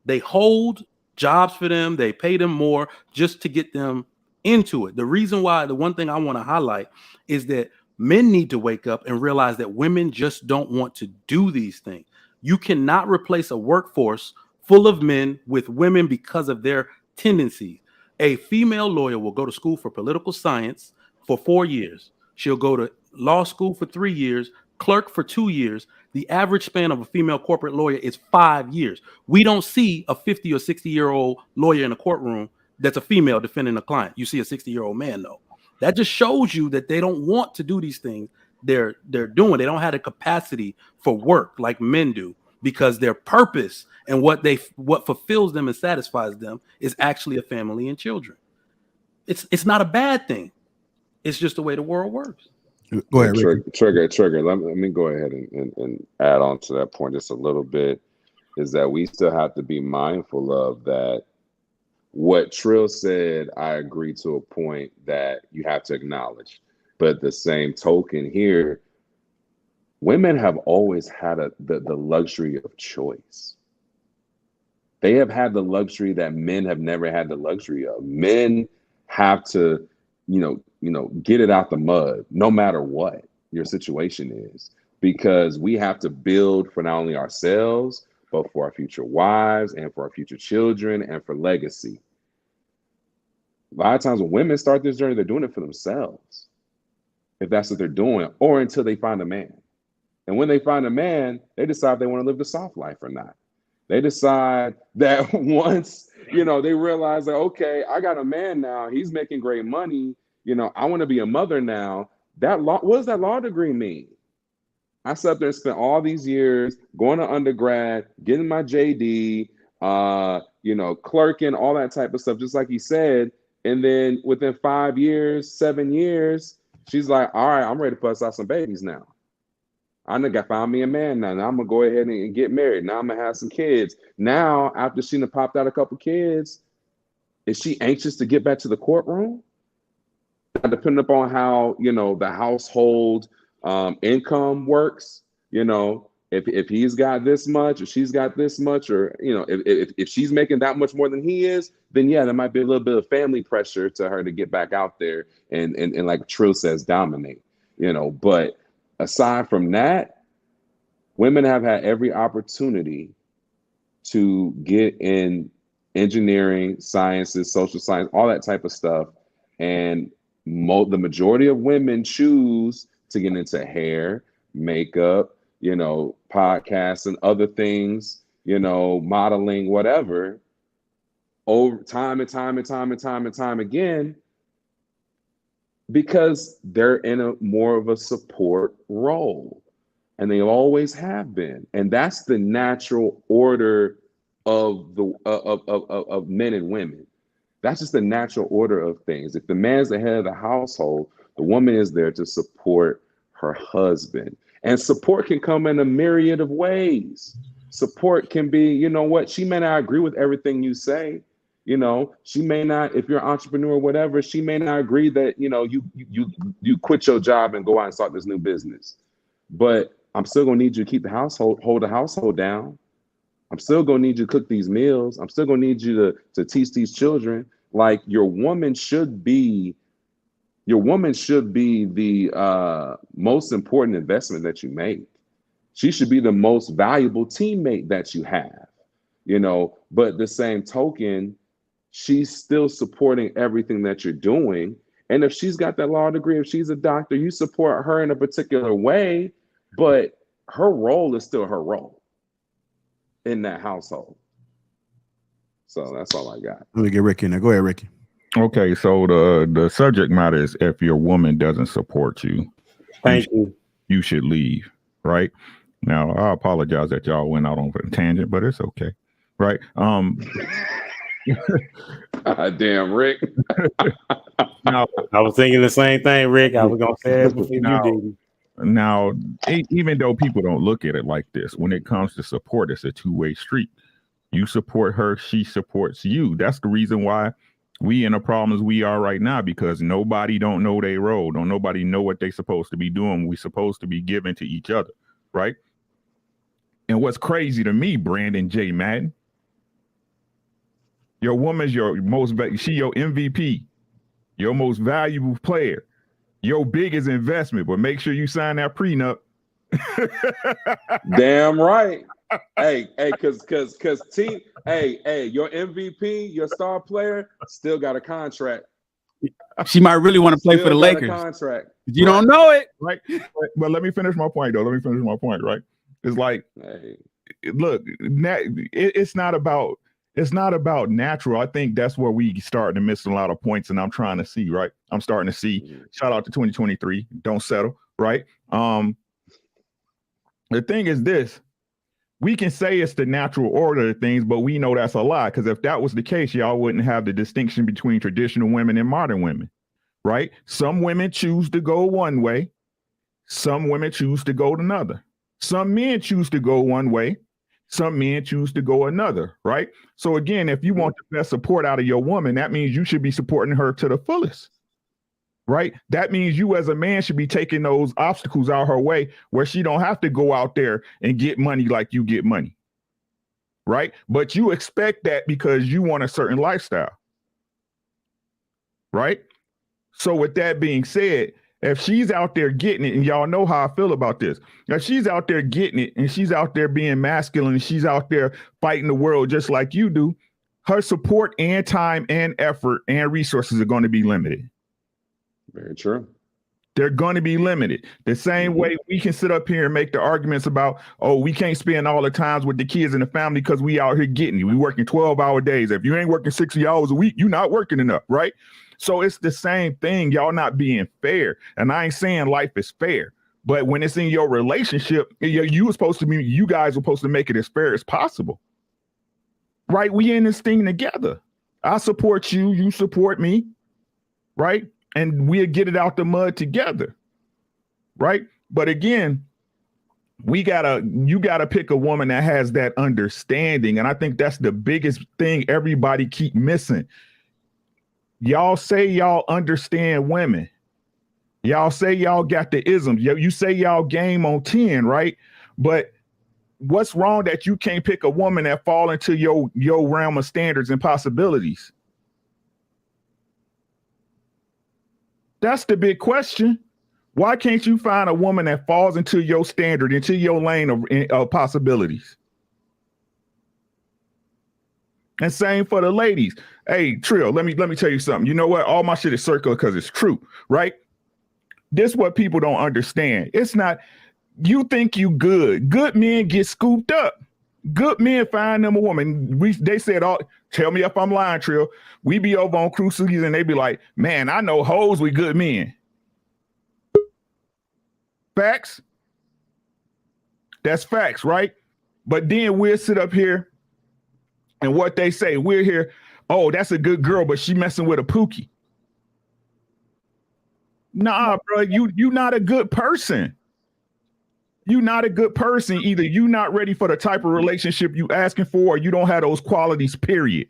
They hold jobs for them. They pay them more just to get them into it. The reason why, the one thing I want to highlight is that men need to wake up and realize that women just don't want to do these things. You cannot replace a workforce full of men with women because of their tendencies. A female lawyer will go to school for political science for 4 years. She'll go to law school for 3 years, clerk for 2 years. The average span of a female corporate lawyer is 5 years. We don't see a 50 or 60-year-old lawyer in a courtroom that's a female defending a client. You see a 60-year-old man, though. That just shows you that they don't want to do these things they're doing. They don't have the capacity for work like men do, because their purpose and what fulfills them and satisfies them is actually a family and children. It's not a bad thing. It's just the way the world works. Go ahead, Ricky. Trigger. Let me go ahead and add on to that point just a little bit. Is that we still have to be mindful of that. What Trill said, I agree to a point that you have to acknowledge. But the same token here, women have always had the luxury of choice. They have had the luxury that men have never had the luxury of. Men have to, get it out the mud, no matter what your situation is, because we have to build for not only ourselves, but for our future wives and for our future children and for legacy. A lot of times when women start this journey, they're doing it for themselves, if that's what they're doing, or until they find a man. And when they find a man, they decide if they want to live the soft life or not. They decide that once, they realize that, okay, I got a man now, he's making great money, I want to be a mother now. What does that law degree mean? I sat there and spent all these years going to undergrad, getting my JD, clerking, all that type of stuff, just like he said. And then within 5 years, 7 years, she's like, all right, I'm ready to bust out some babies now. I found me a man now. Now I'm going to go ahead and get married. Now I'm going to have some kids. Now, after she popped out a couple kids, is she anxious to get back to the courtroom? Depending upon how, the household income works, if he's got this much or she's got this much, or, if she's making that much more than he is, then yeah, there might be a little bit of family pressure to her to get back out there and like Trill says, dominate, but aside from that, women have had every opportunity to get in engineering, sciences, social science, all that type of stuff. And the majority of women choose to get into hair, makeup, podcasts and other things, modeling, whatever, over time and time again, because they're in a more of a support role, and they always have been. And that's the natural order of of men and women. That's just the natural order of things. If the man's the head of the household, the woman is there to support her husband. And support can come in a myriad of ways. Support can be, she may not agree with everything you say. She may not, if you're an entrepreneur or whatever, she may not agree that, you quit your job and go out and start this new business. But I'm still gonna need you to keep hold the household down. I'm still gonna need you to cook these meals. I'm still gonna need you to teach these children. Like, your woman should be the most important investment that you make. She should be the most valuable teammate that you have, but the same token, she's still supporting everything that you're doing. And if she's got that law degree, if she's a doctor, you support her in a particular way, but her role is still her role in that household. So that's all I got. Let me get Ricky in there. Go ahead, Ricky. Okay, so the subject matter is if your woman doesn't support you, you should leave, right? Now, I apologize that y'all went out on a tangent, but it's okay, right? Damn, Rick. Now, I was thinking the same thing, Rick. I was gonna say it before you did. Now, even though people don't look at it like this, when it comes to support, it's a two-way street. You support her, she supports you. That's the reason why we in the problems we are right now, because nobody don't know their role. Don't nobody know what they supposed to be doing. We supposed to be giving to each other, right? And what's crazy to me, Brandon J. Madden, your woman's your she your MVP, your most valuable player, your biggest investment. But make sure you sign that prenup. Damn right. Hey, cause your MVP, your star player, still got a contract. She might really want to play for the Lakers. Contract. You don't know it, right? But let me finish my point, though. Right? It's like, look, it's not about natural. I think that's where we starting to miss a lot of points, and I'm trying to see, right? I'm starting to see. Shout out to 2023. Don't settle, right? The thing is this. We can say it's the natural order of things, but we know that's a lie, because if that was the case, y'all wouldn't have the distinction between traditional women and modern women, right? Some women choose to go one way. Some women choose to go another. Some men choose to go one way. Some men choose to go another, right? So again, if you want the best support out of your woman, that means you should be supporting her to the fullest. Right? That means you as a man should be taking those obstacles out her way where she don't have to go out there and get money like you get money. Right? But you expect that because you want a certain lifestyle. Right? So with that being said, if she's out there getting it, and y'all know how I feel about this, if she's out there getting it and she's out there being masculine and she's out there fighting the world just like you do, her support and time and effort and resources are going to be limited. Very true. They're going to be limited. The same way we can sit up here and make the arguments about, oh, we can't spend all the times with the kids and the family because we out here getting it. We working 12-hour days. If you ain't working 60 hours a week, you're not working enough, right? So it's the same thing. Y'all not being fair. And I ain't saying life is fair, but when it's in your relationship, you guys are supposed to make it as fair as possible. Right? We in this thing together. I support you. You support me. Right? And we'll get it out the mud together, right? But again, you gotta pick a woman that has that understanding. And I think that's the biggest thing everybody keep missing. Y'all say y'all understand women. Y'all say y'all got the isms. You say y'all game on 10, right? But what's wrong that you can't pick a woman that fall into your realm of standards and possibilities? That's the big question. Why can't you find a woman that falls into your standard, into your lane of possibilities? And same for the ladies. Hey, Trill, let me tell you something. You know what? All my shit is circular because it's true, right? This is what people don't understand. It's not, you think you good. Good men get scooped up. Good men find them a woman. They said, tell me if I'm lying, Trill. We be over on cruises and they be like, man, I know hoes with good men. Facts? That's facts, right? But then we'll sit up here and what they say, we're here, oh, that's a good girl, but she messing with a pookie. Nah, bro, you not a good person. You're not a good person. Either you're not ready for the type of relationship you asking for, or you don't have those qualities, period.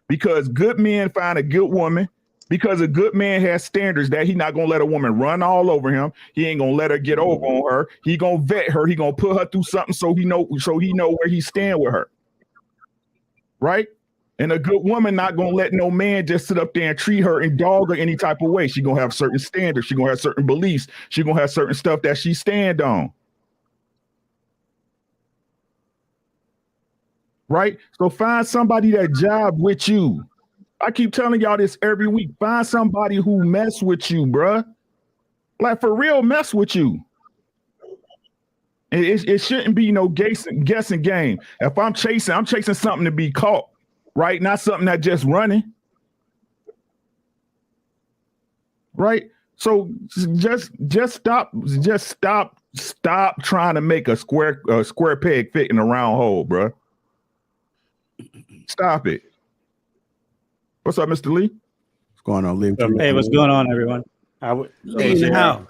Because good men find a good woman, because a good man has standards that he not going to let a woman run all over him. He ain't going to let her get over on her. He going to vet her. He going to put her through something so he know where he stand with her. Right? And a good woman not going to let no man just sit up there and treat her and dog her any type of way. She going to have certain standards. She going to have certain beliefs. She going to have certain stuff that she stand on. Right? So find somebody that job with you. I keep telling y'all this every week. Find somebody who mess with you, bruh. Like for real, mess with you. It shouldn't be no guessing game. If I'm chasing something to be caught, right? Not something that just running. right? So just stop trying to make a square peg fit in a round hole, bro. Stop it. What's up, Mr. Lee? What's going on, Lee? Hey, what's going on, everyone? Lee in the house.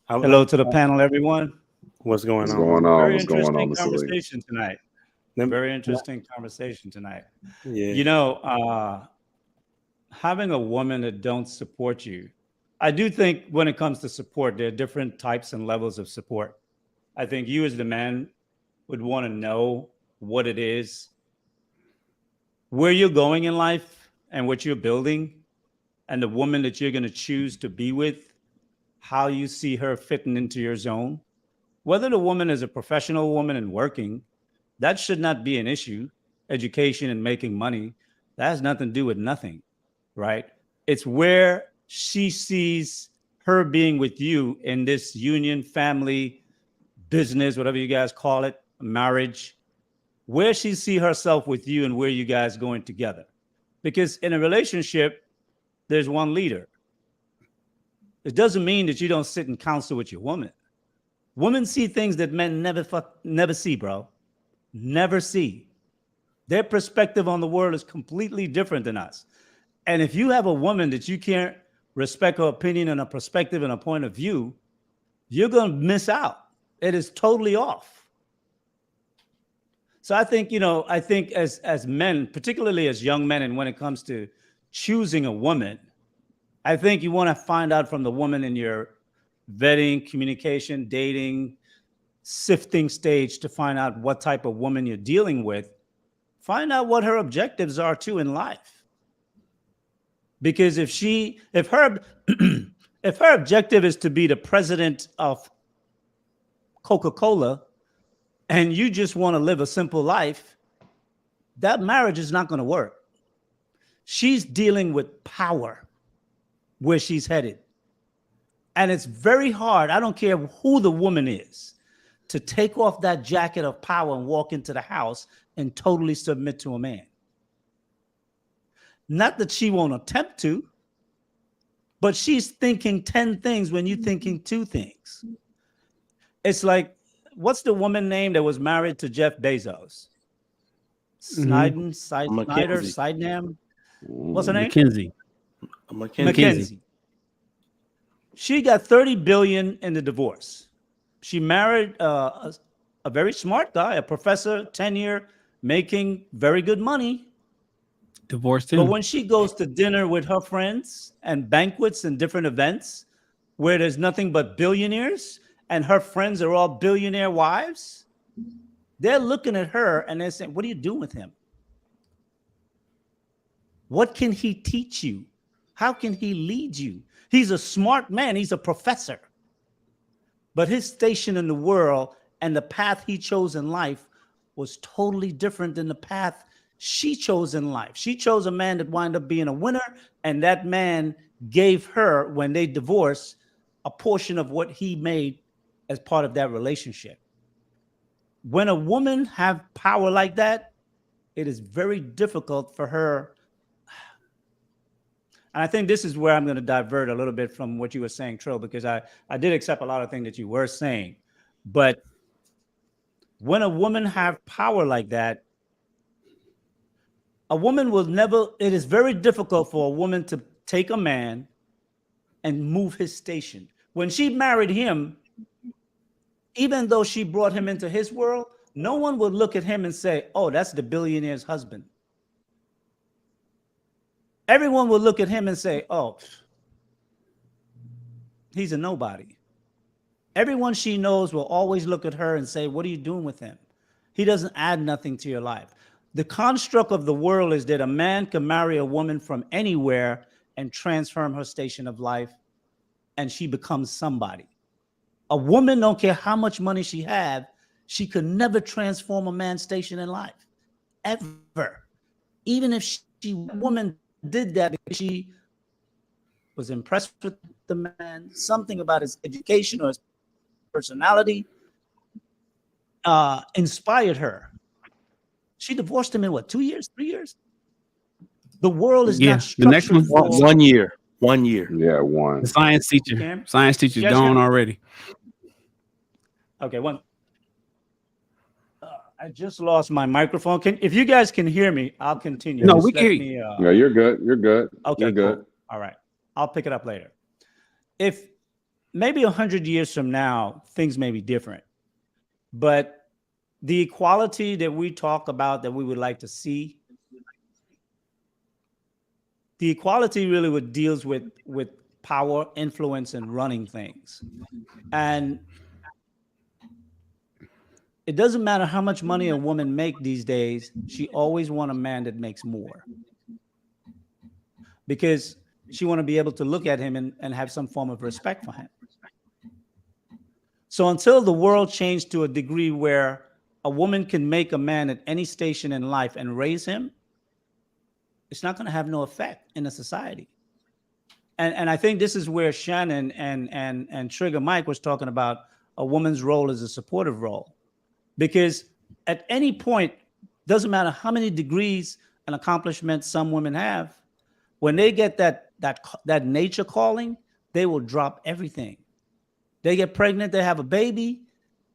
Hello to the panel, everyone. What's going What's on? going on? Very What's going on, interesting Mr. Lee? conversation tonight. Very interesting conversation tonight. Yeah. You know, having a woman that don't support you, I do think when it comes to support, there are different types and levels of support. I think you as the man would want to know what it is, where you're going in life and what you're building, and the woman that you're going to choose to be with, how you see her fitting into your zone. Whether the woman is a professional woman and working, that should not be an issue. Education and making money, that has nothing to do with nothing, right? It's where she sees her being with you in this union, family, business, whatever you guys call it, marriage, where she see herself with you and where you guys going together. Because in a relationship, there's one leader. It doesn't mean that you don't sit and counsel with your woman. Women see things that men never see, bro. Never see. Their perspective on the world is completely different than us. And if you have a woman that you can't respect her opinion and a perspective and a point of view, you're going to miss out. It is totally off. So I think, as men, particularly as young men, and when it comes to choosing a woman, I think you want to find out from the woman in your vetting, communication, dating, sifting stage to find out what type of woman you're dealing with. Find out what her objectives are too in life. Because if her objective is to be the president of Coca-Cola and you just want to live a simple life, that marriage is not going to work. She's dealing with power where she's headed. And it's very hard, I don't care who the woman is, to take off that jacket of power and walk into the house and totally submit to a man. Not that she won't attempt to, but she's thinking 10 things when you're thinking 2 things. It's like, what's the woman name that was married to Jeff Bezos? Sydenham? What's her name? McKinsey. She got $30 billion in the divorce. She married a very smart guy, a professor, tenure, making very good money. Divorced him. But when she goes to dinner with her friends and banquets and different events where there's nothing but billionaires and her friends are all billionaire wives, they're looking at her and they're saying, what are you doing with him? What can he teach you? How can he lead you? He's a smart man. He's a professor. But his station in the world and the path he chose in life was totally different than the path she chose in life. She chose a man that wound up being a winner, and that man gave her, when they divorced, a portion of what he made as part of that relationship. When a woman have power like that, it is very difficult for her. And I think this is where I'm going to divert a little bit from what you were saying, Trill, because I did accept a lot of things that you were saying. But when a woman have power like that, a woman will never, it is very difficult for a woman to take a man and move his station. When she married him, even though she brought him into his world, no one would look at him and say, oh, that's the billionaire's husband. Everyone will look at him and say, oh, he's a nobody. Everyone she knows will always look at her and say, what are you doing with him? He doesn't add nothing to your life. The construct of the world is that a man can marry a woman from anywhere and transform her station of life, and she becomes somebody. A woman, don't care how much money she have, she could never transform a man's station in life, ever. Even if a woman did that because she was impressed with the man, something about his education or his personality inspired her. She divorced him in what, 2 years, 3 years? The world is not the next one, 1 year. 1 year. Yeah, one. The science teacher. Cam? Science teacher's Yes, gone Cam? already. Okay, one. I just lost my microphone. If you guys can hear me, I'll continue. No, Just we can let hear me, you. No, you're good. You're good. Okay, You're good. cool. All right. I'll pick it up later. If maybe 100 years from now, things may be different. But the equality that we talk about that we would like to see, the equality really would deals with power, influence, and running things. And it doesn't matter how much money a woman make these days, she always want a man that makes more. Because she want to be able to look at him and have some form of respect for him. So until the world changed to a degree where a woman can make a man at any station in life and raise him, it's not going to have no effect in a society. And I think this is where Shannon and Trigger Mike was talking about a woman's role as a supportive role. Because at any point, doesn't matter how many degrees and accomplishments some women have, when they get that nature calling, they will drop everything. They get pregnant, they have a baby.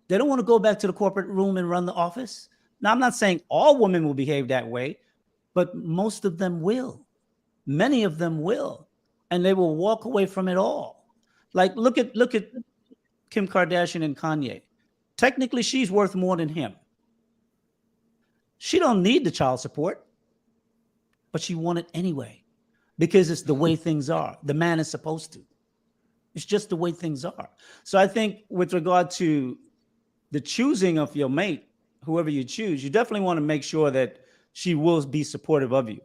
They don't want to go back to the corporate room and run the office. Now, I'm not saying all women will behave that way, but most of them will. Many of them will. And they will walk away from it all. Like, look at Kim Kardashian and Kanye. Technically, she's worth more than him. She don't need the child support, but she want it anyway because it's the way things are. The man is supposed to. It's just the way things are. So I think with regard to the choosing of your mate, whoever you choose, you definitely want to make sure that she will be supportive of you.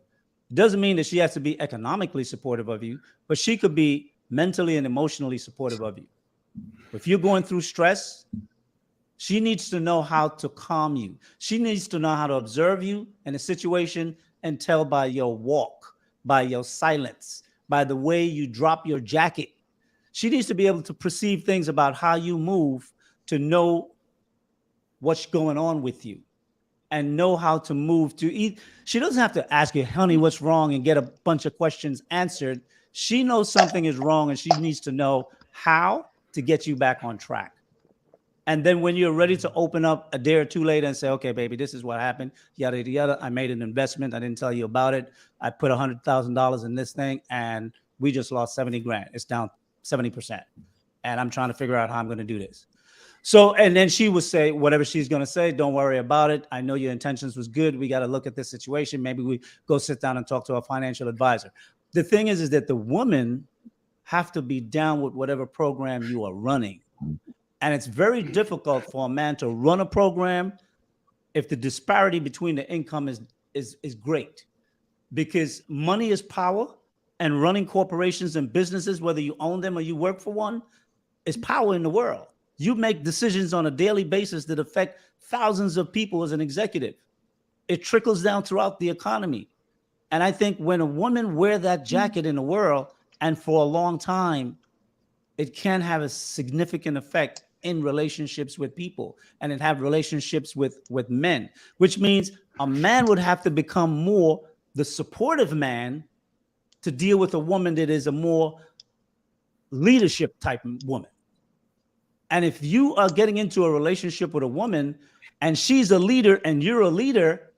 It doesn't mean that she has to be economically supportive of you, but she could be mentally and emotionally supportive of you. If you're going through stress, she needs to know how to calm you. She needs to know how to observe you in a situation and tell by your walk, by your silence, by the way you drop your jacket. She needs to be able to perceive things about how you move to know what's going on with you and know how to move to eat. She doesn't have to ask you, honey, what's wrong, and get a bunch of questions answered. She knows something is wrong and she needs to know how to get you back on track. And then when you're ready to open up a day or two later and say, okay, baby, this is what happened, yada, yada, yada. I made an investment. I didn't tell you about it. I put $100,000 in this thing and we just lost 70 grand. It's down 70%. And I'm trying to figure out how I'm going to do this. So, and then she would say, whatever she's going to say, don't worry about it. I know your intentions was good. We got to look at this situation. Maybe we go sit down and talk to a financial advisor. The thing is that the woman have to be down with whatever program you are running. And it's very difficult for a man to run a program if the disparity between the income is great, because money is power, and running corporations and businesses, whether you own them or you work for one, is power in the world. You make decisions on a daily basis that affect thousands of people as an executive. It trickles down throughout the economy. And I think when a woman wears that jacket in the world and for a long time, it can have a significant effect in relationships with people, and it have relationships with men, which means a man would have to become more the supportive man to deal with a woman that is a more leadership type woman. And if you are getting into a relationship with a woman and she's a leader and you're a leader,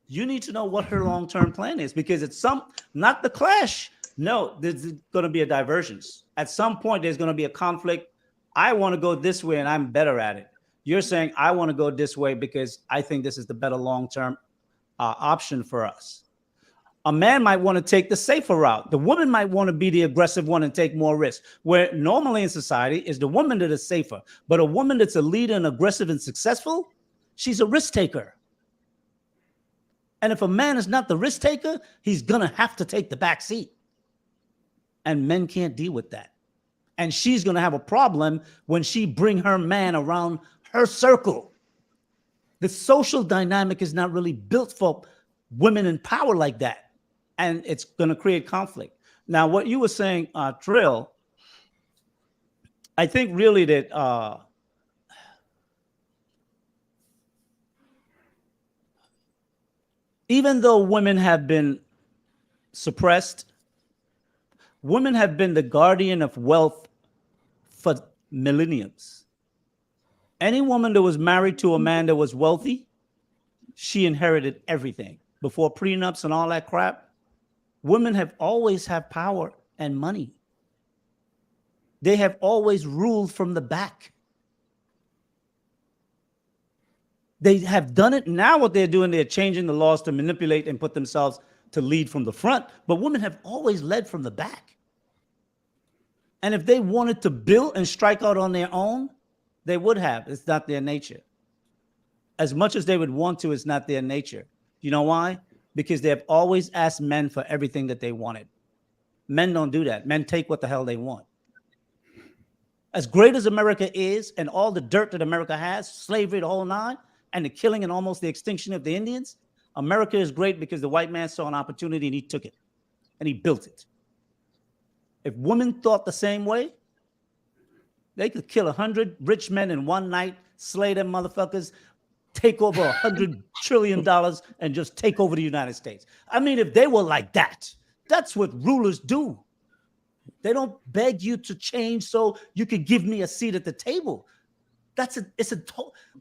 you need to know what her long-term plan is, because it's not the clash. No, there's going to be a divergence. At some point, there's going to be a conflict. I want to go this way and I'm better at it. You're saying I want to go this way because I think this is the better long-term option for us. A man might want to take the safer route. The woman might want to be the aggressive one and take more risks, where normally in society is the woman that is safer. But a woman that's a leader and aggressive and successful, she's a risk taker. And if a man is not the risk taker, he's going to have to take the back seat. And men can't deal with that. And she's going to have a problem when she bring her man around her circle. The social dynamic is not really built for women in power like that. And it's going to create conflict. Now, what you were saying, Trill, I think really that even though women have been suppressed, Women have been the guardian of wealth for millenniums. Any woman that was married to a man that was wealthy, she inherited everything. Before prenups and all that crap, women have always had power and money. They have always ruled from the back. They have done it. Now what they're doing, they're changing the laws to manipulate and put themselves to lead from the front. But women have always led from the back. And if they wanted to build and strike out on their own, they would have. It's not their nature. As much as they would want to, it's not their nature. You know why? Because they have always asked men for everything that they wanted. Men don't do that. Men take what the hell they want. As great as America is, and all the dirt that America has, slavery, the whole nine, and the killing and almost the extinction of the Indians, America is great because the white man saw an opportunity and he took it and he built it. If women thought the same way, they could kill 100 rich men in one night, slay them motherfuckers, take over $100 trillion and just take over the United States. I mean, if they were like that, that's what rulers do. They don't beg you to change so you can give me a seat at the table.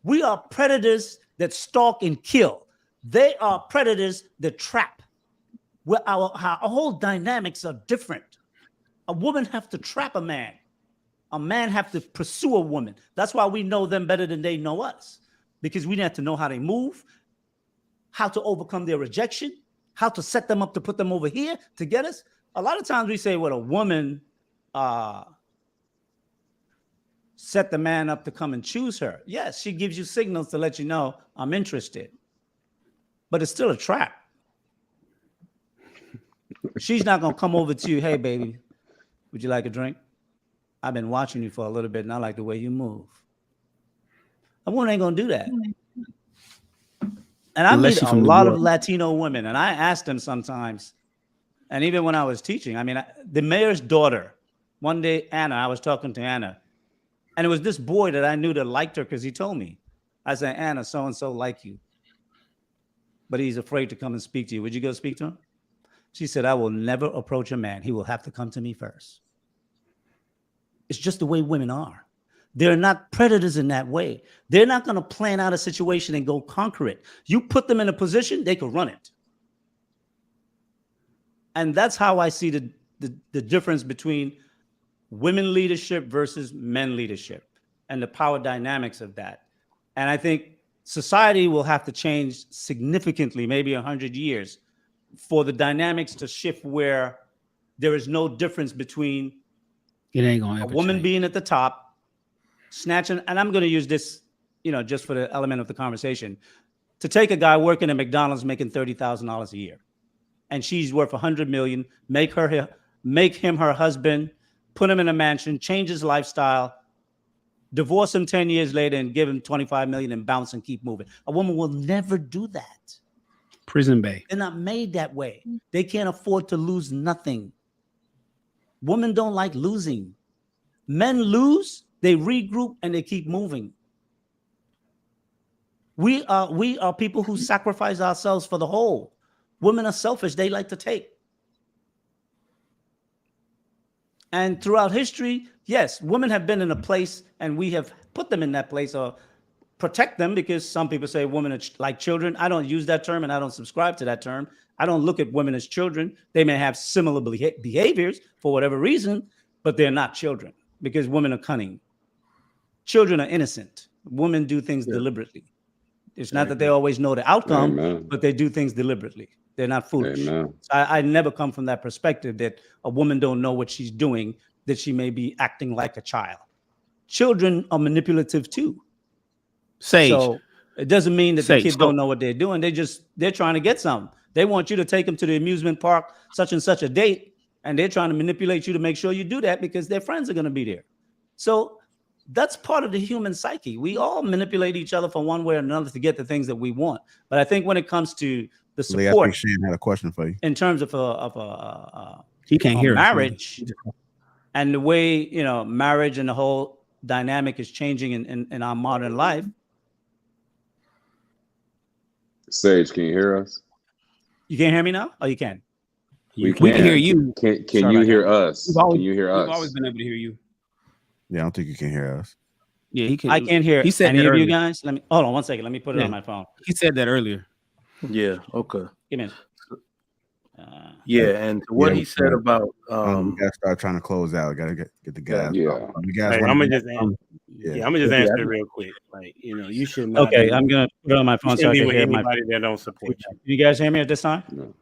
We are predators that stalk and kill. They are predators that trap. Our whole dynamics are different. A woman have to trap a man. A man have to pursue a woman. That's why we know them better than they know us. Because we have to know how they move, how to overcome their rejection, how to set them up to put them over here to get us. A lot of times we say, well, a woman set the man up to come and choose her. Yes, she gives you signals to let you know I'm interested. But it's still a trap. She's not going to come over to you, hey, baby, would you like a drink? I've been watching you for a little bit and I like the way you move. A woman ain't going to do that. And I meet a lot of Latino women, and I ask them sometimes, and even when I was teaching, I mean, the mayor's daughter, one day, Anna, I was talking to Anna, and it was this boy that I knew that liked her because he told me. I said, Anna, so-and-so like you, but he's afraid to come and speak to you. Would you go speak to him? She said, I will never approach a man. He will have to come to me first. It's just the way women are. They're not predators in that way. They're not going to plan out a situation and go conquer it. You put them in a position, they could run it. And that's how I see the difference between women leadership versus men leadership and the power dynamics of that. And I think society will have to change significantly, maybe 100 years, for the dynamics to shift where there is no difference between a woman being at the top, snatching, and I'm going to use this, just for the element of the conversation, to take a guy working at McDonald's making $30,000 a year, and she's worth $100 million, make him her husband, put him in a mansion, change his lifestyle, divorce him 10 years later, and give him $25 million and bounce and keep moving. A woman will never do that. Prison Bay. They're not made that way. They can't afford to lose nothing. Women don't like losing. Men lose, they regroup, and they keep moving. We are people who sacrifice ourselves for the whole. Women are selfish. They like to take. And throughout history, yes, women have been in a place, and we have put them in that place or protect them, because some people say women are like children. I don't use that term, and I don't subscribe to that term. I don't look at women as children. They may have similar behaviors for whatever reason, but they're not children, because women are cunning. Children are innocent. Women do things deliberately. It's not that they always know the outcome, but they do things deliberately. They're not foolish. So I never come from that perspective that a woman don't know what she's doing, that she may be acting like a child. Children are manipulative too. So it doesn't mean that the kids don't know what they're doing. They're trying to get something. They want you to take them to the amusement park, such and such a date, and they're trying to manipulate you to make sure you do that because their friends are going to be there. So that's part of the human psyche. We all manipulate each other for one way or another to get the things that we want. But I think when it comes to the support, I think Shane had a question for you in terms of he can't hear marriage and the way marriage and the whole dynamic is changing in our modern life. Sage, can you hear us? You can't hear me now? Oh, you can. We can hear you. Can Sorry you about hear that. us? Can you hear We've always us? been able to hear you. Yeah, I don't think you can hear us. Yeah, he can. I can't hear He said any that of you earlier. guys. Let me hold on one second. Let me put it on my phone. He said that earlier. Yeah. Okay. Give me. Yeah, and to what Yeah, he said about we gotta start trying to close out. Gotta get the guys. Yeah. You guys Hey, want I'm to? gonna just I'm gonna just answer it real quick. Like, you should not. Okay, be, I'm gonna put it on my you phone so shouldn't I be can with hear my. anybody that don't support you. You guys hear me at this time? No.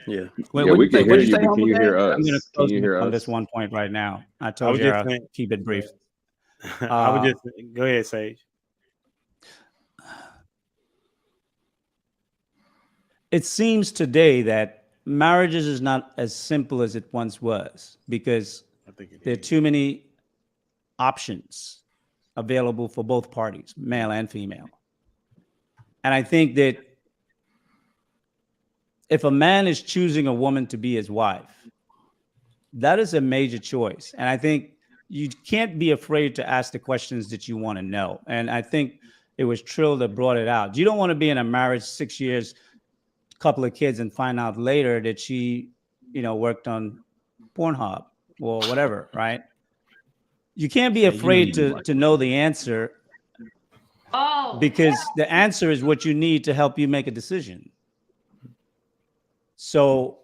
Yeah. Wait, Yeah, what we you can say? hear What'd you, you say, but can you Humble hear Dad? I'm gonna us? Can close you hear on us? this one point right now. I I told was you just I'll saying. keep it brief. I would just go ahead, Sage. It seems today that marriages is not as simple as it once was because there are too many options available for both parties, male and female. And I think that if a man is choosing a woman to be his wife, that is a major choice. And I think you can't be afraid to ask the questions that you want to know. And I think it was Trill that brought it out. You don't want to be in a marriage 6 years, couple of kids, and find out later that she, worked on Pornhub or whatever, right? You can't be afraid to know the answer because the answer is what you need to help you make a decision. So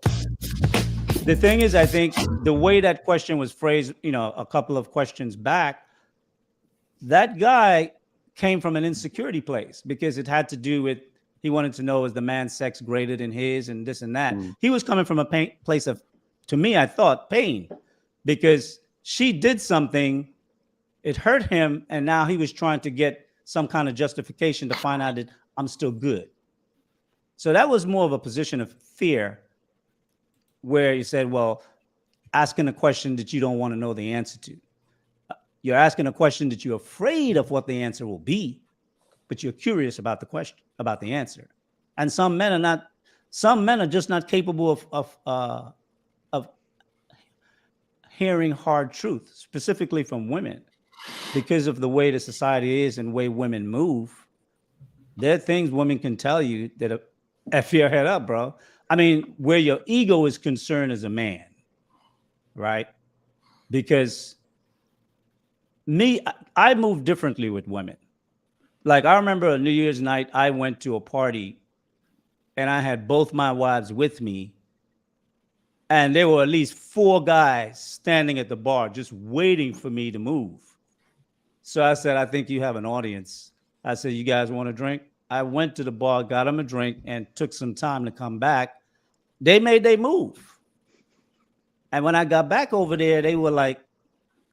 the thing is, I think the way that question was phrased, a couple of questions back, that guy came from an insecurity place because it had to do with, he wanted to know, is the man's sex greater than his and this and that. He was coming from a place of, to me, I thought, pain, because she did something, it hurt him, and now he was trying to get some kind of justification to find out that I'm still good. So that was more of a position of fear, where you said, well, asking a question that you don't want to know the answer to. You're asking a question that you're afraid of what the answer will be, but you're curious about the question, about the answer. And some men are just not capable of hearing hard truth, specifically from women, because of the way the society is and the way women move. There are things women can tell you that F your head up, bro. I mean, where your ego is concerned as a man, right? Because I move differently with women. Like, I remember a New Year's night, I went to a party and I had both my wives with me. And there were at least 4 guys standing at the bar just waiting for me to move. So I said, I think you have an audience. I said, you guys want a drink? I went to the bar, got them a drink, and took some time to come back. They made their move. And when I got back over there, they were like,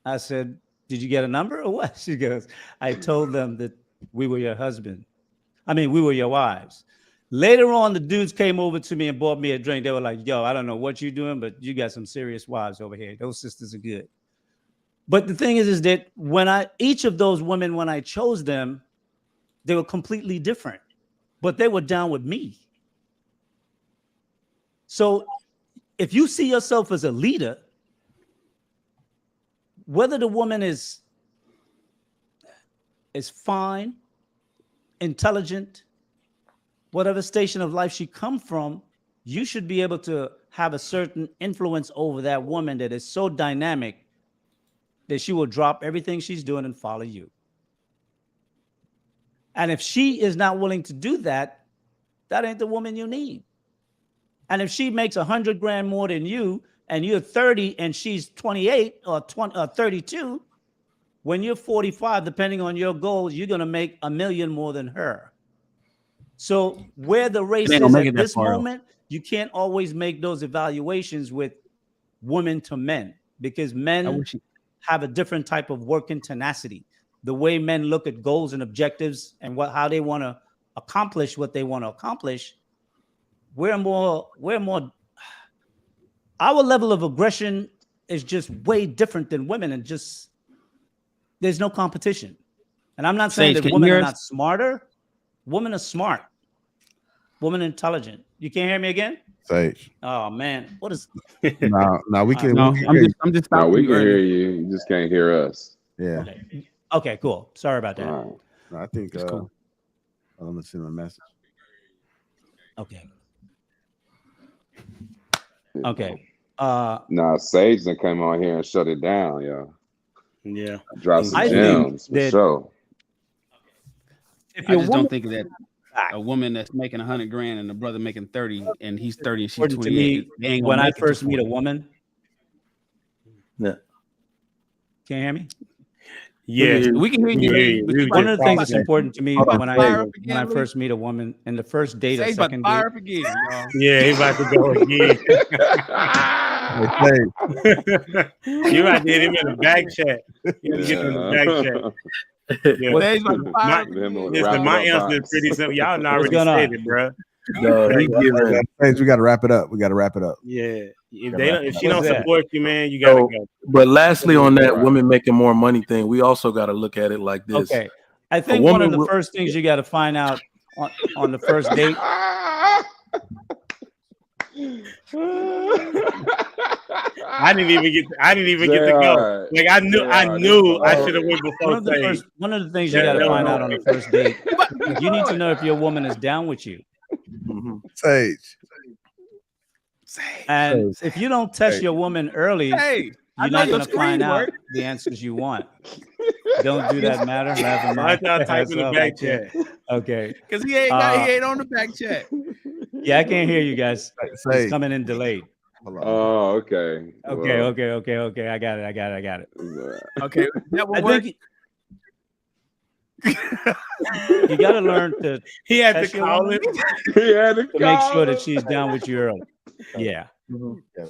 I said, did you get a number or what? She goes, I told them that we were your husband. We were your wives. Later on, the dudes came over to me and bought me a drink. They were like, yo, I don't know what you're doing, but you got some serious wives over here. Those sisters are good. But the thing is that each of those women, when I chose them, they were completely different, but they were down with me. So if you see yourself as a leader, whether the woman is fine, intelligent, whatever station of life she come from, you should be able to have a certain influence over that woman that is so dynamic that she will drop everything she's doing and follow you. And if she is not willing to do that, that ain't the woman you need. And if she makes 100 grand more than you, and you're 30 and she's 28 or 32, when you're 45, depending on your goals, you're going to make $1 million more than her. So where the race is at this moment, you can't always make those evaluations with women to men, because men have a different type of working tenacity. The way men look at goals and objectives and how they want to accomplish what they want to accomplish, we're more, our level of aggression is just way different than women, and just there's no competition. And I'm not saying that women are not smarter. Women are smart. Women are intelligent. You can't hear me again? Sage. Oh man, what is? No, we can. No, I'm just. No, we can hear you. You just can't hear us. Yeah. Okay, cool. Sorry about that. No, I think. Cool. I'm gonna send a message. Okay. Okay. Nah, Sage then came on here and shut it down, yo. Yeah. Drop some I gems think for that sure. if I your just woman don't think that a woman that's making 100 grand and a brother making 30 and he's 30 and she's important to 28, me they ain't when gonna I make it to first meet a 40. woman. Yeah. Can you hear me? Yeah, we can hear you, lady. But you One of the things about that's important to me you about when to I fire up again, Lee? first meet a woman in the first date or Sage about to second fire date. up again, y'all. Yeah, he about to go again. You about to hit him in the back chat. You have to get him in the back chat. Yeah. Sage's about to fire up Listen, again. my answer is pretty simple. Y'all done already going said on? it, bro. No, he giving. Sage, we got to wrap it up. We got to wrap it up. Yeah. If Gotta they wrap don't, it if up. she don't What's that? support you, man, you gotta So, go. but lastly, on that Right. women making more money thing, we also got to look at it like this. Okay. I think one of the first things you got to find out on the first date. I didn't even get to go. Like I knew I should have went before Sage. One of the things you got to find out on the first date. You need to know if your woman is down with you. Sage. And if you don't test your woman early, Hey, you're not going to find out the answers you want. Don't do that matter. I thought type in the back chat. Okay. Because he ain't on the back chat. Yeah, I can't hear you guys. Sage. It's coming in delayed. Oh, okay. Okay, Well, okay. I got it. Okay, that will I work. think you got to learn to. He had test to your call woman him. He had to to make call sure him. that she's down with you early. Yeah.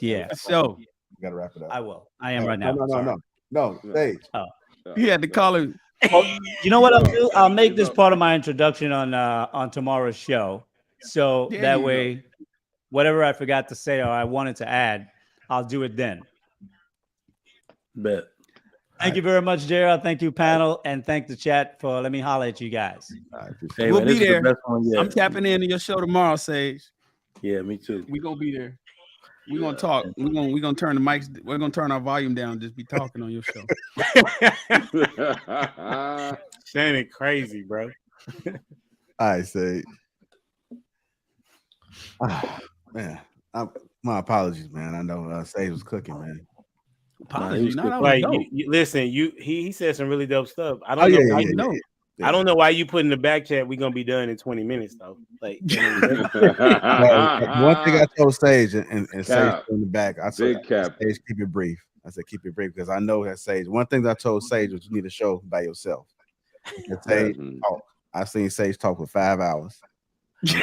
Yeah. So We got to wrap it up. I will. I am right now. No, Sage. he had to call him. You know what I'll do? I'll make this part of my introduction on tomorrow's show. So There that you way, whatever I forgot to say or I wanted to add, I'll do it then. Bet. Thank you very much, Gerald. Thank you, panel, and thank the chat for letting me holler at you guys. Hey, We'll man, be this is there. the best one yet. I'm tapping into your show tomorrow, Sage. Yeah, me too. We gonna be there. We gonna talk. We gonna turn the mics. We're gonna turn our volume down. Just be talking on your show. Shannon crazy, bro. All right, Sage. Man, my apologies, man. I know Sage was cooking, man. Apologies. Not Like, dope. listen, he said some really dope stuff. I Oh, don't know yeah, why yeah, you know. yeah. I don't know why you put in the back chat. We're gonna be done in 20 minutes though. Like, No, one thing I told Sage and Sage Cap. in the back, I said, Big cap. Sage, keep it brief. I said, keep it brief because I know that Sage. One thing that I told Sage was you need a show by yourself. And Sage talk. I've seen Sage talk for 5 hours.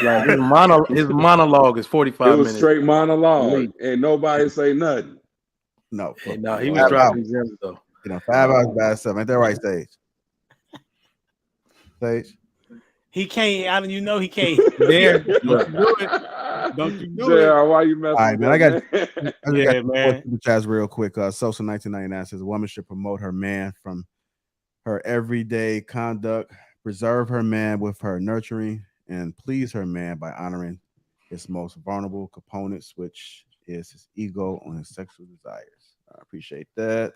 Like his monologue is 45 It was minutes. straight monologue, and nobody say nothing. No, No, he was 5 dropping hours. gems though. 5 hours by itself. Ain't that right, Sage? Sage? he can't. He can't. There, don't you do it. Don't you do it. JR, why you messing All right, with man. I got Yeah, man. the chats real quick. Social 1999 says a woman should promote her man from her everyday conduct, preserve her man with her nurturing, and please her man by honoring his most vulnerable components, which is his ego and his sexual desires. I appreciate that.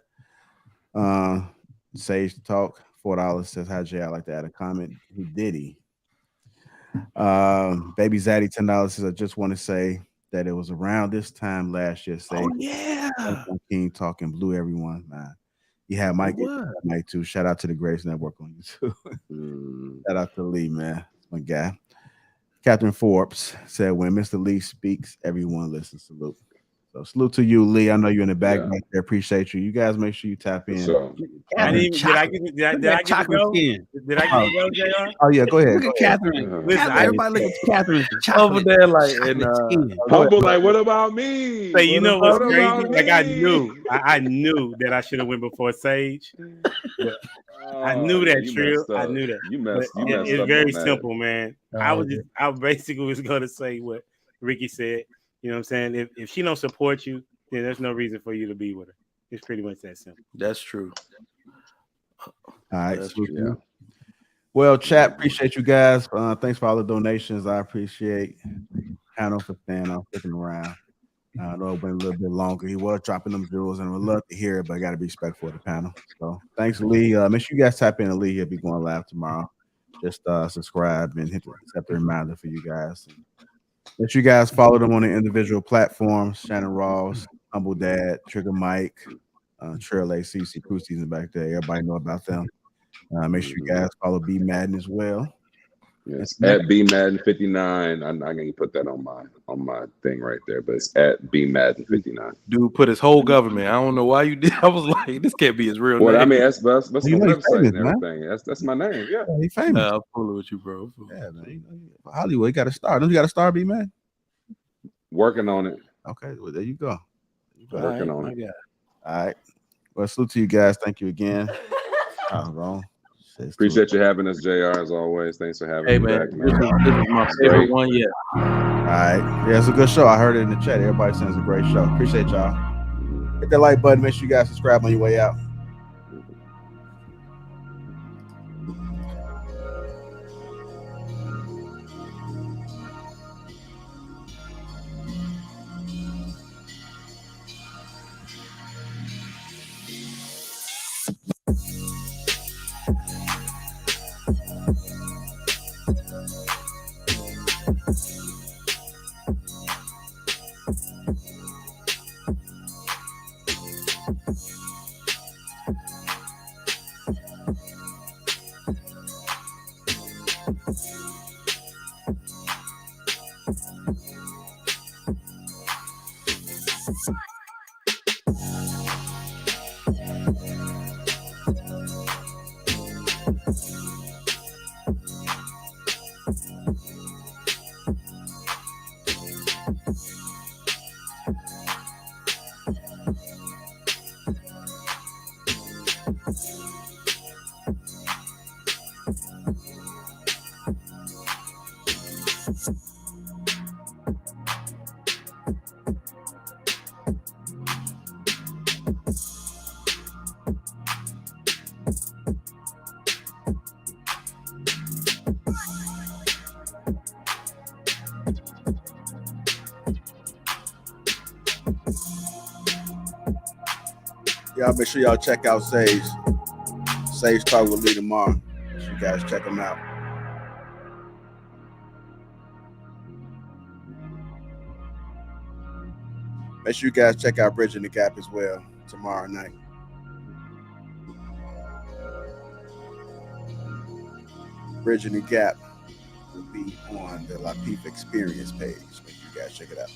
Sage Talk, $4 says, hi, Jay. I'd like to add a comment. Who did he? Baby Zaddy, $10 says, I just want to say that it was around this time last year. Sage, yeah. King talking blew everyone, man. You had Mike too. Shout out to the Grace Network on YouTube. Shout out to Lee, man. My guy. Catherine Forbes said, when Mr. Lee speaks, everyone listens. Salute. So salute to you, Lee. I know you're in the back right there. Appreciate you. You guys make sure you tap in. So, Did I get to go? Did I get to go, JR? Oh yeah, go ahead. Look at Catherine. Listen, Everybody look at Catherine. Over there, like, and Humble, like, what about me? So you know what's What crazy? about Like I me? knew that I should have went before Sage. I knew that, you Trill. messed up. I knew that. You messed But up it's on very that. simple, man. I basically was gonna say what Ricky said. You know what I'm saying? If she don't support you, then there's no reason for you to be with her. It's pretty much that simple. That's true. All right. Yeah. Well, chat, appreciate you guys. Thanks for all the donations. I appreciate Hannah for staying on, sticking around. I know it went a little bit longer. He was dropping them jewels, and we'd love to hear it, but I got to be respectful of the panel. So thanks, Lee. Make sure you guys tap in to Lee. He'll be going live tomorrow. Just subscribe and hit the reminder for you guys. Make sure you guys follow them on the individual platforms. Shannon Rawls, Humble Dad, Trigger Mike, Trail AC, see Crew Season back there. Everybody know about them. Make sure you guys follow B Madden as well. Yes, at B Madden 59. I'm not gonna put that on my thing right there, but it's at B Madden 59. Dude put his whole government. I don't know why you did. I was like, this can't be his real Well, name. I mean, that's my website famous, and everything. That's my name. Yeah, he famous. I'm fooling with you, bro. Yeah, man. Hollywood got a star. Don't you got a star, B man? Working on it. Okay, well there you go. Working on it. All right. Well, salute to you guys. Thank you again. Wrong. Appreciate you having us, JR, as always. Thanks for having Hey, me man, back, man. this is my favorite one yet. All right. Yeah, it's a good show. I heard it in the chat. Everybody saying it's a great show. Appreciate y'all. Hit that like button. Make sure you guys subscribe on your way out. Y'all make sure y'all check out Sage. Sage Talk with Lee tomorrow. Make sure you guys check them out. Make sure you guys check out Bridging the Gap as well tomorrow night. Bridging the Gap will be on the Lapeef Experience page. Make sure you guys check it out.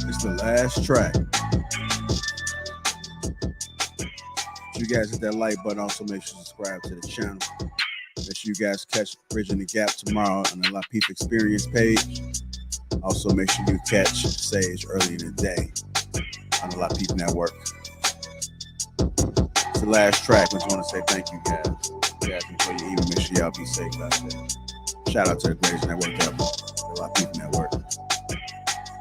It's the last track. You guys hit that like button. Also, make sure you subscribe to the channel. Make sure you guys catch Bridging the Gap tomorrow on the Lapeef Experience page. Also, make sure you catch Sage early in the day on the Lapeef Network. It's the last track. We just want to say thank you, guys. You guys enjoy your evening. Make sure y'all be safe out there. Shout out to the greatest network ever, the Lapeef Network.